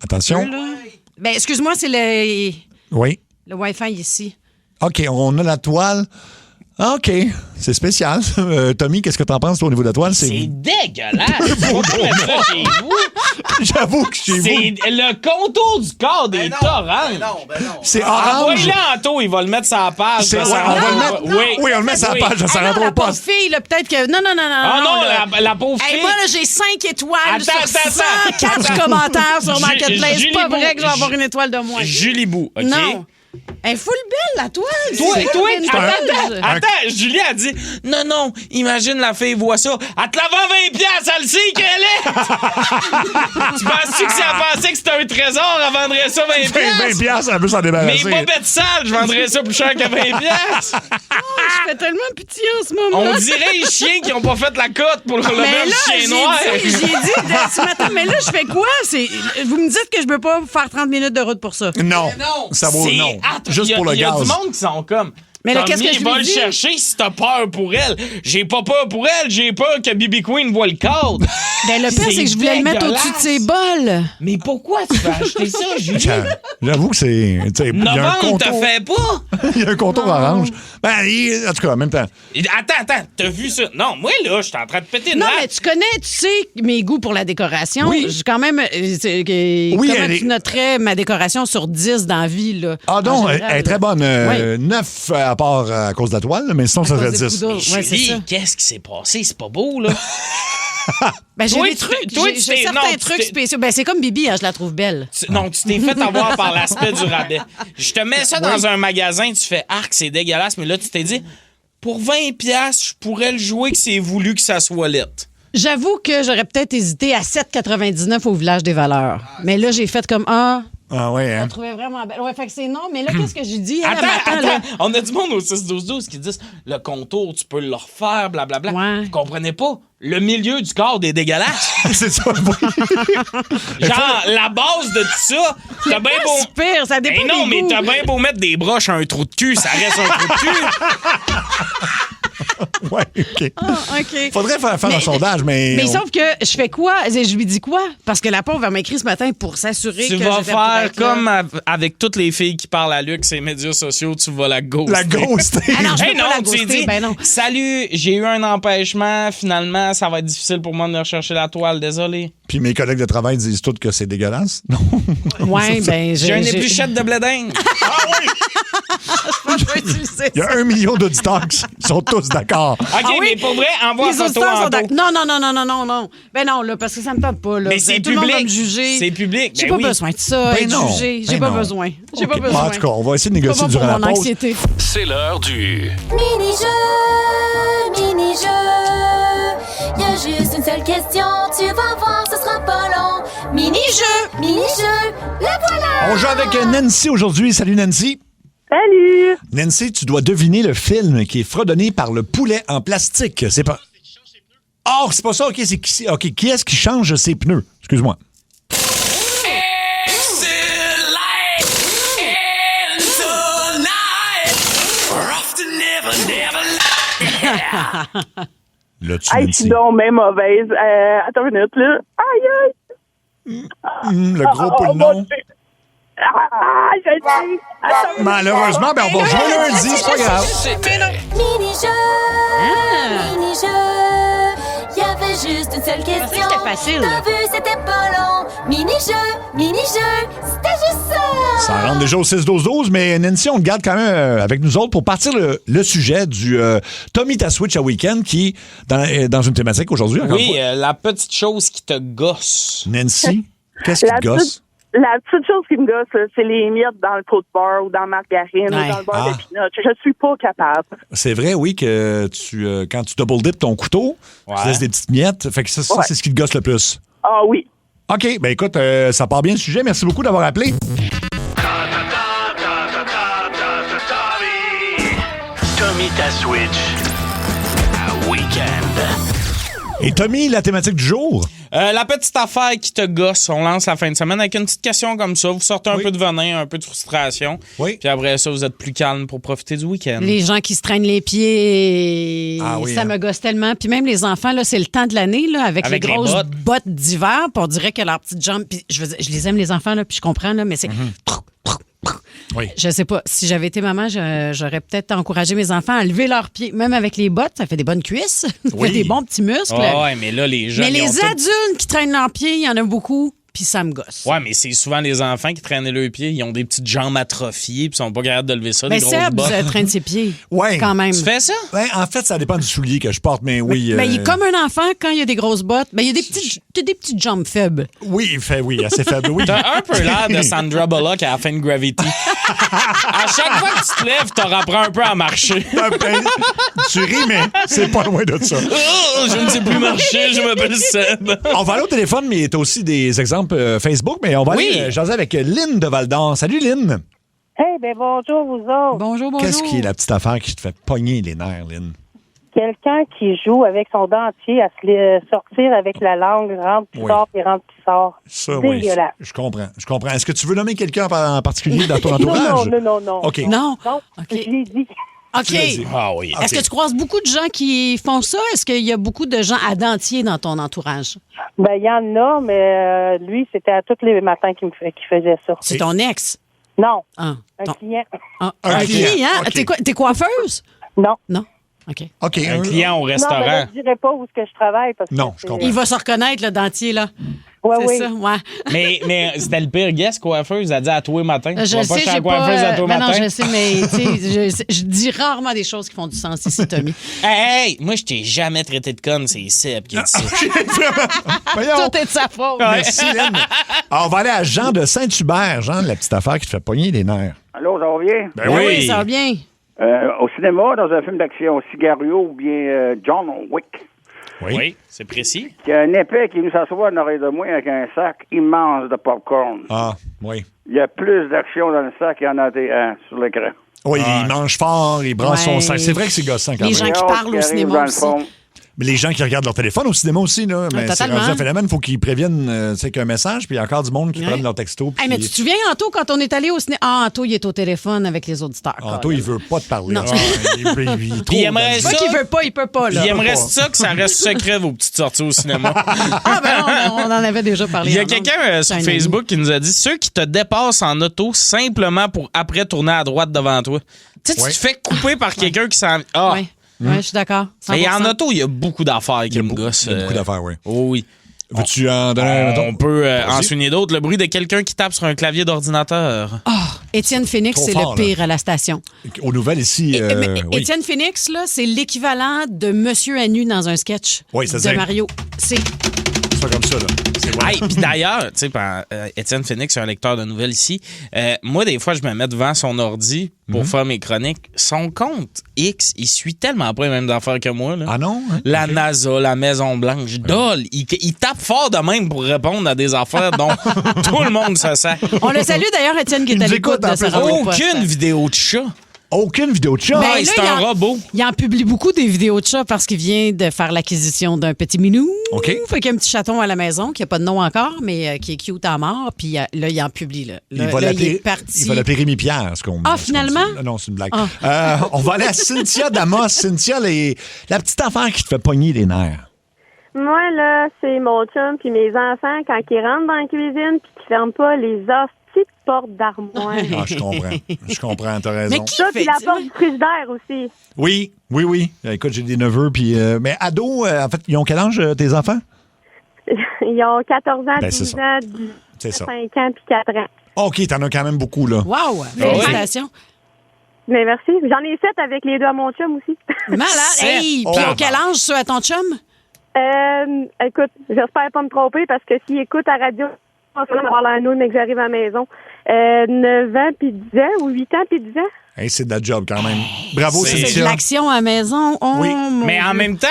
Attention. Ben, excuse-moi, c'est le Wi-Fi ici. OK, on a la toile. OK, c'est spécial. Tommy, qu'est-ce que t'en penses toi, au niveau de la toile? C'est dégueulasse. Tu vas pas mettre ça chez vous. J'avoue que chez vous. C'est le contour du corps des orange. C'est orange. Envoie-le Anto, il va le mettre sur la page. On va le mettre. Oui, on le met sur la page, ça rentre pas. La pauvre fille, là, peut-être que... Non. Ah non, la pauvre fille. Moi, là, j'ai 5 étoiles sur 104 commentaires sur Marketplace. C'est pas vrai que je vais avoir une étoile de moins. Julie Bou, OK? Non. Elle est full belle, la toile. Toi, attends, Julie a dit non, imagine la fille voit ça. Elle te la vend 20$, elle sait qu'elle est. Tu penses-tu que si elle pensait que c'était un trésor, elle vendrait ça 20$? 20$, elle veut s'en débarrasser. Mais pas bête sale, je vendrais ça plus cher que 20$. Je fais tellement pitié en ce moment. On dirait les chiens qui ont pas fait la cote pour le lever du chien noir. J'ai dit ce matin, mais là, je fais quoi? Vous me dites que je peux pas faire 30 minutes de route pour ça. Non, ça vaut non. Juste pour le gaz. Il y a du monde qui sont comme... Mais là, qu'est-ce que je va le chercher si t'as peur pour elle. J'ai pas peur pour elle, j'ai peur que BB Queen voit le cadre. Ben, le pire, c'est que je voulais le mettre au-dessus de ses bols. Mais pourquoi tu veux acheter ça, Julie? J'avoue que c'est... Novembre, t'as fait pas? Il y a un contour orange. Ben, en tout cas, en même temps. Attends, t'as vu ça? Non, moi, là, je suis en train de péter une Non, mais tu sais mes goûts pour la décoration. Oui. J'ai quand même... comment tu noterais ma décoration sur 10 dans la vie, là? Ah non, elle est très bonne. 9 à part à cause de la toile, mais sinon, ça serait 10. Julie, qu'est-ce qui s'est passé? C'est pas beau, là. Ben, j'ai des trucs, j'ai certains trucs spéciaux. Ben, c'est comme Bibi, hein, je la trouve belle. Non, tu t'es fait avoir par l'aspect du rabais. Je te mets ça dans un magasin, tu fais arc, c'est dégueulasse, mais là, tu t'es dit, pour 20$, je pourrais le jouer que c'est voulu que ça soit lettre. J'avoue que j'aurais peut-être hésité à 7,99 au Village des Valeurs. Mais là, j'ai fait comme Ah ouais, je hein? la trouvais vraiment belle. Ouais, fait que c'est non, mais là, qu'est-ce que j'ai dit? Elle, Attends, elle m'attend, là. on a du monde au 6-12-12 qui disent le contour, tu peux le refaire, blablabla. Vous comprenez pas? Le milieu du corps est dégueulasse. C'est ça, oui. Genre, la base de tout ça, t'as bien beau... C'est pire, ça dépend non, des mais goûts. t'as bien beau mettre des broches à un trou de cul, ça reste un trou de cul. Ouais, OK. OK. Faudrait faire un sondage, mais... Mais sauf que je fais quoi? Je lui dis quoi? Parce que la pauvre, elle m'a écrit ce matin pour s'assurer que Tu vas j'étais pour faire être là. comme avec toutes les filles qui parlent à Luc sur les médias sociaux, tu vas la ghoster. La ghoster. Ah non, je peux Hey, pas non, la tu ghoster, dis, ben non. salut, j'ai eu un empêchement, finalement, ça va être difficile pour moi de rechercher la toile, désolé. Puis mes collègues de travail disent tous que c'est dégueulasse. Non. Ouais, ben... J'ai une épluchette de blé d'Inde. Il y a 1 million d'auditeurs qui sont tous d'accord. OK, Ah oui? mais pour vrai, envoie Les la photo auditeurs sont en d'accord. Non. Ben non, là, parce que ça me tente pas, là. Mais c'est Tout le monde va me public. juger. C'est public. J'ai Ben pas oui. besoin de ça, Ben être non. jugé. J'ai Ben pas non. besoin. J'ai pas OK. besoin. En tout cas, on va essayer de Pas négocier bon durant pour la mon pause. anxiété. C'est l'heure du Mini-jeu, il y a juste une seule question, tu vas voir, ce sera pas long. Mini-jeu, la voilà. On joue avec Nancy aujourd'hui. Salut, Nancy. Salut! Nancy, tu dois deviner le film qui est fredonné par le poulet en plastique. C'est pas... Oh, c'est pas ça. OK, c'est qui... OK, qui est-ce qui change ses pneus? Excuse-moi. Là, tu Hey, je suis donc même mauvaise. Attends une minute, là. Aïe, aïe! le gros poule-non. Ah, je le sais. Attends, Malheureusement, ben, on va jouer lundi, c'est pas grave. Mini-jeu, il y avait juste une seule question. c'était facile. T'as vu, c'était pas long. Mini-jeu, c'était juste ça. Ça rentre déjà au 6-12-12, mais Nancy, on te garde quand même avec nous autres pour partir le sujet du Tommy Ta Switch à Week-end qui est dans une thématique aujourd'hui. encore Oui, une fois. la petite chose qui te gosse. Nancy, qu'est-ce qui te gosse? La petite chose qui me gosse, là, c'est les miettes dans le pot de beurre ou dans la margarine ou dans le beurre de pinot. Je suis pas capable. C'est vrai, oui, que tu quand tu double dip ton couteau, tu laisses des petites miettes. Fait que ça, c'est ce qui te gosse le plus. Ah oui. OK, ben écoute, ça part bien le sujet. Merci beaucoup d'avoir appelé. Tommy Ta Switch à Week-end. Et Tommy, la thématique du jour? La petite affaire qui te gosse, on lance la fin de semaine avec une petite question comme ça. Vous sortez un peu de venin, un peu de frustration. Oui. Puis après ça, vous êtes plus calme pour profiter du week-end. Les gens qui se traînent les pieds, Ah oui, ça hein. me gosse tellement. Puis même les enfants, là, c'est le temps de l'année, là, avec les Avec les grosses bottes. bottes d'hiver. Puis on dirait que leurs petites jambes. Puis je les aime, les enfants, là, puis je comprends, là, mais c'est. Oui. Je sais pas. Si j'avais été maman, j'aurais peut-être encouragé mes enfants à lever leurs pieds. Même avec les bottes, ça fait des bonnes cuisses. Ça Oui. fait des bons petits muscles. Ouais, mais là, les jeunes. mais ils ont les tout- adultes qui traînent leurs pieds, il y en a beaucoup. Puis ça me gosse. Ouais, mais c'est souvent les enfants qui traînent leurs pieds. Ils ont des petites jambes atrophiées puis sont pas capables de lever ça, Mais des grosses Seb bottes. traîne ses pieds. Ouais. Quand même. Tu fais ça? Ben, en fait, ça dépend du soulier que je porte, mais oui. Ben, il est comme un enfant quand il y a des grosses bottes. Ben, il y a des petites jambes faibles. Oui, il fait oui, assez faible, oui. T'as un peu l'air de Sandra Bullock à la fin de Gravity. À chaque fois que tu te lèves, t'en reprends un peu à marcher. Tu ris, mais c'est pas loin de ça. Oh, je ne sais plus marcher, je m'appelle Seb. On va aller au téléphone, mais t'as aussi des exemples Facebook, mais on va aller jaser avec Lynn de Val-d'Or. Salut, Lynn. Eh bien, bonjour, vous autres. Bonjour, Qu'est-ce qui est la petite affaire qui te fait pogner les nerfs, Lynn? Quelqu'un qui joue avec son dentier à se sortir avec la langue, rentre puis Oui. sort, puis rentre puis sort. Ça, oui. Dégueulasse. Je comprends. Est-ce que tu veux nommer quelqu'un en particulier dans ton entourage? Non. OK. Non? Je l'ai dit. OK. Tu l'as dit. Ah oui. Est-ce que tu croises beaucoup de gens qui font ça? Est-ce qu'il y a beaucoup de gens à dentier dans ton entourage? Ben, il y en a, mais lui, c'était à tous les matins qu'il faisait ça. C'est ton ex? Non. Ah, Un client. Ah, Un un client, client? OK. T'es coiffeuse? Non. Non? OK. OK. Un client au Non, restaurant. mais je dirais pas où est-ce que je travaille. Parce Non, que je comprends. Il va se reconnaître, le dentier, là. Ouais, c'est oui. ça, ouais. Mais c'était le pire guest coiffeuse. Elle a dit à toi matin. Je Tu vas sais, chez la j'ai coiffeuse pas... à toi ben matin. non, je sais, mais tu sais, je dis rarement des choses qui font du sens ici, Tommy. Hey, moi, je t'ai jamais traité de conne, c'est Seb qui a dit ça. Voyons. Tout est de sa faute. Merci, Lynn. Alors, on va aller à Jean de Saint-Hubert. Jean, la petite affaire qui te fait pogner les nerfs. Allô, ça va bien? Ben Oui, ça va bien. Au cinéma, dans un film d'action, Sicario ou bien John Wick. Oui, c'est précis. Il y a un épais qui est venu s'asseoir en arrière de moi avec un sac immense de popcorn. Ah, oui. Il y a plus d'action dans le sac qu'il y en a sur l'écran. Oui, il mange fort, il branche son sac. C'est vrai que c'est gossant quand même. Les gens qui parlent au cinéma aussi. Mais les gens qui regardent leur téléphone au cinéma aussi, là, mais c'est totalement. un phénomène, il faut qu'ils préviennent qu'un message, puis il y a encore du monde qui prennent leur texto. Puis... Hey, mais tu te souviens, Anto, quand on est allé au cinéma? Ah, Anto, il est au téléphone avec les auditeurs. Anto, il veut pas te parler. Non. Il aimerait ça. C'est pas qu'il veut pas, il peut pas. Là. Il aimerait ça que ça reste secret, vos petites sorties au cinéma. Ah, ben non, on en avait déjà parlé. Il y a quelqu'un sur Facebook qui nous a dit ceux qui te dépassent en auto simplement pour après tourner à droite devant toi. Tu sais, tu te fais couper par quelqu'un qui s'en. Ah! Oui, je suis d'accord. Et en auto, il y a beaucoup d'affaires qui me gossent. Il y a beaucoup d'affaires, oui. Oh, oui. Veux-tu en donner un autre? On peut en souligner d'autres. Le bruit de quelqu'un qui tape sur un clavier d'ordinateur. Étienne Phoenix, c'est le pire à la station. Aux nouvelles ici, oui. Étienne Phoenix, là, c'est l'équivalent de Monsieur à nu dans un sketch de Mario. C'est comme ça, là. Hey, puis d'ailleurs, tu sais, Étienne Phoenix, c'est un lecteur de nouvelles ici. Moi, des fois, je me mets devant son ordi pour faire mes chroniques. Son compte X, il suit tellement pas les mêmes affaires que moi. Là. Ah non? La NASA, la Maison-Blanche, dole. Il tape fort de même pour répondre à des affaires dont tout le monde se sert. On le salue d'ailleurs, Étienne, qui est à l'écoute de sa Aucune vidéo de chat. Aucune vidéo de chat. Ben, c'est un robot. Il en publie beaucoup des vidéos de chat parce qu'il vient de faire l'acquisition d'un petit minou. OK. Fait qu'il y a un petit chaton à la maison qui n'a pas de nom encore, mais qui est cute à mort. Puis là, il en publie. Là, il est parti. Il va l'appeler Rémi Pierre. Finalement? Non, c'est une blague. On va aller à Cynthia Damas. Cynthia, la petite affaire qui te fait pogner les nerfs. Moi, là, c'est mon chum puis mes enfants, quand ils rentrent dans la cuisine puis qu'ils ferment pas les petites portes d'armoire. Ah, je comprends, t'as raison. Mais ça, puis la porte du frigidaire aussi. Oui. Écoute, j'ai des neveux, puis... mais ados, en fait, ils ont quel âge, tes enfants? Ils ont 14 ans, 12 ans, 5 ans puis 4 ans. OK, t'en as quand même beaucoup, là. Wow! Félicitations. Mais merci. J'en ai 7 avec les deux à mon chum aussi. Malade! Hey! Puis à quel âge, ceux à ton chum? Écoute, j'espère pas me tromper parce que s'il écoute à radio, je vais avoir la noune mais que j'arrive à la maison. 9 ans puis 10 ans ou 8 ans puis 10 ans. Hey, c'est de la job quand même. Bravo, Cynthia. C'est de l'action à la maison. Oh, oui. Mais en même temps,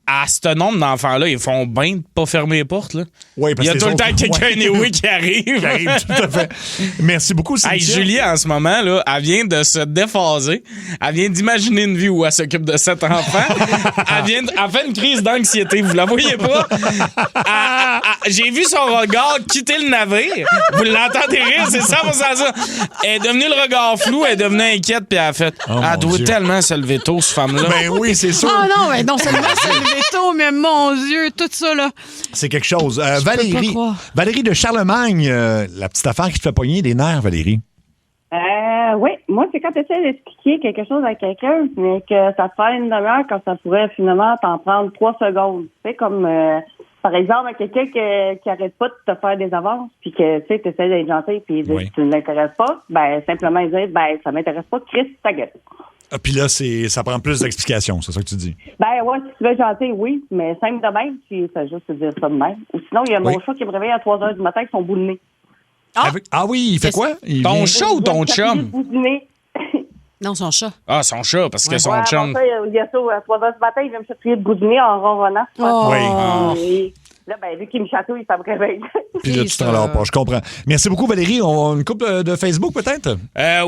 à ce nombre d'enfants-là, ils font bien de pas fermer les portes. Là. Oui, parce il y a tout le temps quelqu'un qui arrive. Tout à fait. Merci beaucoup, Cynthia. Hey, Julie, en ce moment, là, elle vient de se déphaser. Elle vient d'imaginer une vie où elle s'occupe de 7 enfants. Elle fait une crise d'anxiété. Vous la voyez pas? J'ai vu son regard quitter le navire. Vous l'entendez rire, c'est ça, ça. Elle est devenue le regard flou, elle est devenue inquiète, puis elle a fait elle doit tellement se lever tôt, cette femme-là. Ben oui, c'est sûr. Oh non, mais non seulement se lever tôt, mais mon Dieu, tout ça, là. C'est quelque chose. Valérie de Charlemagne, la petite affaire qui te fait pogner les nerfs, Valérie. Oui, moi, c'est quand tu essaies d'expliquer quelque chose à quelqu'un, mais que ça te fait une demi-heure quand ça pourrait finalement t'en prendre 3 secondes. Tu sais, comme, par exemple, à quelqu'un qui arrête pas de te faire des avances, puis que, tu sais, tu essaies d'être gentil, puis si tu ne l'intéresses pas, ben, simplement dire, ça m'intéresse pas, Chris, ta gueule. Ah, puis là, ça prend plus d'explications, c'est ça que tu dis? Ben ouais, si tu veux être gentil, oui, mais simple de même, tu fais juste te dire ça de même. Ou sinon, il y a mon chat qui me réveille à 3 heures du matin avec son bout de nez. Ah oui, il fait quoi? Ton chat ou ton chum? Non, son chat. Ah, son chat, parce que son chum... Il y a ça, à 3 heures du matin, il vient me chatouiller de bout de nez en ronronnant. Oui. Là, ben, vu qu'il me chatouille, ça me réveille. Puis là, tu t'en l'as pas, je comprends. Merci beaucoup, Valérie. On a une couple de Facebook, peut-être?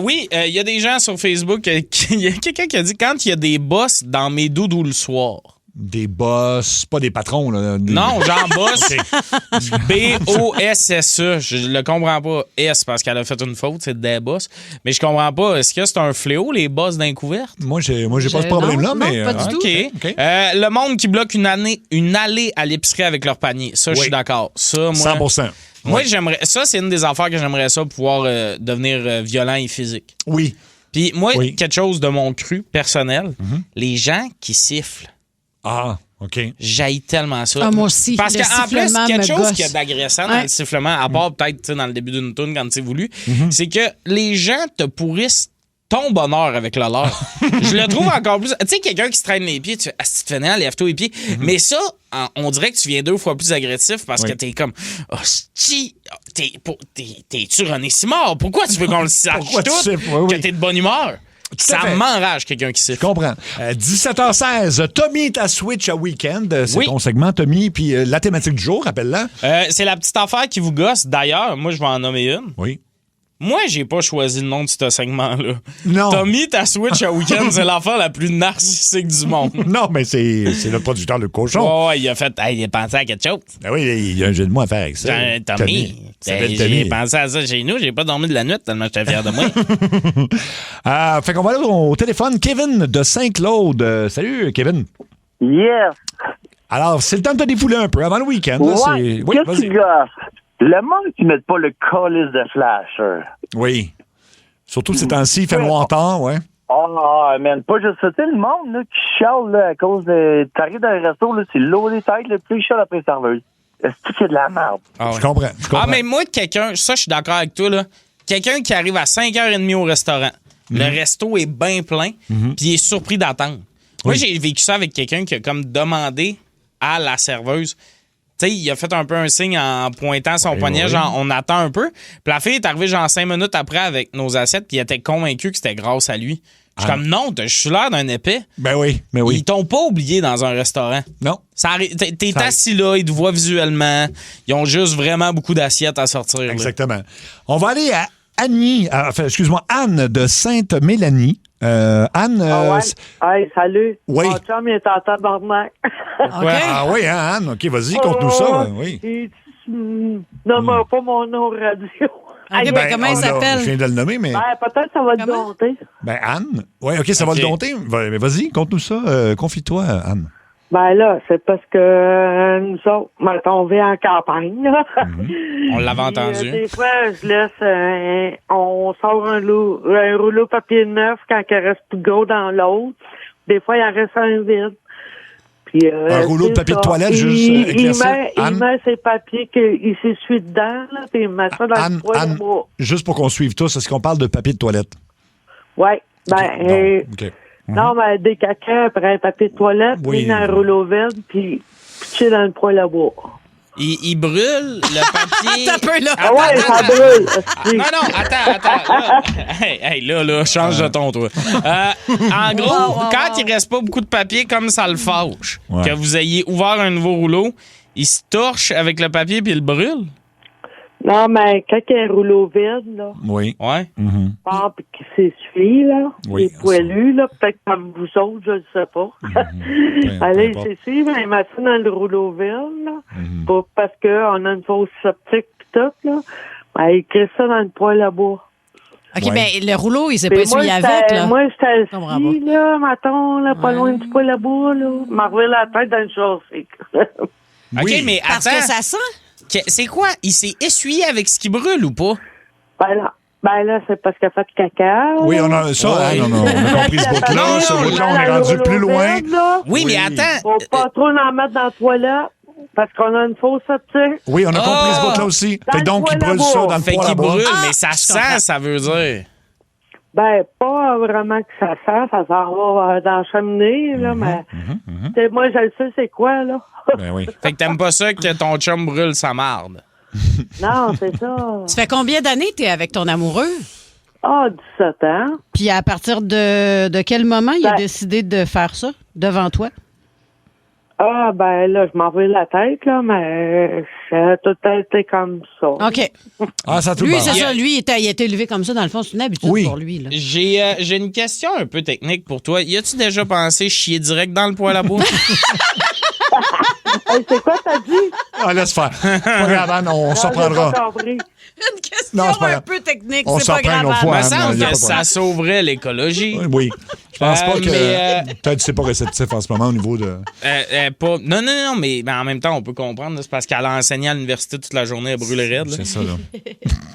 Oui, il y a des gens sur Facebook. Il y a quelqu'un qui a dit quand il y a des boss dans mes doudous le soir. Des boss, pas des patrons, là. Non, genre boss. B-O-S-S-E. Je le comprends pas. S, parce qu'elle a fait une faute, c'est des boss. Mais je comprends pas. Est-ce que c'est un fléau, les boss d'un couvert? Moi, j'ai pas ce problème-là, mais. Pas du tout. OK. Le monde qui bloque une allée à l'épicerie avec leur panier. Ça, je suis d'accord. Ça, moi. 100%. Moi, j'aimerais. Ça, c'est une des affaires que j'aimerais ça pouvoir devenir violent et physique. Oui. Puis moi, quelque chose de mon cru personnel, les gens qui sifflent. Ah, OK. J'haïs tellement ça. Ah, moi aussi. Parce qu'en plus, quelque chose qui a gosse. d'agressant dans le sifflement, à part peut-être dans le début d'une toune quand c'est voulu, c'est que les gens te pourrissent ton bonheur avec le leur. Je le trouve encore plus... Tu sais, quelqu'un qui se traîne les pieds, tu fais « Ah, si tu te fais nain, lève-toi les pieds. Mais ça, on dirait que tu viens 2 fois plus agressif parce que t'es comme « Hostie, t'es-tu René Simard? Pourquoi tu veux qu'on le sache tout que t'es de bonne humeur? » Ça m'enrage, quelqu'un qui siffle. Je comprends. 17h16, Tommy est à Switch à Week-end. C'est ton segment, Tommy. Puis la thématique du jour, rappelle-la. C'est la petite affaire qui vous gosse. D'ailleurs, moi, je vais en nommer une. Oui. Moi, j'ai pas choisi le nom de ce segment-là. Non. Tommy, ta Switch à Week-end, c'est l'affaire la plus narcissique du monde. Non, mais c'est le producteur de cochon. Ouais, il a fait, il a pensé à quelque chose. Ben oui, il y a un jeu de mots à faire avec ça. Tommy. J'ai pensé à ça chez nous. J'ai pas dormi de la nuit tellement j'étais fier de moi. Fait qu'on va aller au téléphone. Kevin de Saint-Claude. Salut, Kevin. Yes. Alors, c'est le temps de te défouler un peu avant le week-end. Là, ouais. Qu'est-ce que le monde qui met pas le colis de flasher. Oui. Surtout ces temps-ci, il fait noir tard, ouais. Ah, man, pas juste ça. Tu sais, le monde là, qui chiale là, à cause de... T'arrives dans un resto, là, c'est l'eau des têtes, le plus chiale après serveuse. Est-ce que c'est de la merde? Ah, ouais. Je comprends. Ah, mais moi, quelqu'un, ça, je suis d'accord avec toi, là. Quelqu'un qui arrive à 5h30 au restaurant, le resto est bien plein, puis il est surpris d'attendre. Moi, j'ai vécu ça avec quelqu'un qui a comme demandé à la serveuse. Tu sais, il a fait un peu un signe en pointant son poignet, genre, on attend un peu. Puis la fille est arrivée, genre, 5 minutes après avec nos assiettes, puis il était convaincu que c'était grâce à lui. Je suis comme, non, je suis l'air d'un épais. Ben oui. Ils t'ont pas oublié dans un restaurant. Non. T'es assis là, ils te voient visuellement. Ils ont juste vraiment beaucoup d'assiettes à sortir. Exactement. Là. On va aller à Anne de Sainte-Mélanie. Anne. Hey, salut. Oui. Mon chum, il est en tabarnak. Okay. Ah oui, hein, Anne? OK, vas-y, conte-nous ça. Oui. Nomme pas mon nom radio. OK, comment il s'appelle? Je viens de le nommer, mais... peut-être ça va te dompter. Anne? Oui, OK, ça va le dompter. Mais vas-y, conte-nous ça. Confie-toi, Anne. Là, c'est parce que nous autres, on vit en campagne, là. On l'avait entendu. Des fois, je laisse, on sort un rouleau papier neuf quand il reste plus gros dans l'autre. Des fois, il en reste un vide. Puis, un rouleau de papier de toilette, juste éclairci. Il met ses papiers qu'il s'essuie dedans, là, puis il met ça dans le poêle de bois. Juste pour qu'on suive tous, est-ce qu'on parle de papier de toilette? Oui. Non, mais des caca après un papier de toilette, puis dans un rouleau vide, puis pitcher dans le poêle à bois. Il brûle le papier. T'as peu, là. Ça brûle. Non, attends. Là, change de ton, toi. En gros, quand il reste pas beaucoup de papier, comme ça le fâche, que vous ayez ouvert un nouveau rouleau, il se torche avec le papier puis il le brûle. Non, mais quand il y a un rouleau vide, là. Oui. Ouais. Puis qui s'essuie, là. Il est poilu, là. Peut-être comme vous autres, je ne sais pas. Allez, il s'essuie, mais il met ça dans le rouleau vide, là. Parce qu'on a une fausse septique pis tout, là. Il crée ça dans le poêle à bois. OK, le rouleau, il s'est pas essuyé avec, là. Moi, j'étais assis, là, mettons, là, pas loin du poêle à bois, là. M'envoyer la tête dans le chaussée. OK, mais parce que ça sent. C'est quoi? Il s'est essuyé avec ce qui brûle ou pas? Ben là, c'est parce qu'il a fait caca. Oui, on a ça, on a compris ce bout-là. Ce bout-là, on est rendu plus loin. Oui, mais attends. Faut pas trop en mettre dans la toilette parce qu'on a une fausse septique. Oui, on a compris ce bout-là aussi. Fait donc, il brûle ça dans le poêle à bois. Brûle, mais ça sent, ça veut dire. Ben, pas vraiment que ça sent, ça s'en va dans la cheminée, là, mais moi, je le sais, c'est quoi, là. Ben oui. Fait que t'aimes pas ça que ton chum brûle sa marde. Non, c'est ça. Ça fait combien d'années que t'es avec ton amoureux? 17 ans. Puis à partir de quel moment il a décidé de faire ça devant toi? Là, je m'en vais la tête, là, mais ça a tout été comme ça. OK. Ça tout lui, c'est ça. Lui, il a été élevé comme ça. Dans le fond, c'est une habitude pour lui. Là. J'ai une question un peu technique pour toi. Y a-tu déjà pensé chier direct dans le poêle à bois? C'est quoi t'as dit? Laisse faire. Pas grave, Anne, on s'en prendra. Une question un peu technique, on c'est pas grave. Me semble que ça sauverait l'écologie. Oui. Je pense pas que... Peut-être que c'est pas réceptif en ce moment au niveau de... Non, mais en même temps, on peut comprendre. C'est parce qu'elle a enseigné à l'université toute la journée à brûler raide. C'est ça, là. Tu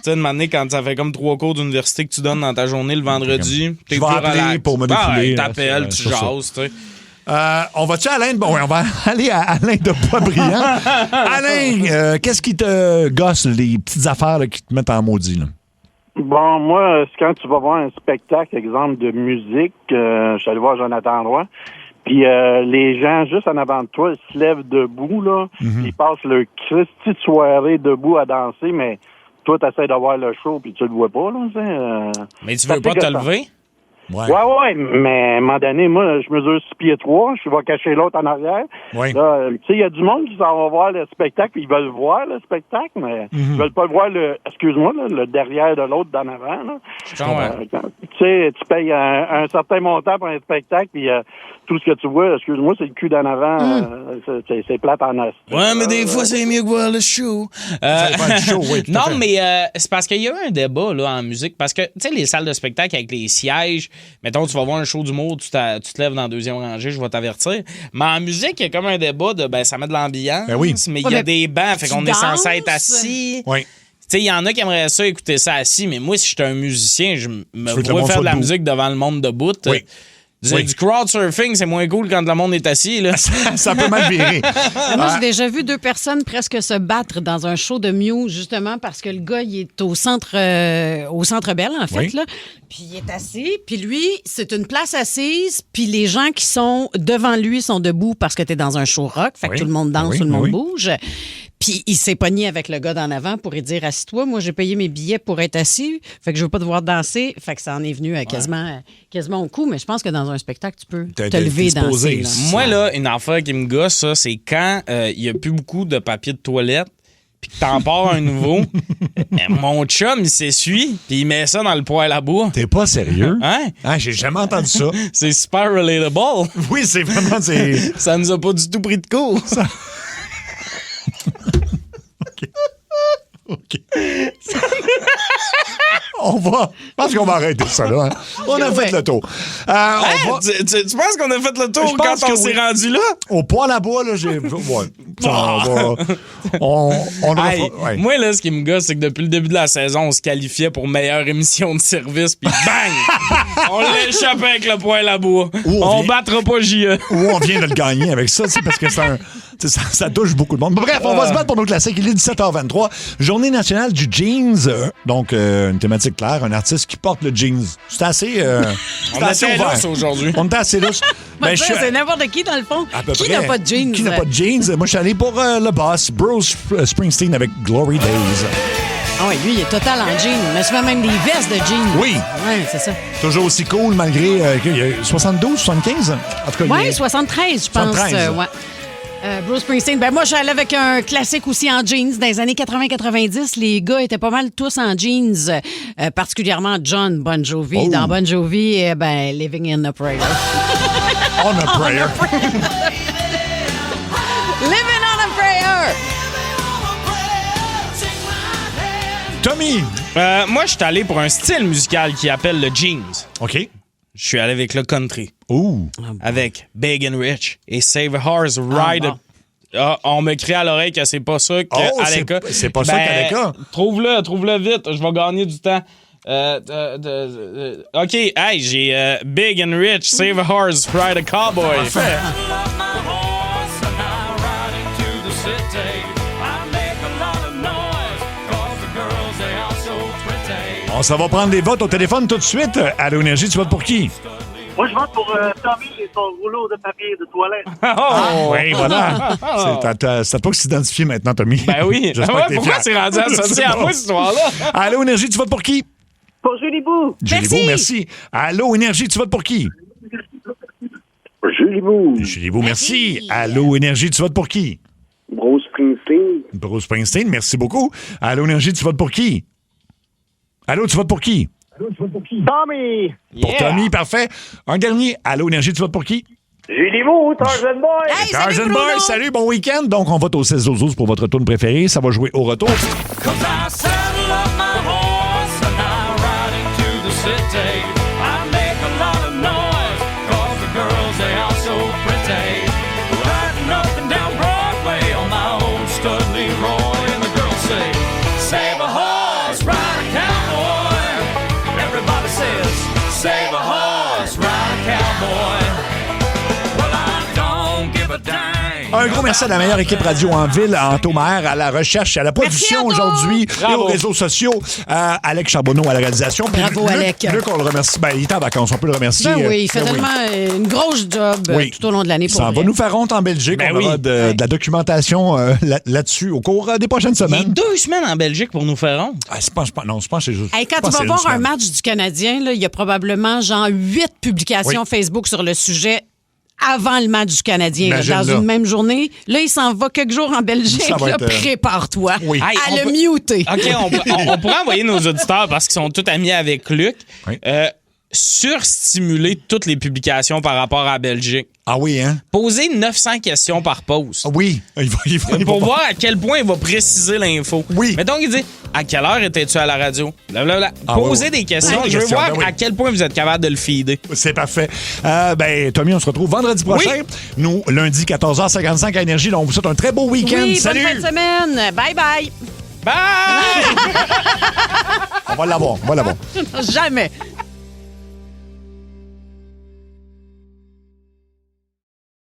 sais, de m'amener quand ça fait comme 3 cours d'université que tu donnes dans ta journée le vendredi, t'es plus relax. Pour me défouler. T'appelles, tu jases, tu sais. On va-tu à Alain? Bon, on va aller à Alain de Boisbriand. Alain, qu'est-ce qui te gosse, les petites affaires là, qui te mettent en maudit? Là? Bon, moi, c'est quand tu vas voir un spectacle, exemple, de musique, je suis allé voir Jonathan Roy, puis les gens, juste en avant de toi, ils se lèvent debout, là, ils passent leur Christy de soirée debout à danser, mais toi, t'essaies d'avoir le show, puis tu le vois pas, là, Mais tu veux pas te lever? Ouais, mais à un moment donné, moi, je mesure 6 pieds 3, je vais cacher l'autre en arrière. Oui. Là, tu sais, il y a du monde qui s'en va voir le spectacle, puis ils veulent voir le spectacle, mais ils veulent pas voir le derrière de l'autre d'en avant, là. Tu sais, tu payes un certain montant pour un spectacle, puis tout ce que tu vois, excuse-moi, c'est le cul d'en avant, c'est plate en os. Ouais, mais des fois, c'est mieux que voir le show. Non, mais c'est parce qu'il y a eu un débat là, en musique, parce que, tu sais, les salles de spectacle avec les sièges, mettons, tu vas voir un show d'humour, tu te lèves dans la deuxième rangée, je vais t'avertir. Mais en musique, il y a comme un débat de, ça met de l'ambiance, mais il y a des bancs, fait qu'on est censé être assis. Oui. Tu sais, il y en a qui aimeraient ça écouter ça assis, mais moi, si j'étais un musicien, je me vois faire de la musique devant le monde debout. Oui. Du crowd-surfing, c'est moins cool quand le monde est assis. Là. ça peut mal virer. Moi, j'ai déjà vu 2 personnes presque se battre dans un show de Mew, justement parce que le gars, il est au centre Bell, en fait. Là. Puis il est assis. Puis lui, c'est une place assise. Puis les gens qui sont devant lui sont debout parce que t'es dans un show rock. Fait que tout le monde danse, tout le monde bouge. Puis il s'est pogné avec le gars d'en avant pour lui dire « Assis-toi, moi j'ai payé mes billets pour être assis, fait que je veux pas devoir danser. » Fait que ça en est venu quasiment au cou, mais je pense que dans un spectacle, tu peux te lever et danser. Là. Moi, là, une affaire qui me gosse, ça, c'est quand il y a plus beaucoup de papier de toilette puis que t'en pars un nouveau, mon chum, il s'essuie puis il met ça dans le poêle à bois. T'es pas sérieux? Hein? Ah, j'ai jamais entendu ça. C'est super relatable. Oui, c'est vraiment... Ça nous a pas du tout pris de cours. OK. Je pense qu'on va arrêter ça, là. Hein. On a fait le tour. Tu penses qu'on a fait le tour quand on s'est rendu là? Au poêle à bois, là, j'ai... Moi, là, ce qui me gosse, c'est que depuis le début de la saison, on se qualifiait pour meilleure émission de service, puis bang! On l'a échappé avec le poêle à bois. On battra pas J.E. Ou on vient de le gagner avec ça, parce que ça touche beaucoup de monde. Bref, on va se battre pour nos classiques. Il est 17h23. Journée nationale du jeans. Donc, une thématique claire, un artiste qui porte le jeans. C'est assez... on est assez ouvert aujourd'hui. On est assez lousse. C'est n'importe qui, dans le fond. Qui n'a pas de jeans? Qui n'a pas de jeans? Moi, je suis allé pour le boss, Bruce Springsteen avec Glory Days. Ah oui, lui, il est total en jeans. Mais souvent même des vestes de jeans. Oui. Oui, c'est ça. Toujours aussi cool, malgré qu'il y a 72, 75? En tout cas, oui, 73, je pense. 73. Bruce Springsteen. Moi, j'allais avec un classique aussi en jeans. Dans les années 80-90, les gars étaient pas mal tous en jeans, particulièrement John Bon Jovi. Oh. Dans Bon Jovi, Living in a Prayer. On a prayer. Living on a Prayer. Tommy. Moi, je suis allé pour un style musical qui appelle le jeans. OK. Je suis allé avec le country. Ouh. Avec Big and Rich et Save a Horse Ride. On me crie à l'oreille que c'est pas ça qu'Aleka. C'est pas ça qu'Aleka. Trouve-le vite. Je vais gagner du temps. OK, hey, j'ai Big and Rich, Save a Horse, Ride a Cowboy. Parfait. On s'en va prendre des votes au téléphone tout de suite. Allô, Énergie, tu votes pour qui? Moi, je vote pour Tommy et son rouleau de papier de toilette. Oui, voilà. C'est à toi que s'identifier maintenant, Tommy. Ben oui. Pourquoi c'est rendu associé à moi, cette histoire-là? Allô, Énergie, tu votes pour qui? Pour Julie Bou. Julie Bou, merci. Allô, Énergie, tu votes pour qui? Julie Bou. Julie Bou, merci. Allô, Énergie, tu votes pour qui? Bruce Springsteen. Bruce Springsteen, merci beaucoup. Allô, Énergie, tu votes pour qui? Allô, tu votes pour qui? Tommy. Pour Tommy, parfait. Un dernier. Allô, Énergie, tu votes pour qui? Julie Bou, Tarzan Boy. Hey, Tarzan Boy, salut, bon week-end. Donc, on vote au 16-12 pour votre tourne préférée. Ça va jouer au retour. Save a horse, ride a cowboy. Well, I don't give a dang. Un gros merci à la meilleure équipe radio en ville, en Thomas, à la recherche, à la production aujourd'hui et aux réseaux sociaux. Alex Charbonneau à la réalisation. Puis Bravo, Alec. Luc, on le remercie. Ben, il est en vacances, on peut le remercier. Ben oui, il fait tellement une grosse job tout au long de l'année pour Ça va nous faire honte en Belgique. On aura de la documentation là-dessus au cours des prochaines semaines. Il y a 2 semaines en Belgique pour nous faire honte. Je pense pas. Non, je pense que c'est juste. Hey, quand tu vas voir un match du Canadien, là, il y a probablement genre 8 publications Facebook sur le sujet avant le match du Canadien. Là, dans une même journée. Là, il s'en va quelques jours en Belgique. Là, prépare-toi à le muter. OK, on pourrait envoyer nos auditeurs, parce qu'ils sont tous amis avec Luc, surstimuler toutes les publications par rapport à la Belgique. Ah oui, hein? Poser 900 questions par post. Ah oui. Pour voir à quel point il va préciser l'info. Oui. Mettons qu'il dit « À quelle heure étais-tu à la radio? » Posez des questions. Je veux voir à quel point vous êtes capable de le feeder. C'est parfait. Tommy, on se retrouve vendredi prochain. Nous, lundi, 14h55 à Énergie. Là, on vous souhaite un très beau week-end. Oui, Salut! bonne fin de semaine. Bye-bye. Bye! On va l'avoir. Jamais.